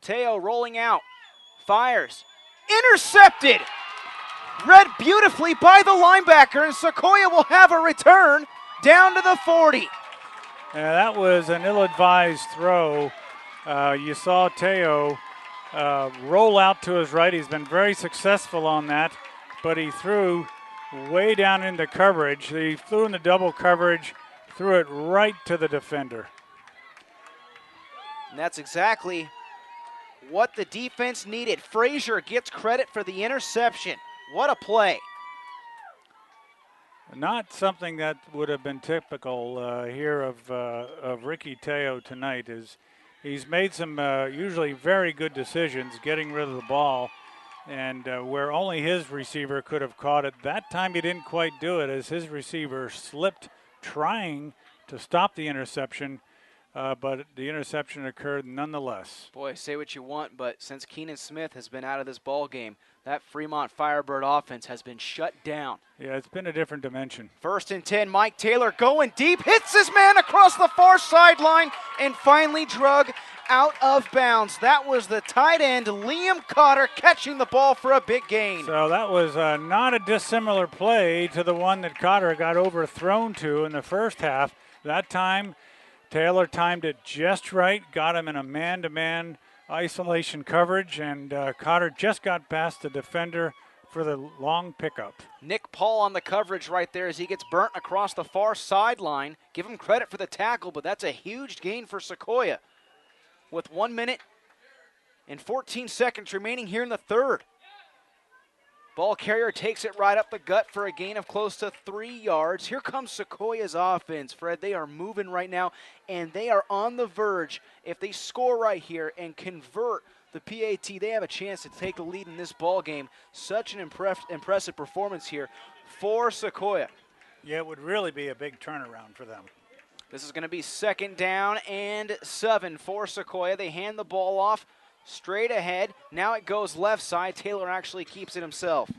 Teo rolling out, fires, intercepted. Read beautifully by the linebacker, and Sequoia will have a return down to the 40. Yeah, that was an ill-advised throw. You saw Teo roll out to his right. He's been very successful on that, but he threw way down into coverage. He flew in the double coverage, threw it right to the defender. And that's exactly what the defense needed. Frazier gets credit for the interception. What a play. Not something that would have been typical here of Ricky Teo tonight. He's made some usually very good decisions getting rid of the ball, and where only his receiver could have caught it. That time he didn't quite do it as his receiver slipped trying to stop the interception, but the interception occurred nonetheless. Boy, say what you want, but since Keenan Smith has been out of this ball game, that Fremont Firebird offense has been shut down. Yeah, it's been a different dimension. 1st and 10, Mike Taylor going deep, hits his man across the far sideline, and finally drug out of bounds. That was the tight end, Liam Cotter, catching the ball for a big gain. So that was not a dissimilar play to the one that Cotter got overthrown to in the first half. That time, Taylor timed it just right, got him in a man-to-man isolation coverage, and Cotter just got past the defender for the long pickup. Nick Paul on the coverage right there as he gets burnt across the far sideline. Give him credit for the tackle, but that's a huge gain for Sequoia. With 1 minute and 14 seconds remaining here in the third. Ball carrier takes it right up the gut for a gain of close to 3 yards. Here comes Sequoia's offense, Fred. They are moving right now, and they are on the verge. If they score right here and convert the PAT, they have a chance to take the lead in this ball game. Such an impressive performance here for Sequoia. Yeah, it would really be a big turnaround for them. This is going to be 2nd down and 7 for Sequoia. They hand the ball off straight ahead. Now it goes left side. Taylor actually keeps it himself.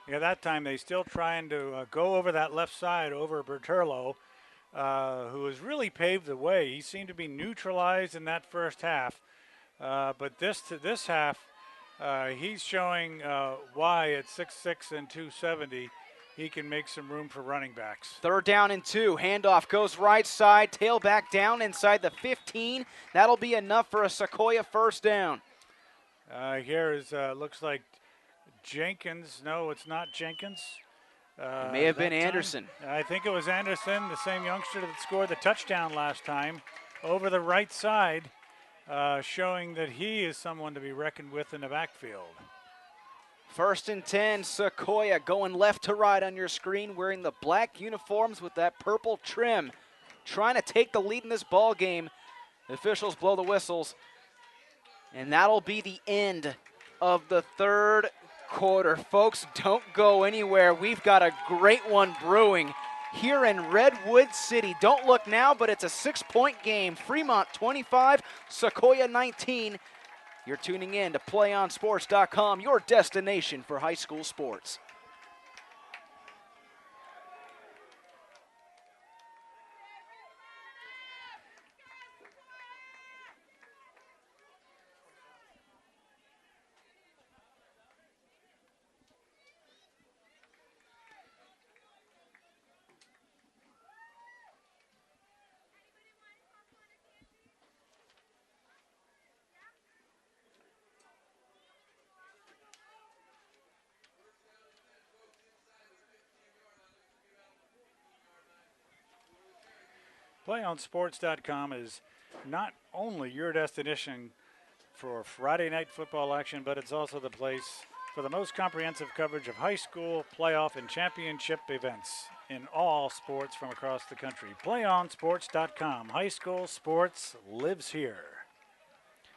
Yeah, that time they still trying to go over that left side over Berturlo, who has really paved the way. He seemed to be neutralized in that first half. But this half, he's showing why at 6'6" and 270, he can make some room for running backs. 3rd down and 2. Handoff goes right side. Tailback down inside the 15. That'll be enough for a Sequoia 1st down. Here is looks like Jenkins. No, it's not Jenkins. It may have been Anderson. I think it was Anderson, the same youngster that scored the touchdown last time, over the right side, showing that he is someone to be reckoned with in the backfield. 1st and 10, Sequoia going left to right on your screen, wearing the black uniforms with that purple trim, trying to take the lead in this ball game. The officials blow the whistles, and that'll be the end of the third quarter. Folks, don't go anywhere. We've got a great one brewing here in Redwood City. Don't look now, but it's a 6-point game. Fremont 25, Sequoia 19. You're tuning in to PlayOnSports.com, your destination for high school sports. PlayOnSports.com is not only your destination for Friday night football action, but it's also the place for the most comprehensive coverage of high school, playoff, and championship events in all sports from across the country. PlayOnSports.com. High school sports lives here.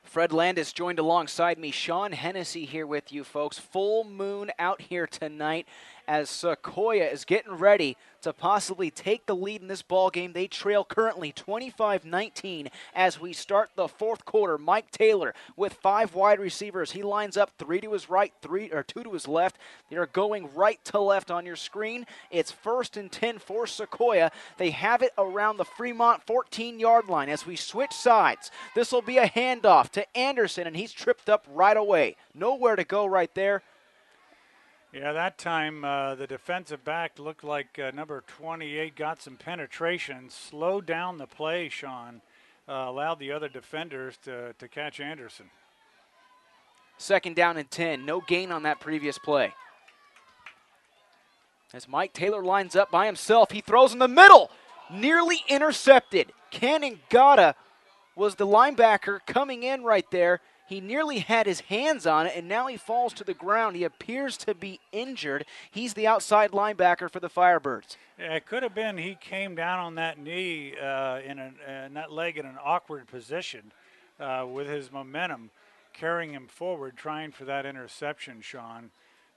Fred Landis joined alongside me. Sean Hennessy here with you, folks. Full moon out here tonight as Sequoia is getting ready to possibly take the lead in this ball game. They trail currently 25-19 as we start the fourth quarter. Mike Taylor with 5 wide receivers. He lines up 3 to his right, 2 to his left. They are going right to left on your screen. It's 1st and 10 for Sequoia. They have it around the Fremont 14-yard line as we switch sides. This will be a handoff to Anderson, and he's tripped up right away. Nowhere to go right there. Yeah, that time the defensive back looked like number 28 got some penetration, slowed down the play, Sean, allowed the other defenders to catch Anderson. 2nd down and 10. No gain on that previous play. As Mike Taylor lines up by himself, he throws in the middle. Nearly intercepted. Cannon Gata was the linebacker coming in right there. He nearly had his hands on it, and now he falls to the ground. He appears to be injured. He's the outside linebacker for the Firebirds. Yeah, it could have been he came down on that knee in that leg in an awkward position with his momentum carrying him forward, trying for that interception, Sean.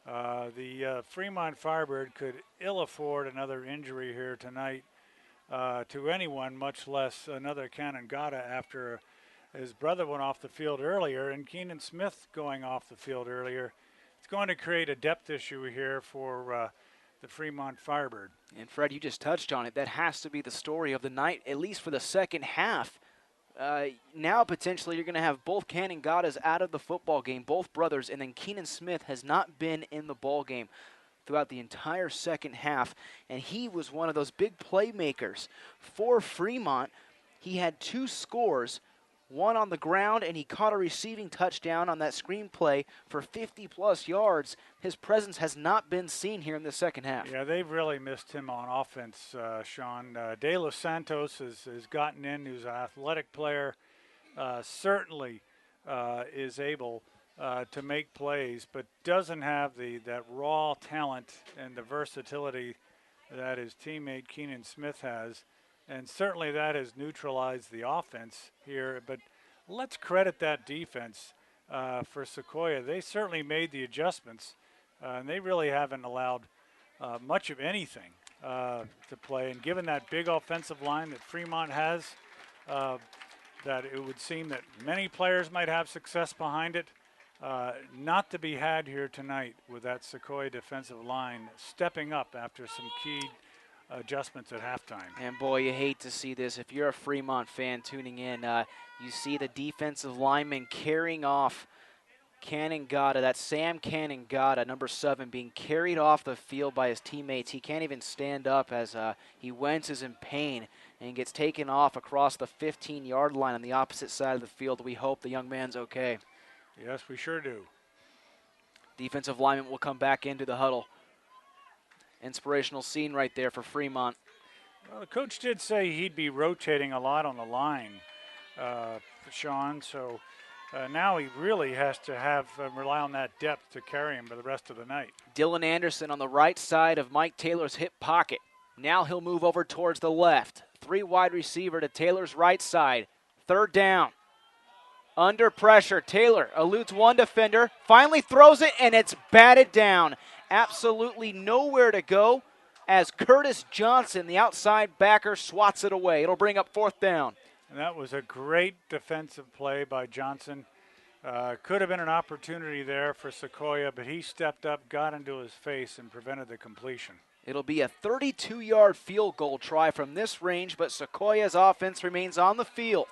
The Fremont Firebird could ill afford another injury here tonight to anyone, much less another Cannon Gata after his brother went off the field earlier and Keenan Smith going off the field earlier. It's going to create a depth issue here for the Fremont Firebird. And Fred, you just touched on it. That has to be the story of the night, at least for the second half. Now potentially you're going to have both Cannon Gatas out of the football game, both brothers, and then Keenan Smith has not been in the ball game throughout the entire second half, and he was one of those big playmakers for Fremont. He had 2 scores, one on the ground, and he caught a receiving touchdown on that screen play for 50-plus yards. His presence has not been seen here in the second half. Yeah, they've really missed him on offense, Sean. De Los Santos has gotten in, who's an athletic player, certainly is able to make plays, but doesn't have that raw talent and the versatility that his teammate Keenan Smith has. And certainly that has neutralized the offense here. But let's credit that defense for Sequoia. They certainly made the adjustments, and they really haven't allowed much of anything to play. And given that big offensive line that Fremont has, that it would seem that many players might have success behind it. Not to be had here tonight with that Sequoia defensive line stepping up after some key adjustments at halftime. And boy, you hate to see this. If you're a Fremont fan tuning in, you see the defensive lineman carrying off Cannon Gata, that Sam Cannon Gata, number 7, being carried off the field by his teammates. He can't even stand up as he winces in pain and gets taken off across the 15-yard line on the opposite side of the field. We hope the young man's okay. Yes, we sure do. Defensive lineman will come back into the huddle. Inspirational scene right there for Fremont. Well, the coach did say he'd be rotating a lot on the line, Sean, so now he really has to rely on that depth to carry him for the rest of the night. Dylan Anderson on the right side of Mike Taylor's hip pocket. Now he'll move over towards the left. 3 wide receiver to Taylor's right side. 3rd down. Under pressure, Taylor eludes one defender, finally throws it, and it's batted down. Absolutely nowhere to go as Curtis Johnson, the outside backer, swats it away. It'll bring up 4th down. And that was a great defensive play by Johnson. Could have been an opportunity there for Sequoia, but he stepped up, got into his face, and prevented the completion. It'll be a 32-yard field goal try from this range, but Sequoia's offense remains on the field.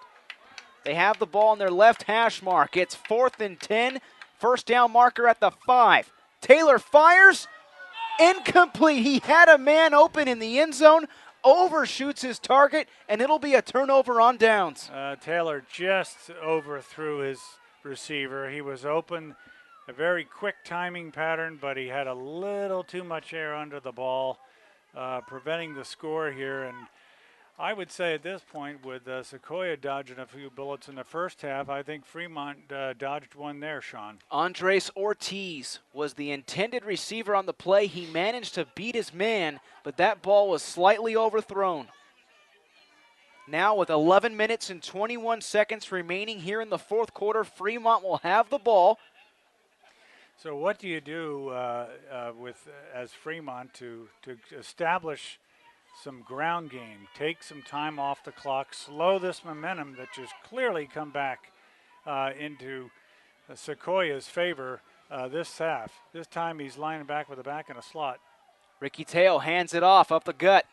They have the ball in their left hash mark. It's 4th and 10. 1st down marker at the 5. Taylor fires. Incomplete. He had a man open in the end zone, overshoots his target, and it'll be a turnover on downs. Taylor just overthrew his receiver. He was open, a very quick timing pattern, but he had a little too much air under the ball, preventing the score here. And I would say at this point, with Sequoia dodging a few bullets in the first half, I think Fremont dodged one there, Sean. Andres Ortiz was the intended receiver on the play. He managed to beat his man, but that ball was slightly overthrown. Now with 11 minutes and 21 seconds remaining here in the fourth quarter, Fremont will have the ball. So what do you do as Fremont to establish some ground game, take some time off the clock, slow this momentum that just clearly come back into Sequoia's favor this half. This time he's lining back with a back in a slot. Ricky Teo hands it off up the gut.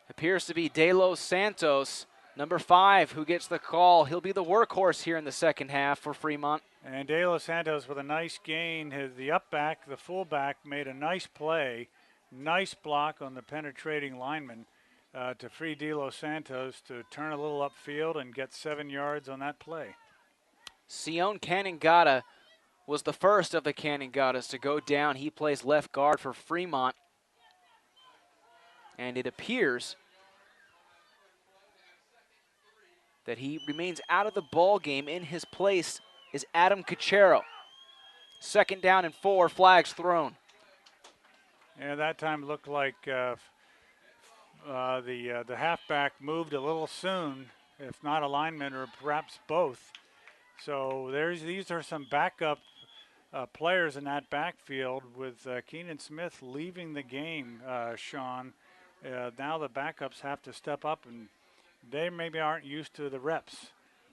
Appears to be De Los Santos, number 5, who gets the call. He'll be the workhorse here in the second half for Fremont. And De Los Santos with a nice gain. The up back, the fullback, made a nice play. Nice block on the penetrating lineman to free De Los Santos to turn a little upfield and get 7 yards on that play. Sion Caningata was the first of the Caningatas to go down. He plays left guard for Fremont. And it appears that he remains out of the ball game. In his place is Adam Cachero. 2nd down and 4, flags thrown. Yeah, that time looked like the halfback moved a little soon, if not a lineman or perhaps both. So these are some backup players in that backfield with Keenan Smith leaving the game, Sean. Now the backups have to step up, and they maybe aren't used to the reps.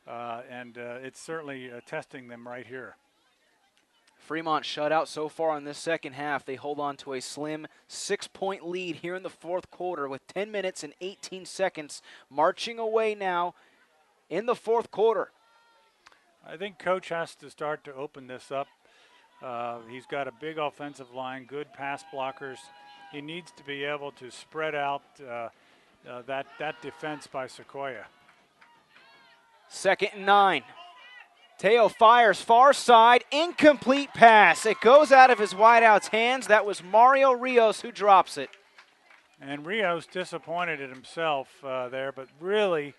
And it's certainly testing them right here. Fremont shut out so far in this second half. They hold on to a slim 6-point lead here in the fourth quarter with 10 minutes and 18 seconds marching away now in the fourth quarter. I think Coach has to start to open this up. He's got a big offensive line, good pass blockers. He needs to be able to spread out that defense by Sequoia. 2nd and 9. Teo fires far side, incomplete pass. It goes out of his wideout's hands. That was Mario Rios who drops it. And Rios disappointed in himself there, but really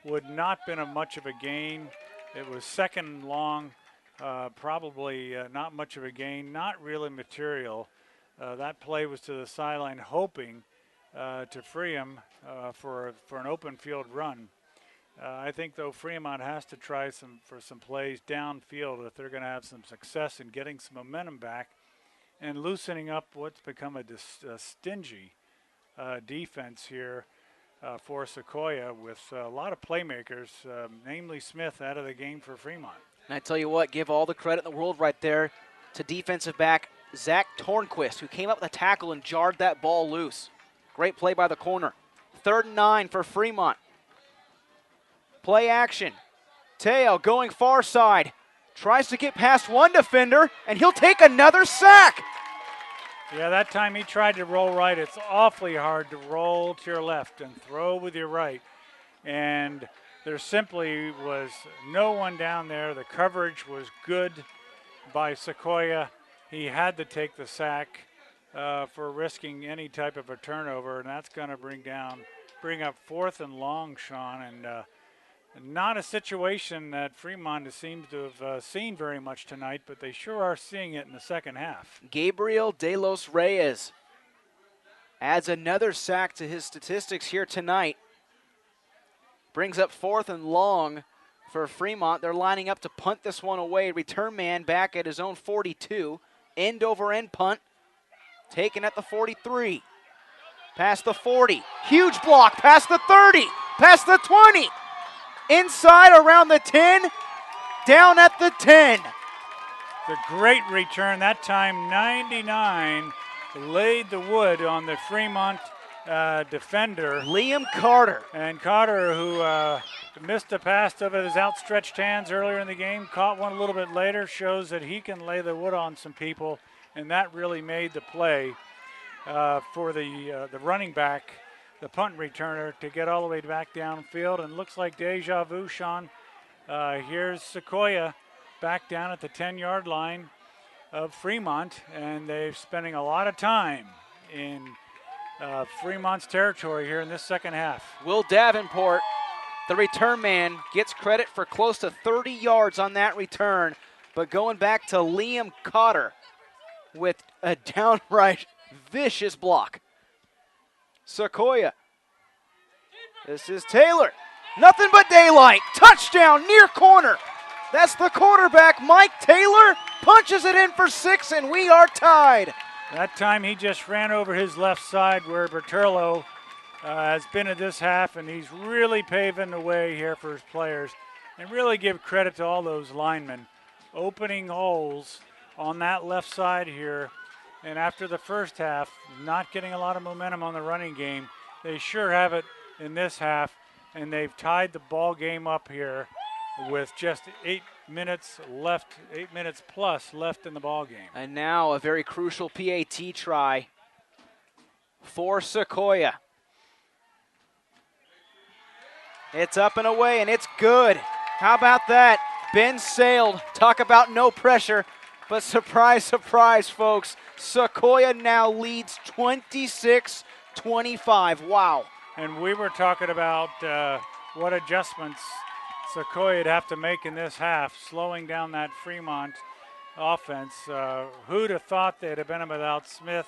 would not been much of a gain. It was 2nd and long, probably not much of a gain, not really material. That play was to the sideline, hoping to free him for an open field run. I think, though, Fremont has to try for some plays downfield if they're going to have some success in getting some momentum back and loosening up what's become a stingy defense here for Sequoia with a lot of playmakers, namely Smith, out of the game for Fremont. And I tell you what, give all the credit in the world right there to defensive back Zach Tornquist, who came up with a tackle and jarred that ball loose. Great play by the corner. 3rd and 9 for Fremont. Play action. Teo going far side. Tries to get past one defender, and he'll take another sack. Yeah, that time he tried to roll right. It's awfully hard to roll to your left and throw with your right. And there simply was no one down there. The coverage was good by Sequoia. He had to take the sack for risking any type of a turnover, and that's going to bring up 4th and long, Sean, and not a situation that Fremont seems to have seen very much tonight, but they sure are seeing it in the second half. Gabriel De Los Reyes adds another sack to his statistics here tonight. Brings up 4th and long for Fremont. They're lining up to punt this one away. Return man back at his own 42. End over end punt. Taken at the 43. Past the 40. Huge block. Past the 30. Past the 20. Inside around the 10. Down at the 10. The great return. That time 99 laid the wood on the Fremont defender. Liam Carter. And Carter, who missed a pass of his outstretched hands earlier in the game, caught one a little bit later, shows that he can lay the wood on some people, and that really made the play for the running back, the punt returner, to get all the way back downfield. And looks like deja vu, Sean. Here's Sequoia back down at the 10-yard line of Fremont, and they're spending a lot of time in Fremont's territory here in this second half. Will Davenport, the return man, gets credit for close to 30 yards on that return, but going back to Liam Cotter with a downright vicious block. Sequoia. This is Taylor. Nothing but daylight. Touchdown, near corner. That's the quarterback, Mike Taylor, punches it in for 6, and we are tied. That time he just ran over his left side where Berturlo has been in this half, and he's really paving the way here for his players. And really give credit to all those linemen opening holes on that left side here. And after the first half, not getting a lot of momentum on the running game, they sure have it in this half, and they've tied the ball game up here with just 8 minutes left, 8 minutes plus left in the ball game. And now a very crucial PAT try for Sequoia. It's up and away, and it's good. How about that? Ben sailed. Talk about no pressure. But surprise, surprise, folks. Sequoia now leads 26-25. Wow. And we were talking about what adjustments Sequoia'd have to make in this half, slowing down that Fremont offense. Who'd have thought they'd have been without Smith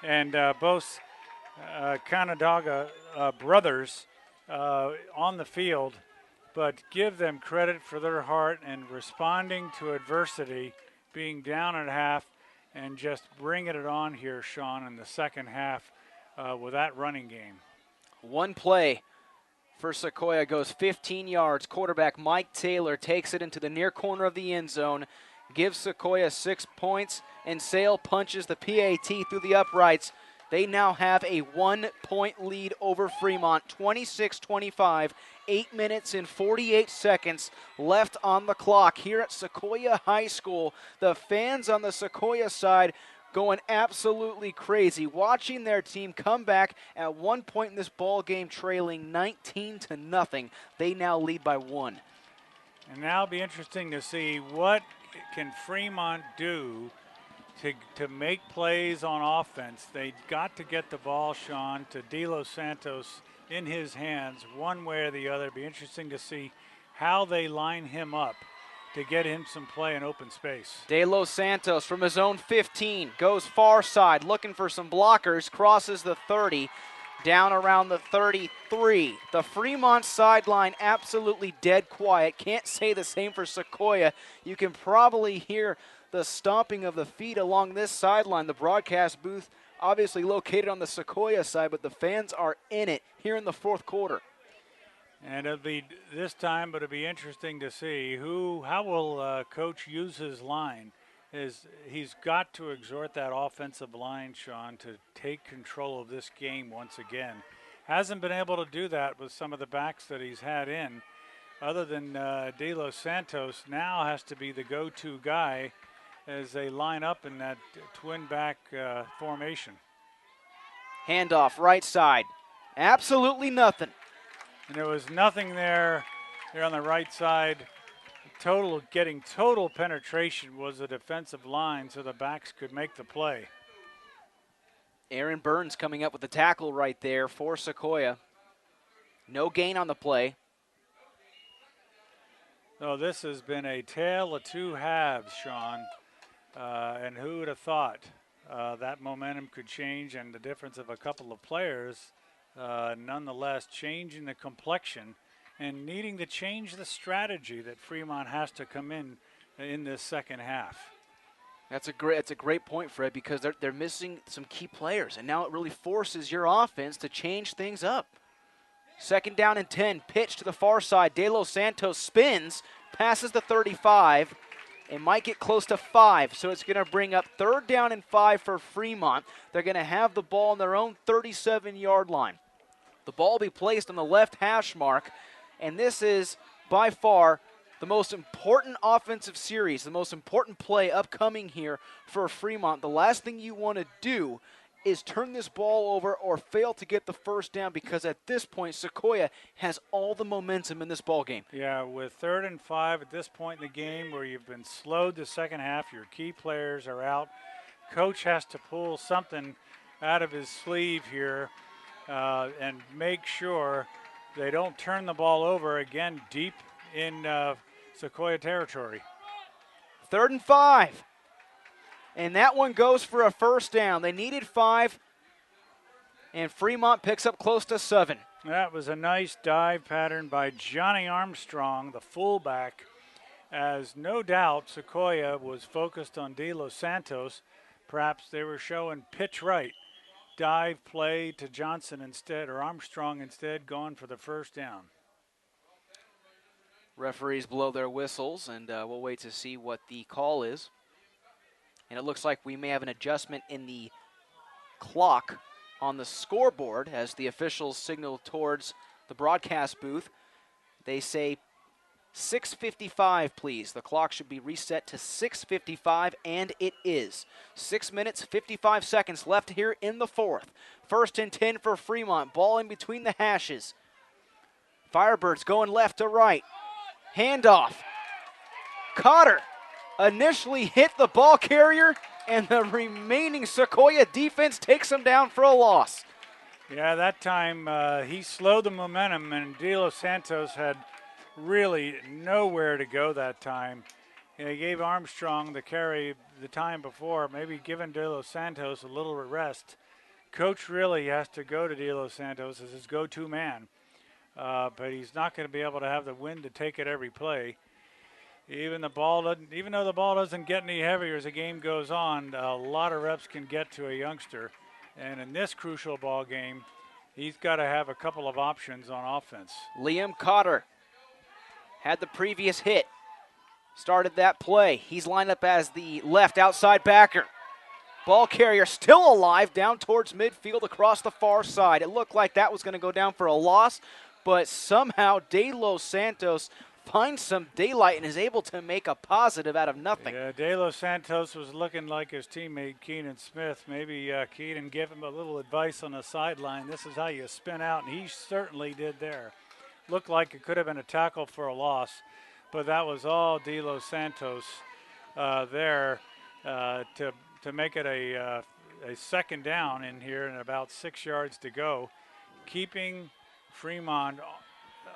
and both Kanadaga brothers on the field, but give them credit for their heart and responding to adversity, being down at half, and just bringing it on here, Sean, in the second half with that running game. One play for Sequoia goes 15 yards. Quarterback Mike Taylor takes it into the near corner of the end zone, gives Sequoia 6 points, and Sale punches the PAT through the uprights. They now have a 1-point lead over Fremont, 26-25, 8 minutes and 48 seconds left on the clock here at Sequoia High School. The fans on the Sequoia side going absolutely crazy, watching their team come back at one point in this ball game trailing 19-0. They now lead by 1. And now it'll be interesting to see what can Fremont do to make plays on offense. They got to get the ball, Sean, to De Los Santos in his hands one way or the other. It'll be interesting to see how they line him up to get him some play in open space. De Los Santos from his own 15 goes far side, looking for some blockers, crosses the 30, down around the 33. The Fremont sideline absolutely dead quiet. Can't say the same for Sequoia. You can probably hear the stomping of the feet along this sideline. The broadcast booth obviously located on the Sequoia side, but the fans are in it here in the fourth quarter. And it'll be this time, but it'll be interesting to see how will Coach use his line. He's got to exhort that offensive line, Sean, to take control of this game once again. Hasn't been able to do that with some of the backs that he's had in. Other than De Los Santos, now has to be the go-to guy as they line up in that twin back formation. Handoff right side. Absolutely nothing. And there was nothing there on the right side. Getting total penetration was the defensive line so the backs could make the play. Aaron Burns coming up with the tackle right there for Sequoia. No gain on the play. No, this has been a tale of two halves, Sean. And who would have thought that momentum could change, and the difference of a couple of players nonetheless changing the complexion and needing to change the strategy that Fremont has to come in this second half. That's a great point, Fred, because they're missing some key players, and now it really forces your offense to change things up. 2nd down and 10, pitch to the far side. De Los Santos spins, passes the 35, and might get close to 5, so it's going to bring up 3rd down and 5 for Fremont. They're going to have the ball on their own 37-yard line. The ball will be placed on the left hash mark, and this is by far the most important offensive series, the most important play upcoming here for Fremont. The last thing you want to do is turn this ball over or fail to get the 1st down, because at this point Sequoia has all the momentum in this ball game. Yeah, with 3rd and 5 at this point in the game where you've been slowed the second half, your key players are out. Coach has to pull something out of his sleeve here and make sure they don't turn the ball over again deep in Sequoia territory. 3rd and 5. And that one goes for a 1st down. They needed 5, and Fremont picks up close to 7. That was a nice dive pattern by Johnny Armstrong, the fullback, as no doubt Sequoia was focused on De Los Santos. Perhaps they were showing pitch right. Dive play to Johnson instead, or Armstrong instead, gone for the first down. Referees blow their whistles, and we'll wait to see what the call is. And it looks like we may have an adjustment in the clock on the scoreboard as the officials signal towards the broadcast booth. They say 6:55, please. The clock should be reset to 6:55, and it is. 6 minutes, 55 seconds left here in the fourth. 1st and 10 for Fremont. Ball in between the hashes. Firebirds going left to right. Handoff. Cotter initially hit the ball carrier, and the remaining Sequoia defense takes him down for a loss. Yeah, that time he slowed the momentum, and De Los Santos had really nowhere to go that time. He gave Armstrong the carry the time before, maybe giving De Los Santos a little rest. Coach really has to go to De Los Santos as his go-to man, but he's not going to be able to have the wind to take it every play. Even though the ball doesn't get any heavier as the game goes on, a lot of reps can get to a youngster. And in this crucial ball game, he's got to have a couple of options on offense. Liam Cotter had the previous hit, started that play. He's lined up as the left outside backer. Ball carrier still alive down towards midfield across the far side. It looked like that was going to go down for a loss, but somehow De Los Santos finds some daylight and is able to make a positive out of nothing. Yeah, De Los Santos was looking like his teammate Keenan Smith. Maybe Keenan gave him a little advice on the sideline. This is how you spin out, and he certainly did there. Looked like it could have been a tackle for a loss, but that was all De Los Santos there to make it a second down in here and about 6 yards to go, keeping Fremont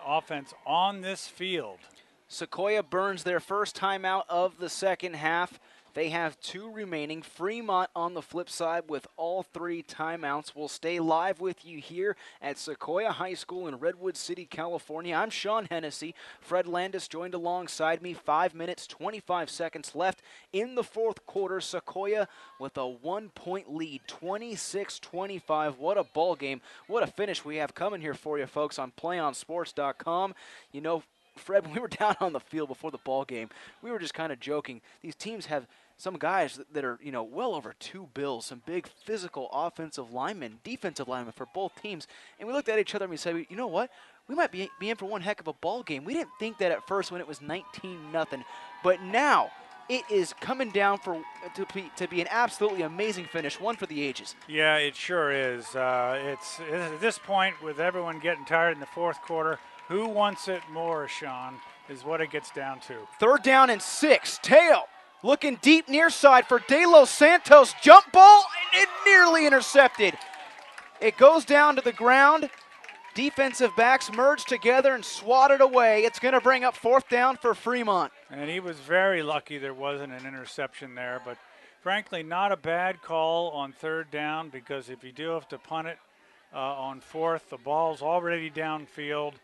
offense on this field. Sequoia burns their first timeout of the second half. They have 2 remaining. Fremont on the flip side with all 3 timeouts. We'll stay live with you here at Sequoia High School in Redwood City, California. I'm Sean Hennessy. Fred Landis joined alongside me. 5 minutes, 25 seconds left in the fourth quarter. Sequoia with a 1-point lead, 26-25. What a ball game. What a finish we have coming here for you folks on PlayOnSports.com. You know, Fred, when we were down on the field before the ball game, we were just kind of joking. These teams have some guys that are, well over 2 bills, some big physical offensive linemen, defensive linemen for both teams. And we looked at each other and we said, you know what? We might be in for one heck of a ball game. We didn't think that at first when it was 19-0. But now it is coming down to be an absolutely amazing finish, one for the ages. Yeah, it sure is. It's at this point, with everyone getting tired in the fourth quarter, who wants it more, Sean, is what it gets down to. 3rd down and 6. Teo looking deep near side for De Los Santos. Jump ball, and it nearly intercepted. It goes down to the ground. Defensive backs merge together and swat it away. It's going to bring up 4th down for Fremont. And he was very lucky there wasn't an interception there, but frankly, not a bad call on 3rd down, because if you do have to punt it on 4th, the ball's already downfield.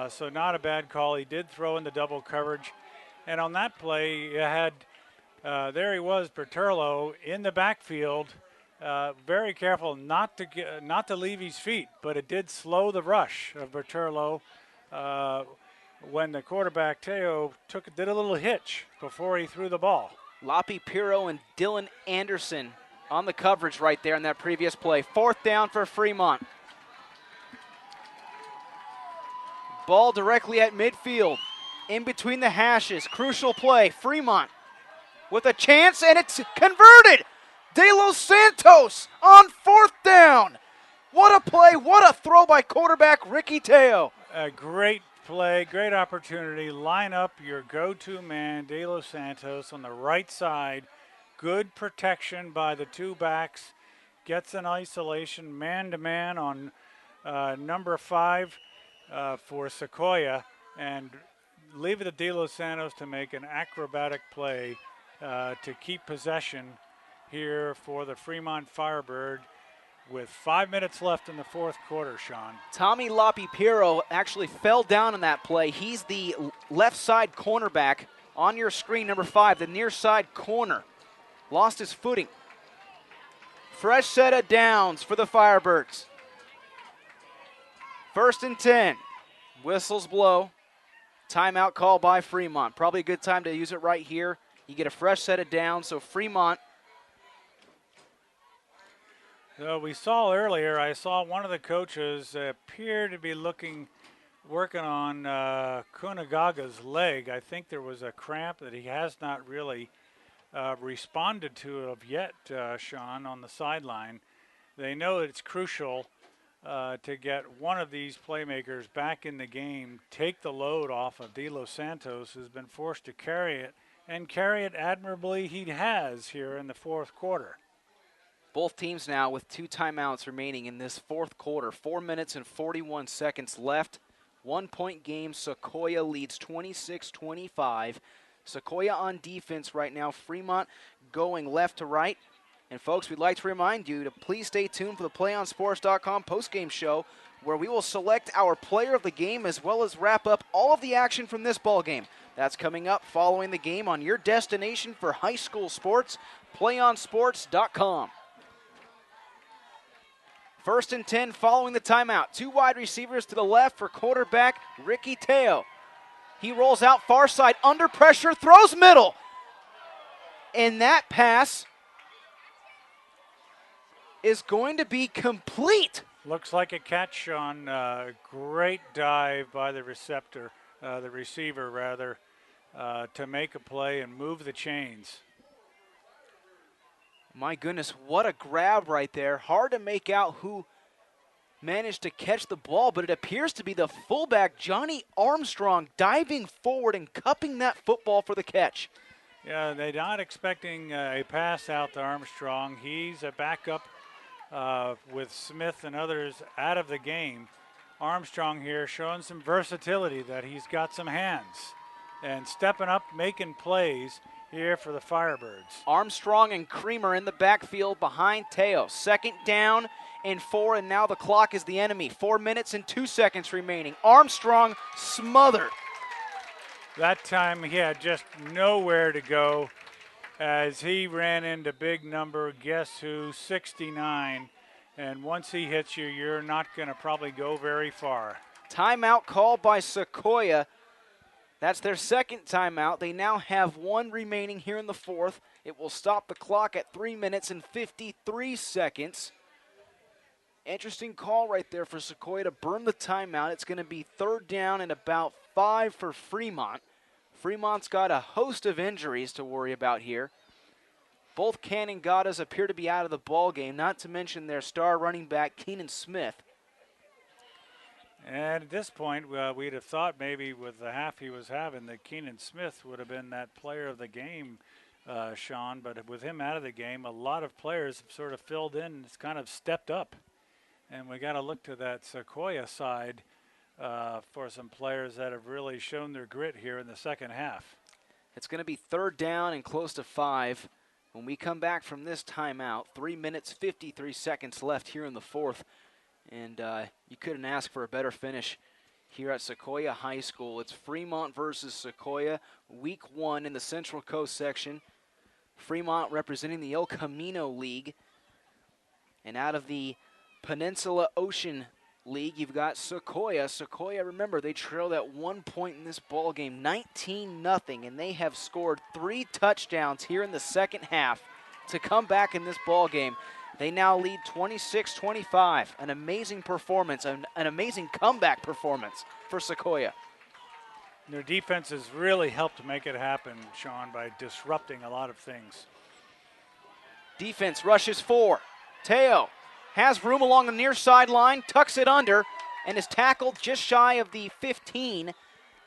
So not a bad call. He did throw in the double coverage. And on that play, you had, there he was, Berturlo, in the backfield. Very careful not to leave his feet, but it did slow the rush of Berturlo when the quarterback, Teo, did a little hitch before he threw the ball. Loppy Piro and Dylan Anderson on the coverage right there in that previous play. 4th down for Fremont. Ball directly at midfield, in between the hashes. Crucial play. Fremont with a chance, and it's converted. De Los Santos on 4th down. What a play. What a throw by quarterback Ricky Teo. A great play, great opportunity. Line up your go-to man, De Los Santos, on the right side. Good protection by the 2 backs. Gets an isolation, man-to-man on number 5. For Sequoia, and leave it to De Los Santos to make an acrobatic play to keep possession here for the Fremont Firebird with 5 minutes left in the fourth quarter, Sean. Tommy Loppy Piro actually fell down on that play. He's the left side cornerback On your screen, number 5, the near side corner. Lost his footing. Fresh set of downs for the Firebirds. 1st and 10. Whistles blow. Timeout call by Fremont. Probably a good time to use it right here. You get a fresh set of downs, so Fremont. So we saw earlier, I saw one of the coaches appear to be working on Kunagaga's leg. I think there was a cramp that he has not really responded to of yet, Sean, on the sideline. They know that it's crucial to get one of these playmakers back in the game, take the load off of De Los Santos, who's been forced to carry it, and carry it admirably he has here in the 4th quarter. Both teams now with 2 timeouts remaining in this 4th quarter. 4 minutes and 41 seconds left. 1-point game. Sequoia leads 26-25. Sequoia on defense right now. Fremont going left to right. And folks, we'd like to remind you to please stay tuned for the PlayOnSports.com postgame show, where we will select our player of the game as well as wrap up all of the action from this ball game. That's coming up following the game on your destination for high school sports, PlayOnSports.com. 1st and 10 following the timeout. 2 wide receivers to the left for quarterback Ricky Teo. He rolls out far side, under pressure, throws middle. And that pass is going to be complete. Looks like a catch, Sean. Great dive by the receiver, to make a play and move the chains. My goodness, what a grab right there. Hard to make out who managed to catch the ball, but it appears to be the fullback, Johnny Armstrong, diving forward and cupping that football for the catch. Yeah, they're not expecting a pass out to Armstrong. He's a backup with Smith and others out of the game. Armstrong here showing some versatility, that he's got some hands and stepping up, making plays here for the Firebirds. Armstrong and Creamer in the backfield behind Teo. 2nd down and 4, and now the clock is the enemy. 4 minutes and 2 seconds remaining. Armstrong smothered. That time he had just nowhere to go as he ran into big number, guess who, 69. And once he hits you, you're not going to probably go very far. Timeout called by Sequoia. That's their 2nd timeout. They now have 1 remaining here in the 4th. It will stop the clock at 3 minutes and 53 seconds. Interesting call right there for Sequoia to burn the timeout. It's going to be 3rd down and about 5 for Fremont. Fremont's got a host of injuries to worry about here. Both Canangadas appear to be out of the ball game, not to mention their star running back, Keenan Smith. And at this point, we'd have thought maybe with the half he was having that Keenan Smith would have been that player of the game, Sean. But with him out of the game, a lot of players have sort of filled in and it's kind of stepped up. And we got to look to that Sequoia side for some players that have really shown their grit here in the 2nd half. It's going to be 3rd down and close to 5. When we come back from this timeout, 3 minutes, 53 seconds left here in the 4th. And you couldn't ask for a better finish here at Sequoia High School. It's Fremont versus Sequoia, week 1 in the Central Coast section. Fremont representing the El Camino League. And out of the Peninsula Ocean League, you've got Sequoia. Sequoia, remember, they trailed at 1 point in this ball game, 19-0, and they have scored 3 touchdowns here in the 2nd half to come back in this ball game. They now lead 26-25. An amazing performance, an amazing comeback performance for Sequoia. Their defense has really helped make it happen, Sean, by disrupting a lot of things. Defense rushes 4. Teo has room along the near sideline, tucks it under, and is tackled just shy of the 15.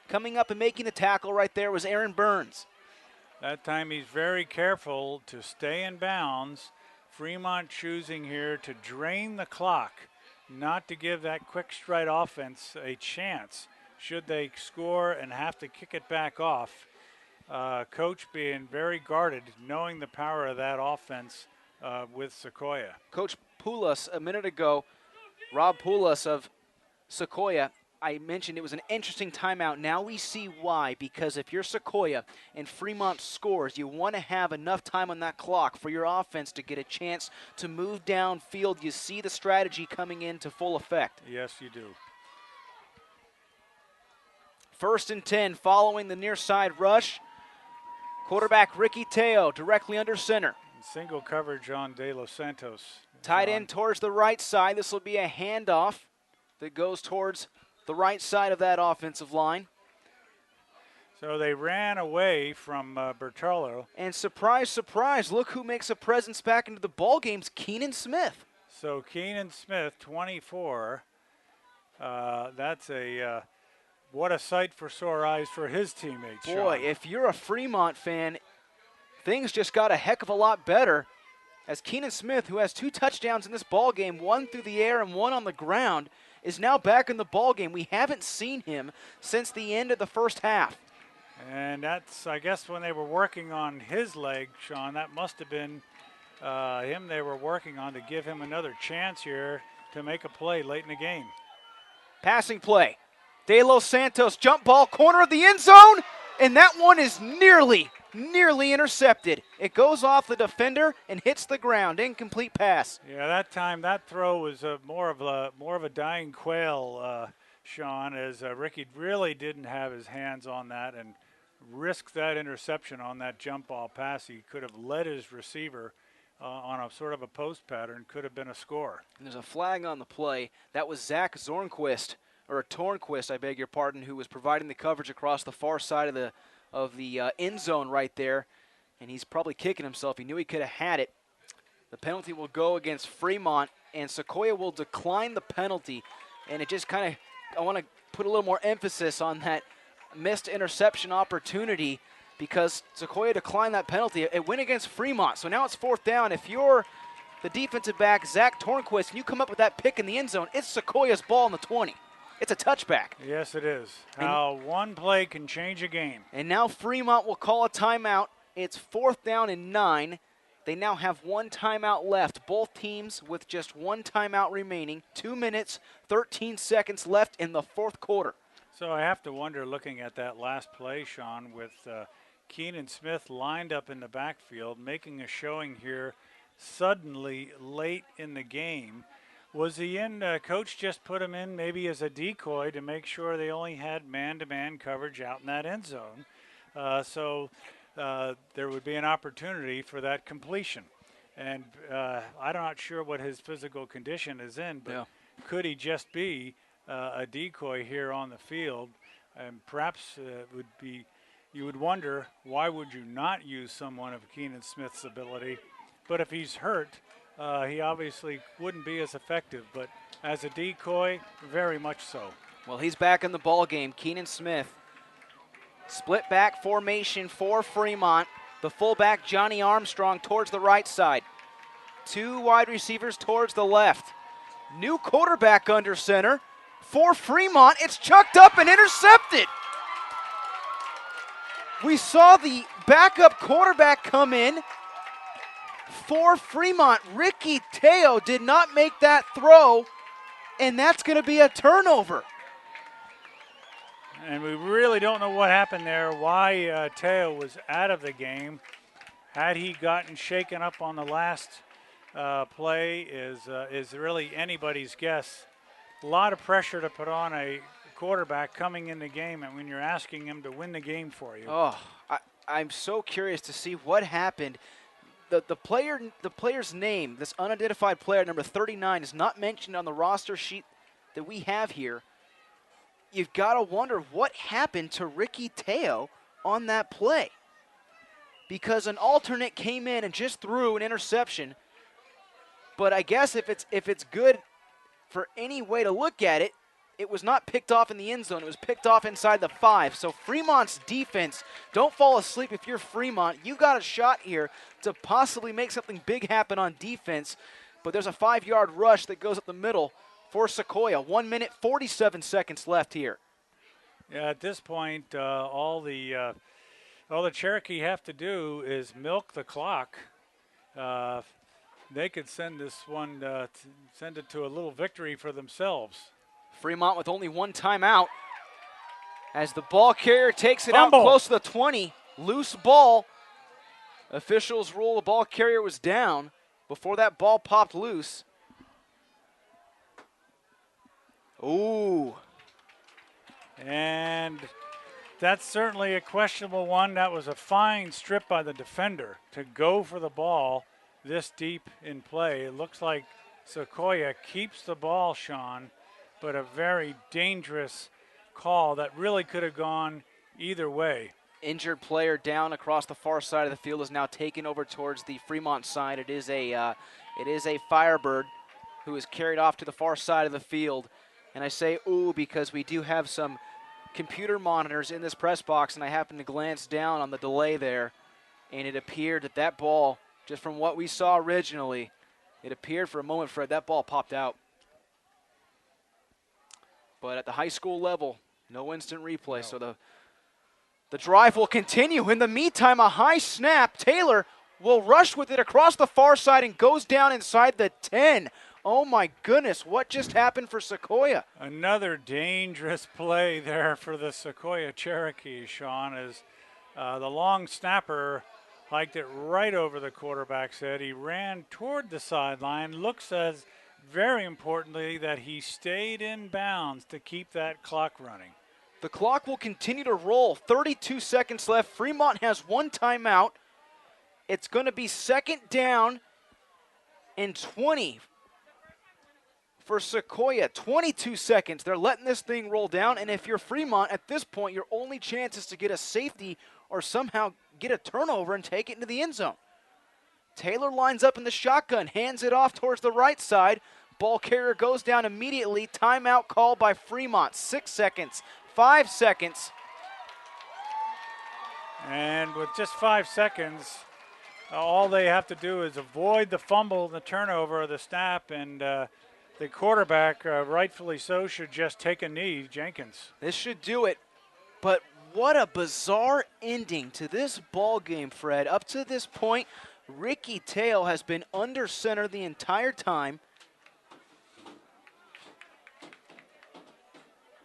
Coming up and making the tackle right there was Aaron Burns. That time he's very careful to stay in bounds. Fremont choosing here to drain the clock, not to give that quick stride offense a chance should they score and have to kick it back off. Coach being very guarded, knowing the power of that offense with Sequoia. Coach Poulos a minute ago, Rob Poulos of Sequoia, I mentioned it was an interesting timeout. Now we see why, because if you're Sequoia and Fremont scores, you want to have enough time on that clock for your offense to get a chance to move downfield. You see the strategy coming into full effect. Yes, you do. 1st and 10 following the near side rush. Quarterback Ricky Teo directly under center. Single coverage on De Los Santos. Tight end towards the right side. This will be a handoff that goes towards the right side of that offensive line. So they ran away from Bertolo. And surprise, surprise, look who makes a presence back into the ball games, Keenan Smith. So Keenan Smith, 24. That's a what a sight for sore eyes for his teammates. Boy, Sean. if you're a Fremont fan, things just got a heck of a lot better as Keenan Smith, who has 2 touchdowns in this ball game, 1 through the air and 1 on the ground, is now back in the ball game. We haven't seen him since the end of the first half. And that's, I guess, when they were working on his leg, Sean, that must have been him they were working on to give him another chance here to make a play late in the game. Passing play. De Los Santos, jump ball, corner of the end zone, and that one is nearly intercepted. It goes off the defender and hits the ground. Incomplete pass. Yeah, that time that throw was more of a dying quail, Sean, as Ricky really didn't have his hands on that and risked that interception on that jump ball pass. He could have led his receiver on a sort of a post pattern, could have been a score. And there's a flag on the play. That was Zach Tornquist, I beg your pardon, who was providing the coverage across the far side of the end zone right there. And he's probably kicking himself. He knew he could have had it. The penalty will go against Fremont, and Sequoia will decline the penalty. And it just kind of, I want to put a little more emphasis on that missed interception opportunity because Sequoia declined that penalty. It went against Fremont, so now it's 4th down. If you're the defensive back, Zach Tornquist, and you come up with that pick in the end zone, it's Sequoia's ball in the 20. It's a touchback. Yes, it is. How one play can change a game. And now Fremont will call a timeout. It's 4th down and 9. They now have 1 timeout left. Both teams with just 1 timeout remaining. 2 minutes, 13 seconds left in the 4th quarter. So I have to wonder, looking at that last play, Sean, with Keenan Smith lined up in the backfield, making a showing here suddenly late in the game. Was he in, coach just put him in maybe as a decoy to make sure they only had man-to-man coverage out in that end zone. So there would be an opportunity for that completion. And I'm not sure what his physical condition is in, but could he just be a decoy here on the field? And perhaps would be, you would wonder, why would you not use someone of Keenan Smith's ability? But if he's hurt, he obviously wouldn't be as effective, but as a decoy, very much so. Well, he's back in the ball game. Keenan Smith, split back formation for Fremont. The fullback, Johnny Armstrong, towards the right side. 2 wide receivers towards the left. New quarterback under center for Fremont. It's chucked up and intercepted. We saw the backup quarterback come in for Fremont. Ricky Teo did not make that throw, and that's going to be a turnover. And we really don't know what happened there, why Teo was out of the game. Had he gotten shaken up on the last play is really anybody's guess. A lot of pressure to put on a quarterback coming in the game, and when you're asking him to win the game for you. Oh, I'm so curious to see what happened. The player's name, this unidentified player, number 39, is not mentioned on the roster sheet that we have here. You've got to wonder what happened to Ricky Teo on that play, because an alternate came in and just threw an interception. But I guess if it's good for any way to look at it, it was not picked off in the end zone. It was picked off inside the 5. So Fremont's defense, don't fall asleep if you're Fremont. You got a shot here to possibly make something big happen on defense. But there's a 5-yard rush that goes up the middle for Sequoia. 1 minute, 47 seconds left here. Yeah, at this point, all the Cherokee have to do is milk the clock. They could send this one, send it to a little victory for themselves. Fremont with only one timeout. As the ball carrier takes it Fumble. out close to the 20. Loose ball. Officials rule the ball carrier was down before that ball popped loose. Ooh. And that's certainly a questionable one. That was a fine strip by the defender to go for the ball this deep in play. It looks like Sequoia keeps the ball, Sean, but a very dangerous call that really could have gone either way. Injured player down across the far side of the field is now taken over towards the Fremont side. It is a Firebird who is carried off to the far side of the field. And I say ooh because we do have some computer monitors in this press box, and I happened to glance down on the delay there, and it appeared that that ball, just from what we saw originally, it appeared for a moment, Fred, that ball popped out. But at the high school level, no instant replay, so the drive will continue. In the meantime, a high snap. Taylor will rush with it across the far side and goes down inside the 10. Oh my goodness, what just happened for Sequoia? Another dangerous play there for the Sequoia Cherokee, Sean, as the long snapper hiked it right over the quarterback's head. He ran toward the sideline. Looks as, very importantly, that he stayed in bounds to keep that clock running. The clock will continue to roll. 32 seconds left. Fremont has one timeout. It's going to be second down and 20 for Sequoia. 22 seconds. They're letting this thing roll down, and if you're Fremont, at this point, your only chance is to get a safety or somehow get a turnover and take it into the end zone. Taylor lines up in the shotgun, hands it off towards the right side. Ball carrier goes down immediately. Timeout called by Fremont. 6 seconds, 5 seconds. And with just 5 seconds, all they have to do is avoid the fumble, the turnover, or the snap, and the quarterback, rightfully so, should just take a knee, Jenkins. This should do it. But what a bizarre ending to this ball game, Fred. Up to this point, Ricky Tail has been under center the entire time.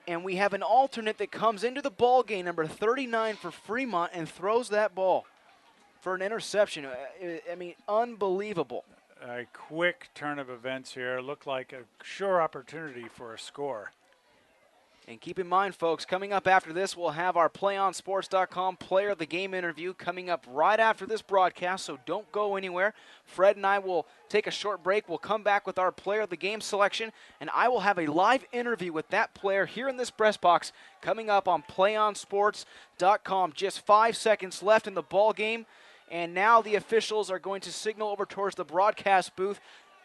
And we have an alternate that comes into the ball game, number 39 for Fremont, and throws that ball for an interception. I mean, unbelievable. A quick turn of events here. Looked like a sure opportunity for a score. And keep in mind, folks, coming up after this, we'll have our PlayOnSports.com Player of the Game interview coming up right after this broadcast, so don't go anywhere. Fred and I will take a short break. We'll come back with our Player of the Game selection, and I will have a live interview with that player here in this press box coming up on PlayOnSports.com. Just 5 seconds left in the ball game, and now the officials are going to signal over towards the broadcast booth.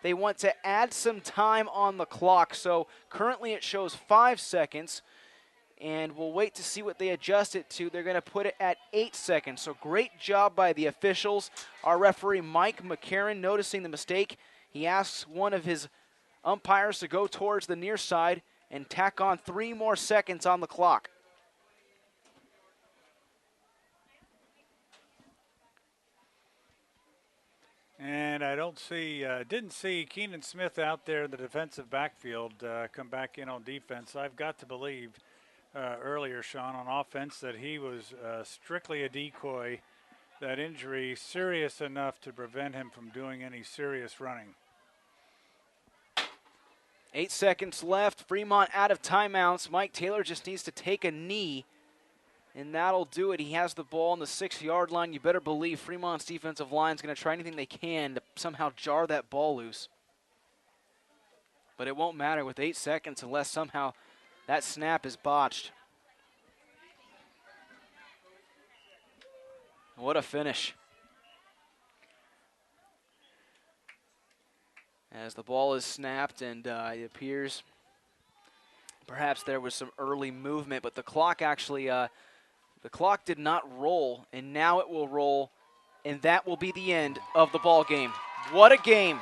They want to add some time on the clock. So currently it shows 5 seconds, and we'll wait to see what they adjust it to. They're going to put it at 8 seconds. So great job by the officials. Our referee, Mike McCarron, noticing the mistake. He asks one of his umpires to go towards the near side and tack on 3 more seconds on the clock. And I didn't see Keenan Smith out there in the defensive backfield come back in on defense. I've got to believe earlier, Sean, on offense that he was strictly a decoy. That injury serious enough to prevent him from doing any serious running. 8 seconds left. Fremont out of timeouts. Mike Taylor just needs to take a knee, and that'll do it. He has the ball on the 6-yard line. You better believe Fremont's defensive line is going to try anything they can to somehow jar that ball loose. But it won't matter with 8 seconds unless somehow that snap is botched. What a finish. As the ball is snapped, and it appears perhaps there was some early movement, but the clock actually the clock did not roll, and now it will roll, and that will be the end of the ball game. What a game.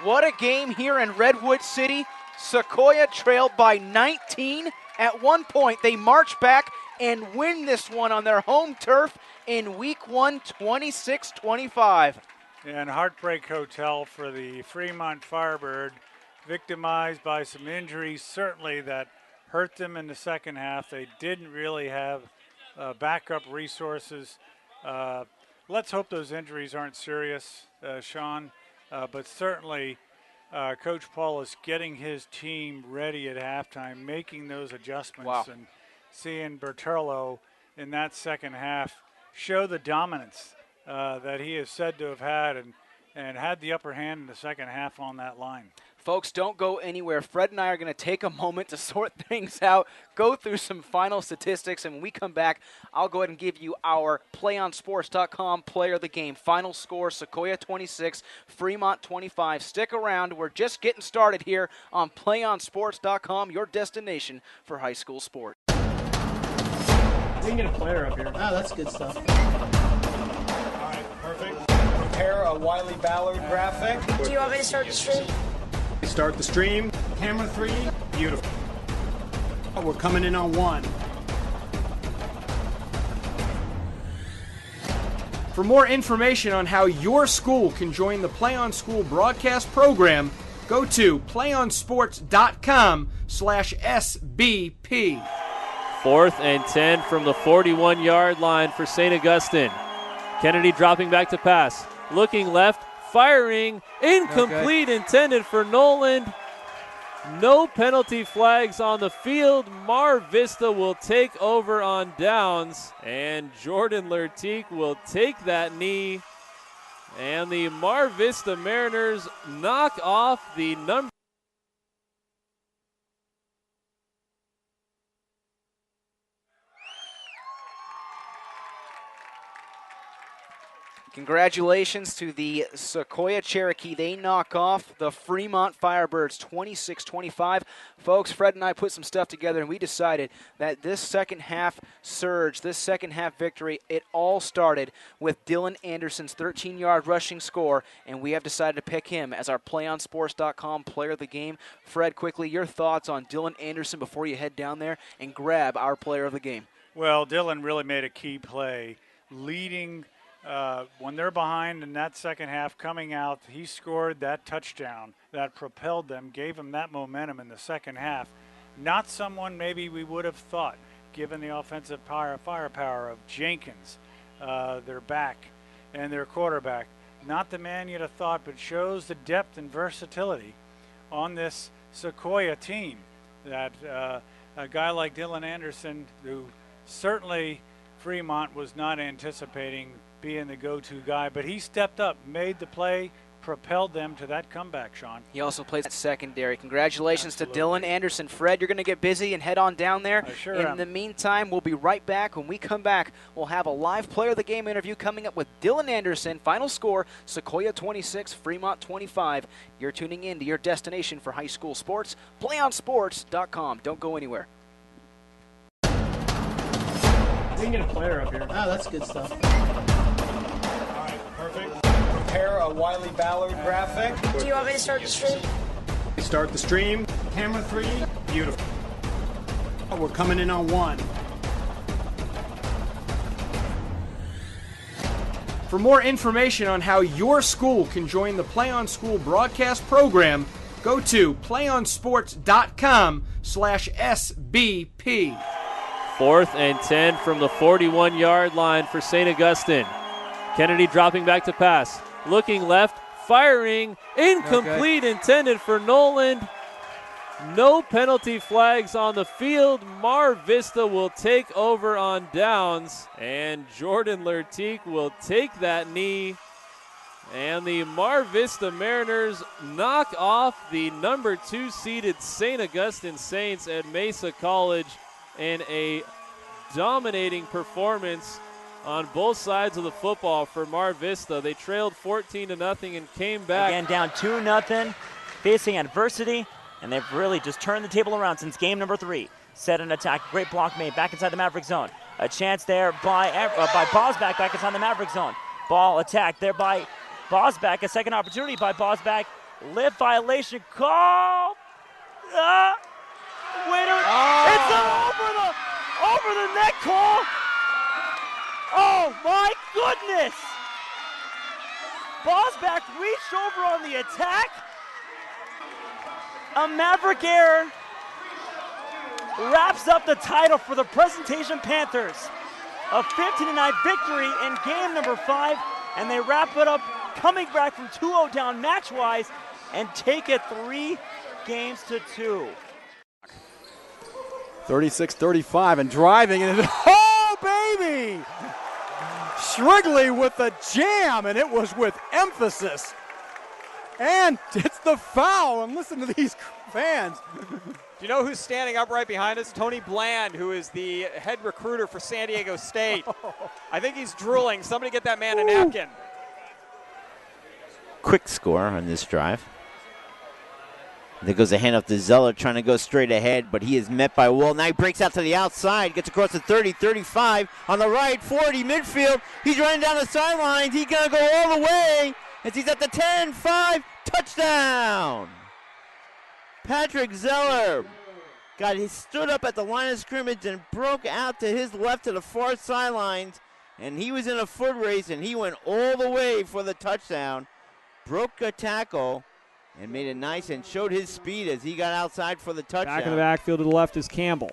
What a game here in Redwood City. Sequoia trailed by 19. At one point, they march back and win this one on their home turf in week 1, 26-25. And Heartbreak Hotel for the Fremont Firebird, victimized by some injuries, certainly that hurt them in the second half. They didn't really have backup resources. Let's hope those injuries aren't serious, Sean, but certainly Coach Paul is getting his team ready at halftime, making those adjustments, and seeing Bertolo in that second half show the dominance that he is said to have had and had the upper hand in the second half on that line. Folks, don't go anywhere. Fred and I are going to take a moment to sort things out, go through some final statistics, and when we come back, I'll go ahead and give you our PlayOnSports.com player of the game. Final score, Sequoia 26, Fremont 25. Stick around. We're just getting started here on PlayOnSports.com, your destination for high school sports. We can get a player up here. Oh, that's good stuff. All right, perfect. Prepare a Wiley Ballard graphic. Do you want me to start the stream? Start the stream. Camera 3. Beautiful. We're coming in on 1. For more information on how your school can join the Play On School broadcast program, go to playonsports.com/SBP. 4th and 10 from the 41-yard line for St. Augustine. Kennedy dropping back to pass. Looking left, firing, incomplete, intended for Noland. No penalty flags on the field. Mar Vista will take over on downs, and Jordan Lertique will take that knee. And the Mar Vista Mariners knock off the number. Congratulations to the Sequoia Cherokee. They knock off the Fremont Firebirds 26-25. Folks, Fred and I put some stuff together, and we decided that this second half surge, this second half victory, it all started with Dylan Anderson's 13-yard rushing score, and we have decided to pick him as our PlayOnSports.com player of the game. Fred, quickly, your thoughts on Dylan Anderson before you head down there and grab our player of the game. Well, Dylan really made a key play, leading when they're behind in that second half, coming out, he scored that touchdown that propelled them, gave them that momentum in the second half. Not someone maybe we would have thought, given the offensive firepower of Jenkins, their back, and their quarterback. Not the man you'd have thought, but shows the depth and versatility on this Sequoia team. That a guy like Dylan Anderson, who certainly Fremont was not anticipating being the go-to guy, but he stepped up, made the play, propelled them to that comeback, Sean. He also plays at secondary. Congratulations to Dylan Anderson. Fred, you're going to get busy and head on down there. I sure am. am. The meantime, we'll be right back. When we come back, we'll have a live player of the game interview coming up with Dylan Anderson. Final score, Sequoia 26, Fremont 25. You're tuning in to your destination for high school sports, PlayOnSports.com. Don't go anywhere. We can get a player up here. Oh, that's good stuff. Perfect. Prepare a Wiley Ballard graphic. Do you want me to start the stream? Start the stream. Camera 3. Beautiful. We're coming in on 1. For more information on how your school can join the Play On School broadcast program, go to playonsports.com/SBP. 4th and 10 from the 41-yard line for St. Augustine. Kennedy dropping back to pass. Looking left, firing, incomplete, intended for Noland. No penalty flags on the field. Mar Vista will take over on downs, and Jordan Lertique will take that knee. And the Mar Vista Mariners knock off the number 2 seeded St. Augustine Saints at Mesa College in a dominating performance on both sides of the football for Mar Vista. They trailed 14-0 and came back. Again, down 2-0, facing adversity, and they've really just turned the table around since game number 3. Set an attack, great block made back inside the Maverick zone. A chance there by Bosback back inside the Maverick zone. Ball attacked there by Bosback, a second opportunity by Bosback. Lift violation call. Winner. It's over the neck call. Oh my goodness! Bosback reached over on the attack. A Maverick error. wraps up the title for the Presentation Panthers. A 15-9 victory in game number 5, and they wrap it up coming back from 2-0 down match-wise and take it 3 games to 2. 36-35 and driving, and oh, baby! Shrigley with the jam, and it was with emphasis. And it's the foul, and listen to these fans. Do you know who's standing up right behind us? Tony Bland, who is the head recruiter for San Diego State. I think he's drooling. Somebody get that man a napkin. Quick score on this drive. There goes a handoff to Zeller, trying to go straight ahead, but he is met by Wool. Now he breaks out to the outside, gets across the 30, 35, on the right, 40, midfield. He's running down the sidelines. He's going to go all the way as he's at the 10, 5, touchdown. Patrick Zeller stood up at the line of scrimmage and broke out to his left to the far sidelines, and he was in a foot race, and he went all the way for the touchdown, broke a tackle, and made it nice and showed his speed as he got outside for the touchdown. Back in the backfield to the left is Campbell.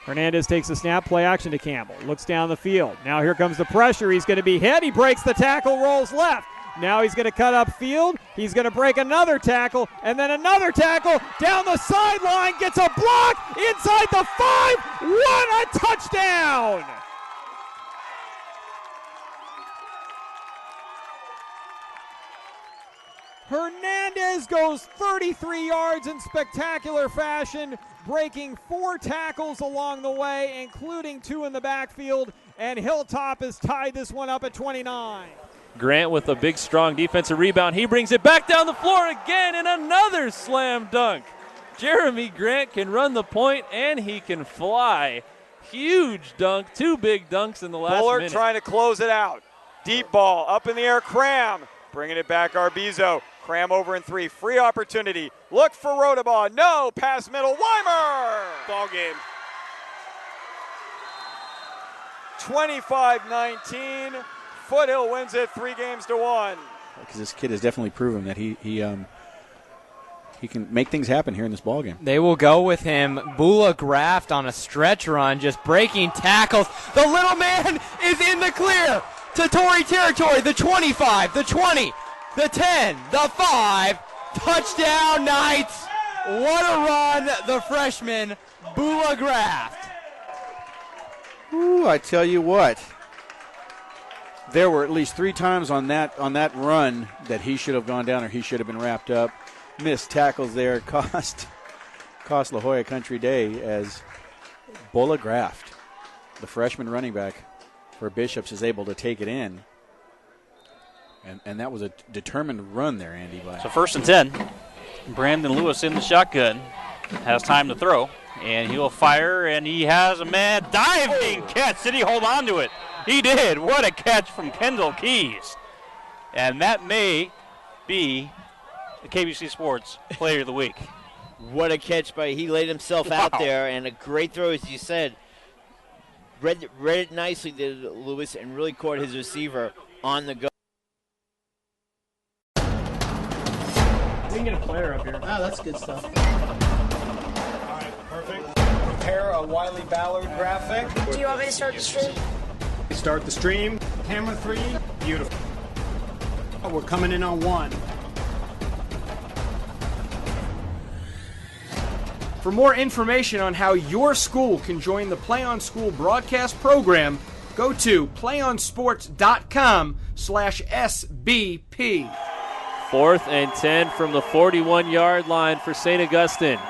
Hernandez takes the snap, play action to Campbell. Looks down the field. Now here comes the pressure. He's going to be hit. He breaks the tackle, rolls left. Now he's going to cut upfield. He's going to break another tackle, and then another tackle down the sideline. Gets a block inside the 5. What a touchdown! Hernandez goes 33 yards in spectacular fashion, breaking 4 tackles along the way, including 2 in the backfield, and Hilltop has tied this one up at 29. Grant with a big, strong defensive rebound. He brings it back down the floor again, and another slam dunk. Jeremy Grant can run the point, and he can fly. Huge dunk, 2 big dunks in the last Bullard minute. trying to close it out. Deep ball, up in the air, Cram. Bringing it back, Arbizo. Cram over in 3, free opportunity. Look for Rodabaugh, no, pass middle, Weimer! Ball game. 25-19, Foothill wins it 3 games to 1. Because this kid has definitely proven that he can make things happen here in this ball game. They will go with him. Bula Graft on a stretch run, just breaking tackles. The little man is in the clear to Tory territory. The 25, the 20, the 10, the 5. Touchdown Knights. What a run, the freshman, Bula Graft. Ooh, I tell you what. There were at least 3 times on that run that he should have gone down or he should have been wrapped up. Missed tackles there cost La Jolla Country Day as Bula Graft, the freshman running back for Bishops, is able to take it in. And that was a determined run there, Andy. So 1st and 10. Brandon Lewis in the shotgun. Has time to throw. And he'll fire, and he has a man diving catch. Did he hold on to it? He did. What a catch from Kendall Keys. And that may be the KBC Sports Player of the Week. What a catch he laid himself out there, and a great throw, as you said. Read it nicely, did Lewis, and really caught his receiver on the go. We can get a player up here. Oh, that's good stuff. All right, perfect. Prepare a Wiley Ballard graphic. Do you want me to start the stream? Start the stream. Camera 3. Beautiful. We're coming in on 1. For more information on how your school can join the PlayOn School broadcast program, go to playonsports.com/SBP. 4th and 10 from the 41-yard line for St. Augustine.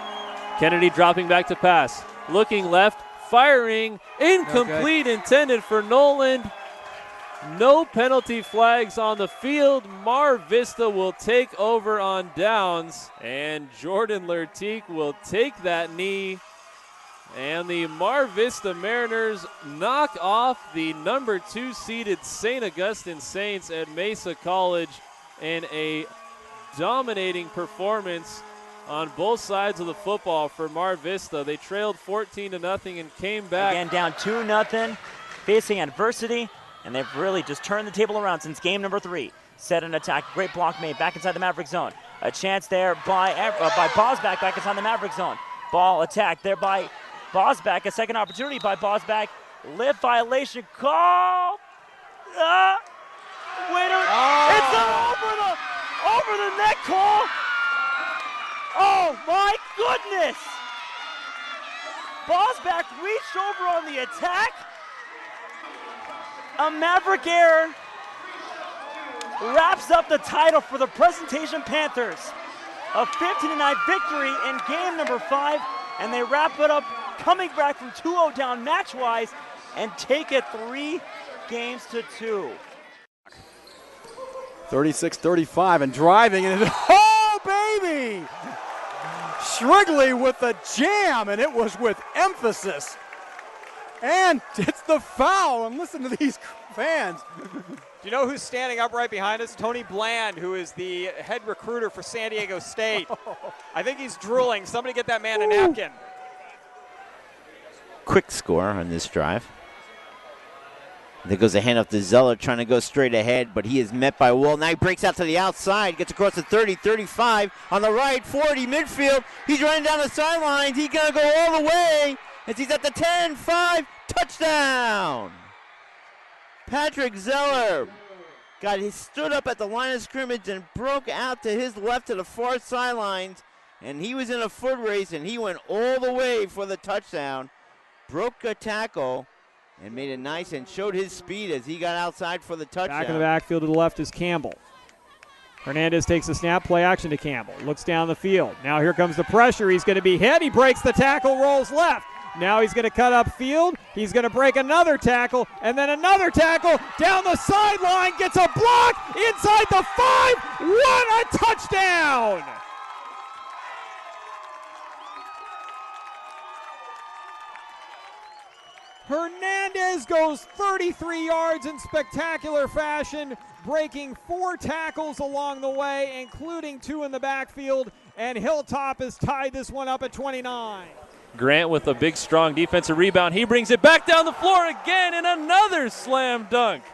Kennedy dropping back to pass. Looking left, firing, incomplete, intended for Noland. No penalty flags on the field. Mar Vista will take over on downs, and Jordan Lertique will take that knee. And the Mar Vista Mariners knock off the number 2 seeded St. Augustine Saints at Mesa College in a dominating performance on both sides of the football for Mar Vista. They trailed 14-0 and came back. Again, down 2-0, facing adversity, and they've really just turned the table around since game number 3. Set an attack, great block made back inside the Maverick zone. A chance there by Bosback back inside the Maverick zone. Ball attacked there by Bosback. A second opportunity by Bosback. Lift violation call. Waiter. It's an over the neck call. Oh my goodness. Bosback reached over on the attack. A Maverick error wraps up the title for the Presentation Panthers. A 15-9 victory in game number 5, and they wrap it up coming back from 2-0 down match-wise and take it 3 games to 2. 36-35 and driving, and oh, baby! Shrigley with the jam, and it was with emphasis. And it's the foul, and listen to these fans. Do you know who's standing up right behind us? Tony Bland, who is the head recruiter for San Diego State. I think he's drooling. Somebody get that man a napkin. Quick score on this drive. There goes a handoff to Zeller, trying to go straight ahead, but he is met by Wool. Now he breaks out to the outside, gets across the 30, 35, on the right, 40, midfield. He's running down the sidelines. He's going to go all the way as he's at the 10, 5, touchdown. Patrick Zeller stood up at the line of scrimmage and broke out to his left to the far sidelines, and he was in a foot race, and he went all the way for the touchdown, broke a tackle, and made it nice and showed his speed as he got outside for the touchdown. Back in the backfield to the left is Campbell. Hernandez takes the snap, play action to Campbell. Looks down the field. Now here comes the pressure. He's going to be hit. He breaks the tackle, rolls left. Now he's going to cut upfield. He's going to break another tackle, and then another tackle down the sideline. Gets a block inside the 5. What a touchdown! Hernandez goes 33 yards in spectacular fashion, breaking 4 tackles along the way, including 2 in the backfield, and Hilltop has tied this one up at 29. Grant with a big, strong defensive rebound. He brings it back down the floor again, and another slam dunk.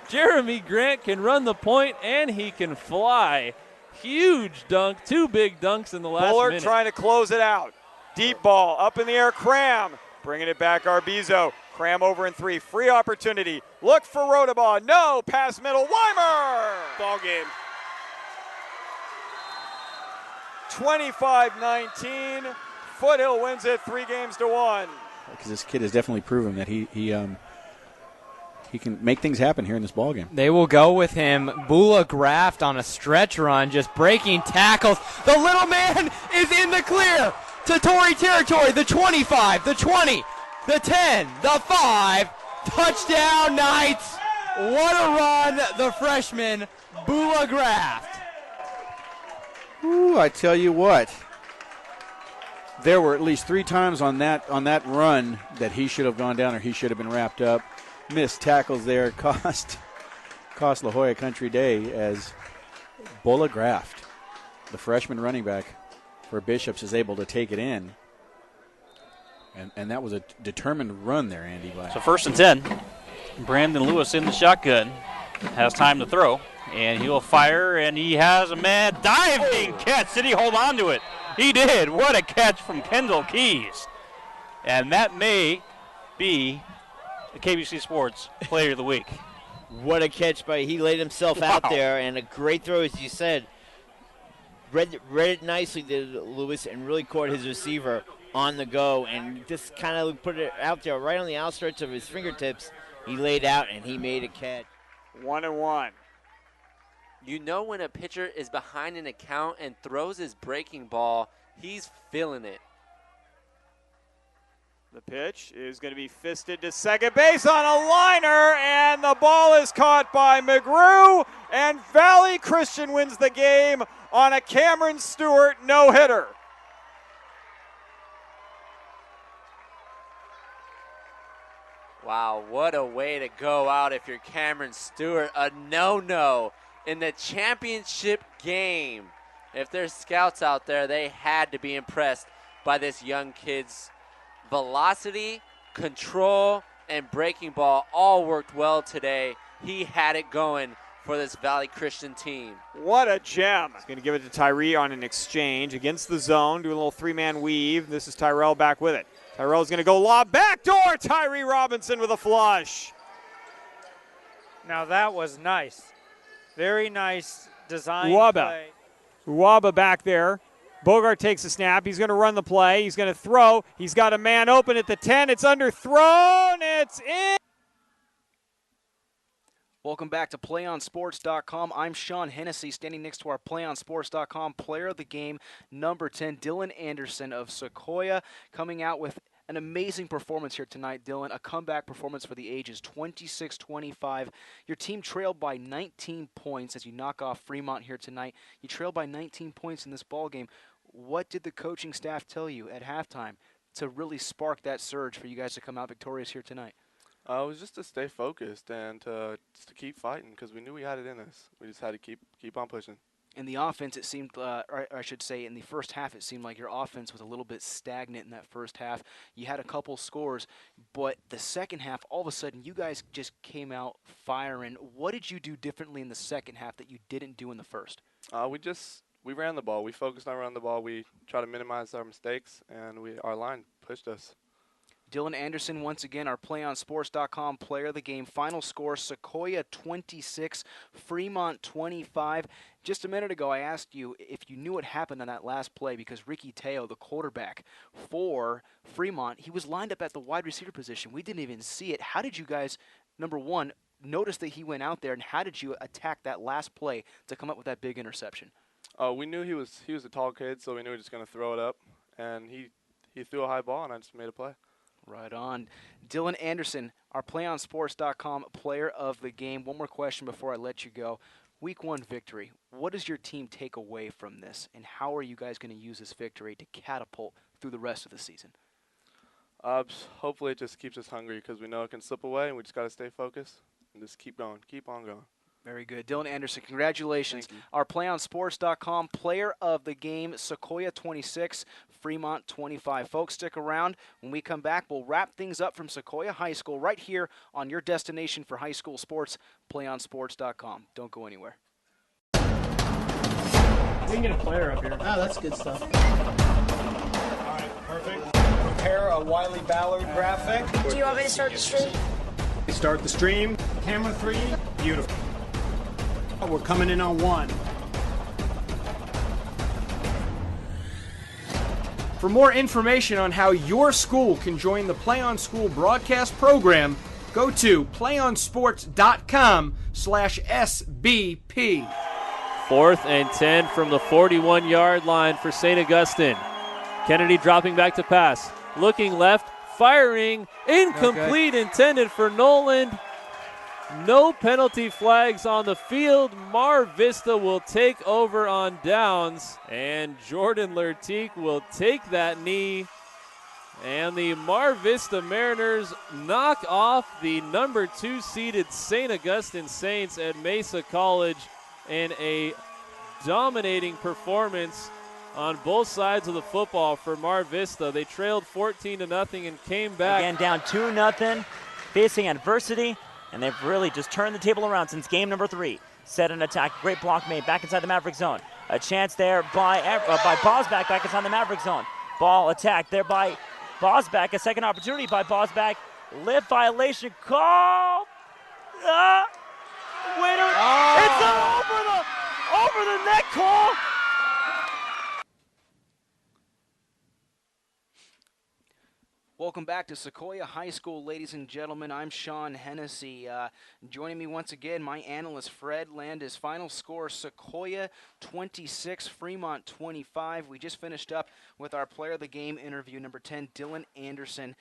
Jeremy Grant can run the point, and he can fly. Huge dunk, 2 big dunks in the last Bullard minute. trying to close it out. Deep ball, up in the air, Cram. Bringing it back, Arbizo. Cram over in 3, free opportunity. Look for Rodabaugh, no, pass middle, Weimer! Ball game. 25-19, Foothill wins it 3 games to 1. Because this kid has definitely proven that he can make things happen here in this ball game. They will go with him. Bula Graft on a stretch run, just breaking tackles. The little man is in the clear to Tory territory. The 25, the 20, the 10, the 5. Touchdown Knights. What a run, the freshman, Bula Graft. Ooh, I tell you what. There were at least 3 times on that run that he should have gone down or he should have been wrapped up. Missed tackles there cost La Jolla Country Day as Bula Graft, the freshman running back for Bishops, is able to take it in. And that was a determined run there, Andy. So 1st and 10. Brandon Lewis in the shotgun. Has time to throw. And he'll fire, and he has a man diving catch. Did he hold on to it? He did. What a catch from Kendall Keys. And that may be the KBC Sports Player of the Week. What a catch he laid himself out there, and a great throw, as you said. Read it nicely, did Lewis, and really caught his receiver on the go, and just kind of put it out there right on the outstretch of his fingertips. He laid out, and he made a catch. 1-1. You know when a pitcher is behind an account and throws his breaking ball, he's feeling it. The pitch is going to be fisted to second base on a liner, and the ball is caught by McGrew, and Valley Christian wins the game on a Cameron Stewart no-hitter. Wow, what a way to go out if you're Cameron Stewart. A no-no in the championship game. If there's scouts out there, they had to be impressed by this young kid's velocity, control, and breaking ball all worked well today. He had it going for this Valley Christian team. What a gem. He's going to give it to Tyree on an exchange against the zone, do a little three-man weave. This is Tyrell back with it. Tyrell's going to go lob back door. Tyree Robinson with a flush. Now that was nice. Very nice design play. Uwaba back there. Bogart takes a snap. He's going to run the play. He's going to throw. He's got a man open at the 10. It's underthrown. It's in. Welcome back to PlayOnSports.com. I'm Sean Hennessy, standing next to our PlayOnSports.com player of the game, number 10, Dylan Anderson of Sequoia, coming out with an amazing performance here tonight, Dylan. A comeback performance for the ages, 26-25. Your team trailed by 19 points as you knock off Fremont here tonight. You trailed by 19 points in this ball game. What did the coaching staff tell you at halftime to really spark that surge for you guys to come out victorious here tonight? It was just to stay focused and just to keep fighting because we knew we had it in us. We just had to keep on pushing. In the offense, it seemed, or I should say, in the first half, it seemed like your offense was a little bit stagnant in that first half. You had a couple scores, but the second half, all of a sudden, you guys just came out firing. What did you do differently in the second half that you didn't do in the first? We ran the ball. We focused on running the ball. We tried to minimize our mistakes, and our line pushed us. Dylan Anderson, once again, our PlayOnSports.com player of the game. Final score, Sequoia 26, Fremont 25. Just a minute ago, I asked you if you knew what happened on that last play because Ricky Teo, the quarterback for Fremont, he was lined up at the wide receiver position. We didn't even see it. How did you guys, number one, notice that he went out there, and how did you attack that last play to come up with that big interception? We knew he was a tall kid, so we knew he was just going to throw it up, and he threw a high ball, and I just made a play. Right on. Dylan Anderson, our PlayOnSports.com player of the game. One more question before I let you go. Week 1 victory. What does your team take away from this, and how are you guys going to use this victory to catapult through the rest of the season? Hopefully it just keeps us hungry because we know it can slip away, and we just got to stay focused and just keep going, keep on going. Very good. Dylan Anderson, congratulations. Our PlayOnSports.com player of the game, Sequoia 26, Fremont 25. Folks, stick around. When we come back, we'll wrap things up from Sequoia High School right here on your destination for high school sports, PlayOnSports.com. Don't go anywhere. We can get a player up here. Oh, that's good stuff. All right, perfect. Prepare a Wiley Ballard graphic. Do you want me to start the stream? Start the stream. Camera 3. Beautiful. We're coming in on 1. For more information on how your school can join the Play On School broadcast program, go to playonsports.com/SBP. 4th and 10 from the 41-yard line for St. Augustine. Kennedy dropping back to pass. Looking left, firing, incomplete, intended for Noland. No penalty flags on the field. Mar Vista will take over on downs, and Jordan Lertique will take that knee. And the Mar Vista Mariners knock off the number 2 seeded St. Augustine Saints at Mesa College in a dominating performance on both sides of the football for Mar Vista. They trailed 14-0 and came back. Again, down 2-0, facing adversity. And they've really just turned the table around since game number 3. Set an attack, great block made back inside the Maverick zone. A chance there by Bosback back inside the Maverick zone. Ball attacked there by Bosback. A second opportunity by Bosback. Lip violation call. Winner. It's over the neck call. Welcome back to Sequoia High School, ladies and gentlemen. I'm Sean Hennessy. Joining me once again, my analyst Fred Landis. Final score, Sequoia 26, Fremont 25. We just finished up with our player of the game interview, number 10, Dylan Anderson.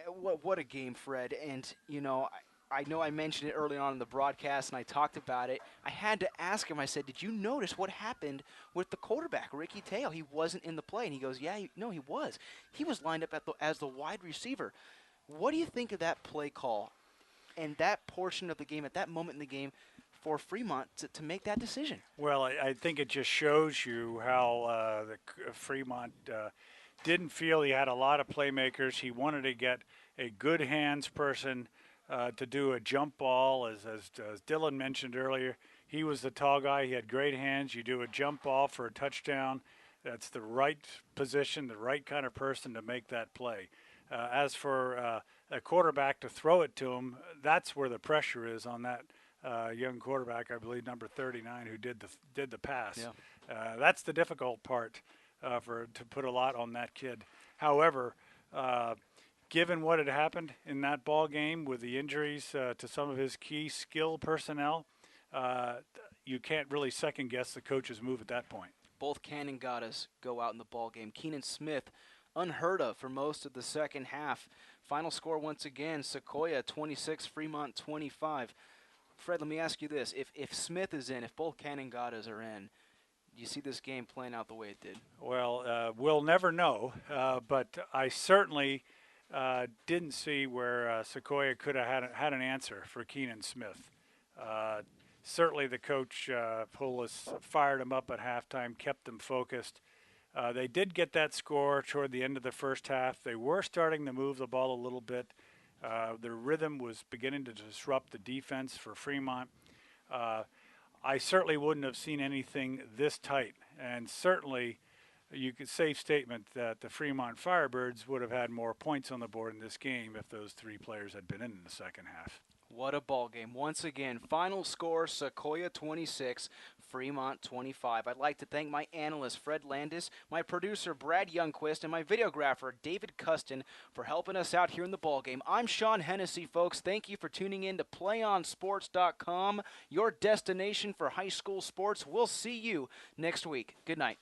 What a game, Fred. And, you know I mentioned it early on in the broadcast, and I talked about it. I had to ask him, I said, did you notice what happened with the quarterback, Ricky Teo? He wasn't in the play. And he goes, yeah, no, he was. He was lined up as the wide receiver. What do you think of that play call and that portion of the game, at that moment in the game, for Fremont to make that decision? Well, I think it just shows you how Fremont didn't feel he had a lot of playmakers. He wanted to get a good hands person to do a jump ball. As Dylan mentioned earlier, He was the tall guy. He had great hands. You do a jump ball for a touchdown. That's the right position, the right kind of person to make that play. As for a quarterback to throw it to him, that's where the pressure is on that young quarterback, I believe number 39, who did the pass. Yeah. That's the difficult part to put a lot on that kid. However, given what had happened in that ball game with the injuries to some of his key skill personnel, you can't really second guess the coach's move at that point. Both Cannon-Gattas go out in the ball game. Keenan Smith, unheard of for most of the second half. Final score once again, Sequoia 26, Fremont 25. Fred, let me ask you this. If Smith is in, if both Cannon-Gattas are in, do you see this game playing out the way it did? Well, we'll never know, but I certainly didn't see where Sequoia could have had an answer for Keenan Smith. Certainly the coach, Poulos, fired him up at halftime, kept them focused. They did get that score toward the end of the first half. They were starting to move the ball a little bit. Their rhythm was beginning to disrupt the defense for Fremont. I certainly wouldn't have seen anything this tight, and certainly you could safe statement that the Fremont Firebirds would have had more points on the board in this game if those three players had been in the second half. What a ball game. Once again, final score, Sequoia 26, Fremont 25. I'd like to thank my analyst, Fred Landis, my producer, Brad Youngquist, and my videographer, David Custon, for helping us out here in the ball game. I'm Sean Hennessy, folks. Thank you for tuning in to PlayOnSports.com, your destination for high school sports. We'll see you next week. Good night.